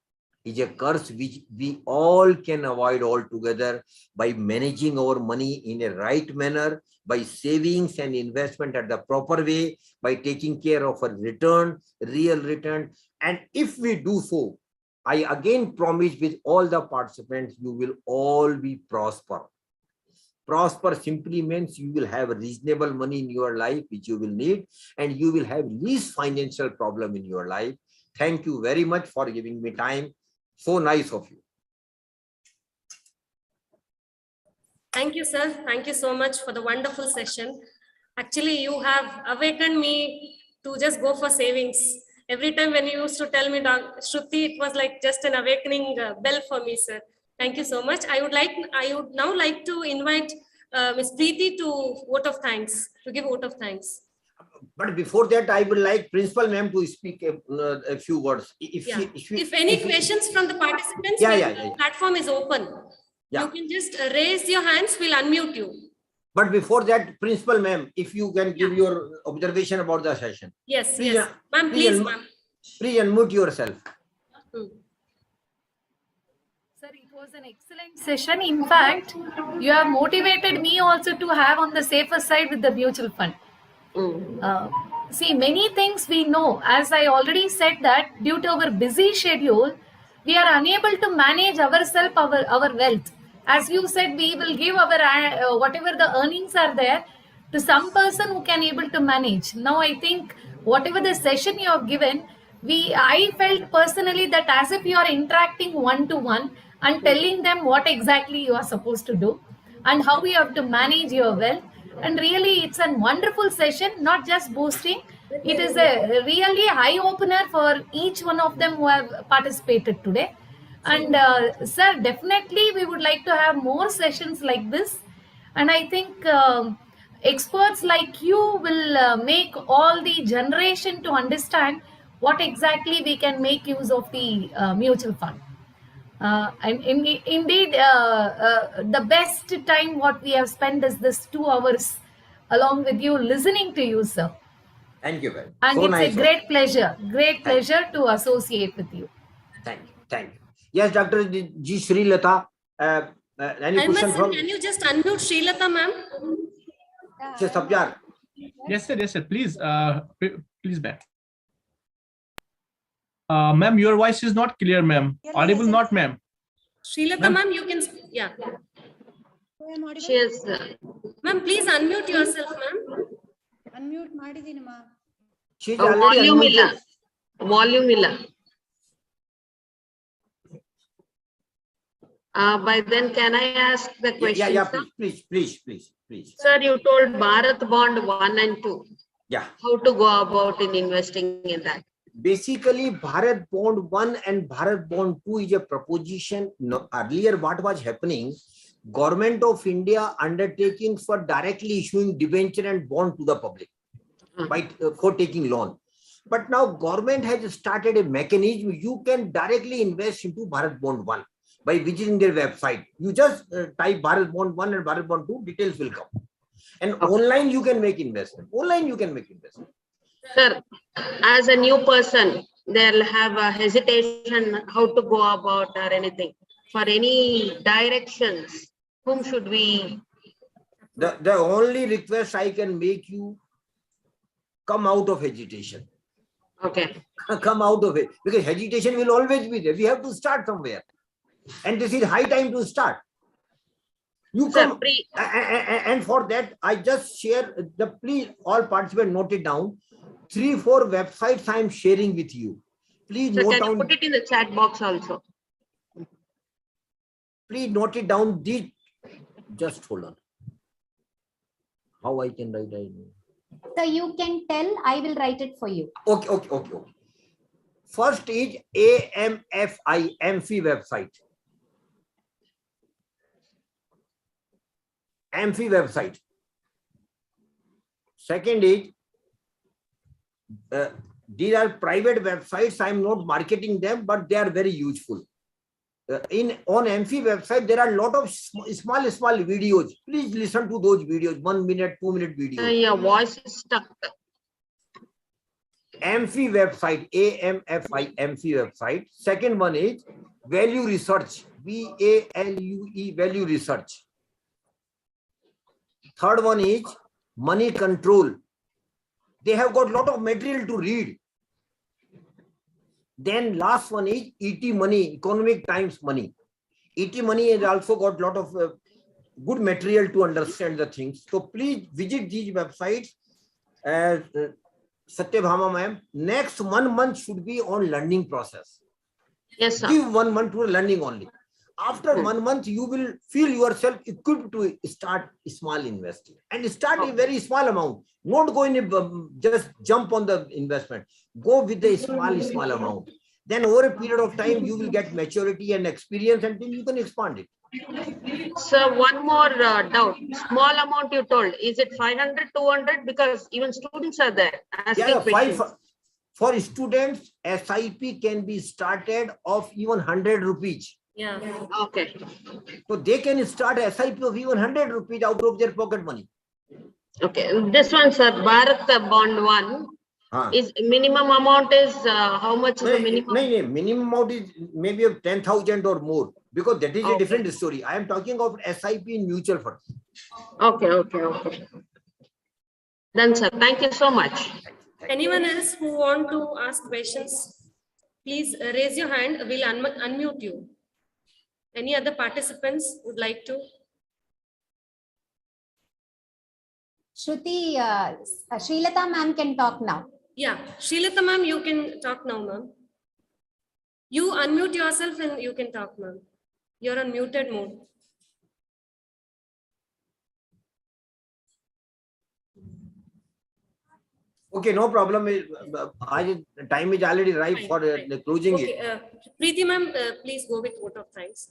is a curse which we all can avoid altogether by managing our money in a right manner, by savings and investment at the proper way, by taking care of a return, real return. And if we do so, I again promise with all the participants, you will all be prosper. Prosper simply means you will have reasonable money in your life, which you will need, and you will have least financial problem in your life. Thank you very much for giving me time. So nice of you. Thank you, sir. Thank you so much for the wonderful session. Actually, you have awakened me to just go for savings. Every time when you used to tell me, Shruti, it was like just an awakening bell for me, sir. Thank you so much. I would now like to invite Ms. Preeti to vote of thanks, to give vote of thanks. But before that, I would like Principal Ma'am to speak a few words. If any questions from the participants, the platform is open. You can just raise your hands, we'll unmute you. But before that, Principal Ma'am, if you can give your observation about the session. Yes, yes. Ma'am, please, ma'am. Please unmute yourself. Sir, it was an excellent session. In fact, you have motivated me also to have on the safer side with the mutual fund. See, many things we know, as I already said, that due to our busy schedule, we are unable to manage ourselves, our wealth. As you said, we will give our whatever the earnings are there to some person who can able to manage. Now, I think whatever the session you have given, I felt personally that as if you are interacting one-to-one and telling them what exactly you are supposed to do and how you have to manage your wealth. And really, it's a wonderful session, not just boosting. It is a really eye-opener for each one of them who have participated today. And sir, definitely we would like to have more sessions like this. And I think experts like you will make all the generation to understand what exactly we can make use of the mutual fund. And indeed, the best time what we have spent is this 2 hours along with you, listening to you, sir. Thank you very much. And so it's a great pleasure to associate with you. Thank you. Yes, Dr. G. Srilata, any question from? Can you just unmute Srilata, ma'am? Yes, sir. Please, please back. Ma'am, your voice is not clear, ma'am. Audible, not ma'am. Srilata, ma'am, you can, yeah. Yes, ma'am, please unmute yourself, ma'am. Unmute ಮಾಡಿದೀನಿ ಮಾ. Volume illa. By then, can I ask the question? Yeah, please. Sir, you told Bharat Bond 1 and 2. Yeah. How to go about in investing in that? Basically, Bharat Bond 1 and Bharat Bond 2 is a proposition. No, earlier, what was happening? Government of India undertaking for directly issuing debenture and bond to the public by for taking loan. But now government has started a mechanism. You can directly invest into Bharat Bond 1 by visiting their website. You just type Bharat Bond 1 and Bharat Bond 2, details will come. And online you can make investment. Online you can make investment. Sir, as a new person, they'll have a hesitation how to go about or anything. For any directions, whom should we? The only request I can make you, come out of hesitation. Okay. Come out of it, because hesitation will always be there. We have to start somewhere. And this is high time to start. You come, and for that, I just share the, please, all participants note it down. 3-4 websites I am sharing with you. Please So note can down. you put it in the chat box also? Please note it down. These, just hold on. How I can write it? So you can tell, I will write it for you. Okay. First is AMFI, Amfi website. Amfi website. Second is, these are private websites. I am not marketing them, but they are very useful. On Amfi website, there are a lot of small videos. Please listen to those videos, 1 minute, 2 minute videos. Your voice is stuck. Amfi website, AMFI, Amfi website. Second one is Value Research, VALUE, Value Research. Third one is Money Control. They have got a lot of material to read. Then last one is ET Money, Economic Times Money. ET Money has also got a lot of good material to understand the things. So please visit these websites. Satyabhama ma'am, next 1 month should be on learning process. Yes, sir. Give 1 month to learning only. After 1 month, you will feel yourself equipped to start small investing and start a very small amount. Not going to just jump on the investment. Go with a small amount. Then over a period of time, you will get maturity and experience, and then you can expand it. So one more doubt. Small amount you told. Is it 500, 200? Because even students are there asking questions. For students, SIP can be started of even 100 rupees. Yeah. Okay. So they can start SIP of even 100 rupees out of their pocket money. Okay. This one, sir, Bharat Bond 1. Is minimum amount is how much is the minimum? No, minimum amount is maybe of 10,000 or more, because that is a different story. I am talking of SIP in mutual funds. Okay. Done, sir. Thank you so much. Anyone else who want to ask questions, please raise your hand. We'll unmute you. Any other participants would like to? Shruti, Srilata ma'am can talk now. Yeah, Srilata ma'am, you can talk now, ma'am. You unmute yourself and you can talk, ma'am. You're on muted mode. Okay, no problem. Time is already ripe for closing it. Preeti ma'am, please go with vote of thanks.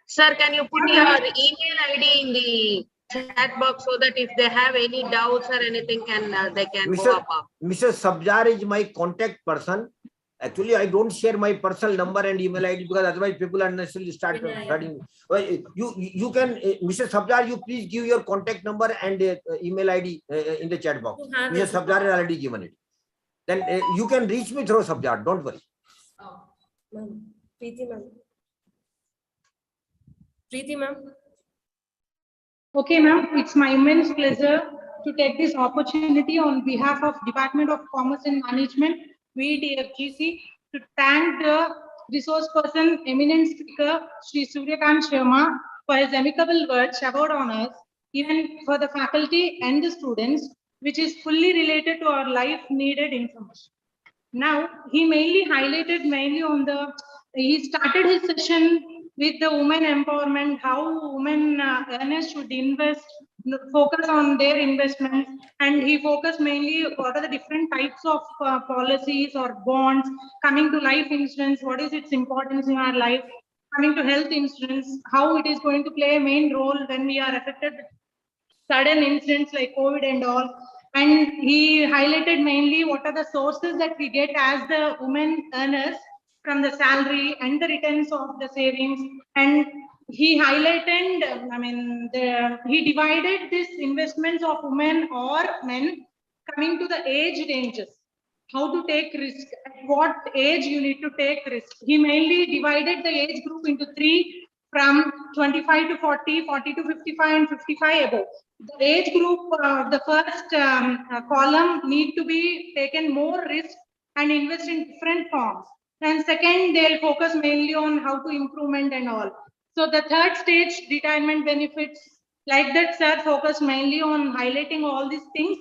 Sir, can you put your email ID in the chat box so that if they have any doubts or anything, they can go up? Mr. Sabjar is my contact person. Actually, I don't share my personal number and email ID because otherwise people unnecessarily start starting. You can, Mr. Sabjar, you please give your contact number and email ID in the chat box. Mr. Sabjar has already given it. Then you can reach me through Sabjar. Don't worry. Preeti ma'am. Preeti ma'am. Okay, ma'am. It's my immense pleasure to take this opportunity on behalf of Department of Commerce and Management, VETFGC, to thank the resource person, eminent speaker, Sri Suryakant Sharma, for his amicable words showered on us, even for the faculty and the students, which is fully related to our life needed information. Now, he highlighted on the, he started his session with the women empowerment, how women earners should invest focus on their investments, and he focused mainly what are the different types of policies or bonds, coming to life insurance, what is its importance in our life, coming to health insurance, how it is going to play a main role when we are affected with sudden incidents like COVID and all. And he highlighted mainly what are the sources that we get as the women earners from the salary and the returns of the savings. And he highlighted, he divided these investments of women or men coming to the age ranges, how to take risk, at what age you need to take risk. He mainly divided the age group into three, from 25 to 40, 40 to 55, and 55 above. The age group, the first column need to be taken more risk and invest in different forms. And second, they'll focus mainly on how to improvement and all. So the third stage, retirement benefits, like that, sir focus mainly on highlighting all these things,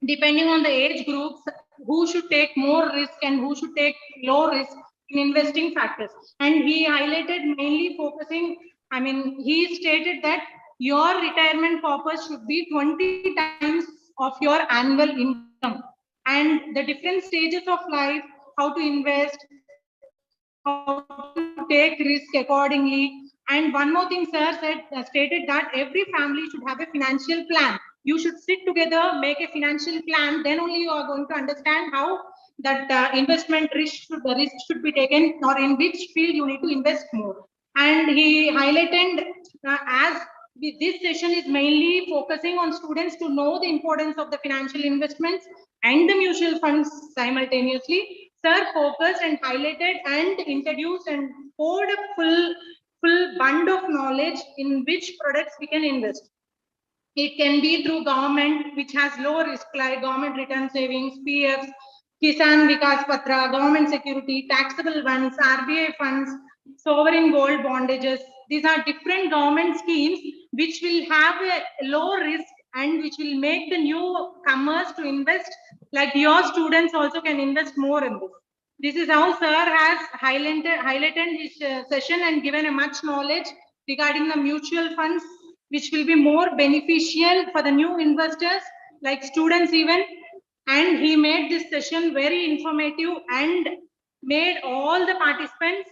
depending on the age groups, who should take more risk and who should take low risk in investing factors. And he highlighted mainly focusing, he stated that your retirement purpose should be 20 times of your annual income, and the different stages of life, how to invest, how to take risk accordingly. And one more thing, sir stated that every family should have a financial plan. You should sit together, make a financial plan, then only you are going to understand how that investment risk should be taken, or in which field you need to invest more. And he highlighted this session is mainly focusing on students to know the importance of the financial investments and the mutual funds simultaneously. Sir focused and highlighted and introduced and poured a full bund of knowledge in which products we can invest. It can be through government, which has low risk, like government return savings, PFs, Kisan Vikas Patra, government security, taxable ones, RBI funds, sovereign gold bondages. These are different government schemes which will have a low risk and which will make the newcomers to invest, like your students also can invest more in this. This is how sir has highlighted his session and given a much knowledge regarding the mutual funds, which will be more beneficial for the new investors, like students even. And he made this session very informative and made all the participants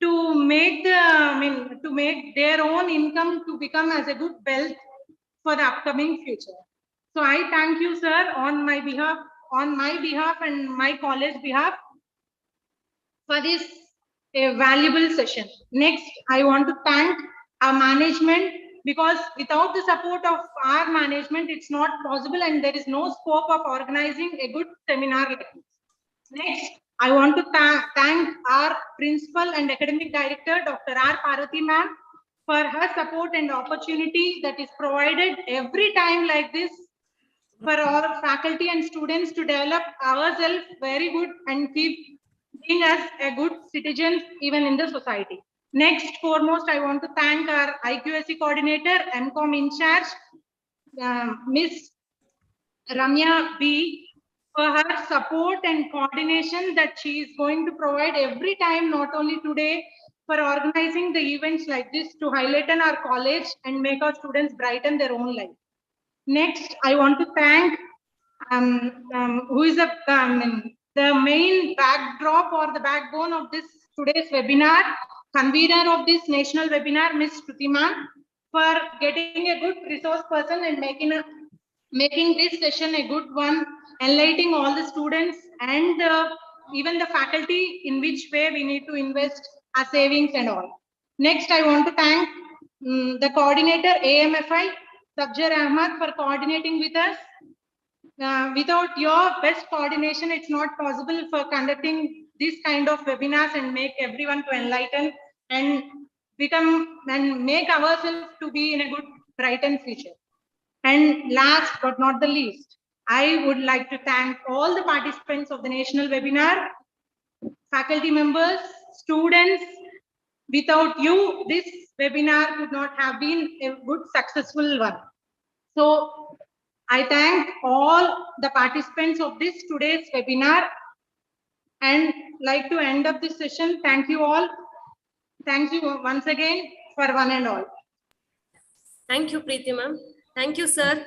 to make to make their own income to become as a good wealth for the upcoming future. So I thank you, sir, on my behalf and my college behalf for this valuable session. Next, I want to thank our management, because without the support of our management, it's not possible and there is no scope of organizing a good seminar like this. Next, I want to thank our principal and academic director, Dr. R. Parvati ma'am, for her support and opportunity that is provided every time like this for our faculty and students to develop ourselves very good and keep being as a good citizen even in the society. Next, foremost, I want to thank our IQSC coordinator, MCOM in charge, Miss Ramya B, for her support and coordination that she is going to provide every time, not only today, for organizing the events like this to highlight in our college and make our students brighten their own life. Next, I want to thank who is the main backdrop or the backbone of this today's webinar, convener of this national webinar, Ms. Shruti ma'am, for getting a good resource person and making this session a good one, enlightening all the students and even the faculty in which way we need to invest our savings and all. Next, I want to thank the coordinator AMFI, Sabjar Ahmad, for coordinating with us. Without your best coordination, it's not possible for conducting this kind of webinars and make everyone to enlighten and become and make ourselves to be in a good, brightened future. And last but not the least, I would like to thank all the participants of the national webinar, faculty members, students. Without you, this webinar could not have been a good, successful one. So I thank all the participants of this today's webinar and like to end up this session. Thank you all. Thank you once again for one and all. Thank you, Preeti ma'am. Thank you, sir.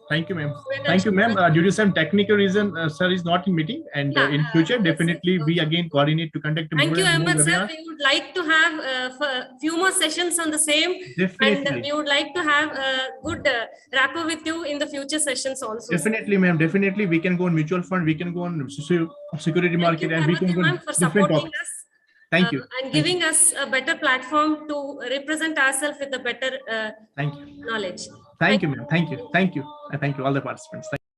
Thank you, ma'am. Thank you, ma'am. Due to some technical reason, sir is not in meeting, and in future, definitely we again coordinate to conduct Thank more you, and more Ahmed, sir. webinars. We would like to have a few more sessions on the same. Definitely. And we would like to have a good rapport with you in the future sessions also. Definitely, ma'am. Definitely, we can go on mutual fund, we can go on security market, and we can go on for different supporting topics. us. Thank you. And giving us a better platform to represent ourselves with a better Thank you. knowledge. Thank you, ma'am. Thank you. Thank you. I thank you all the participants. Thank you.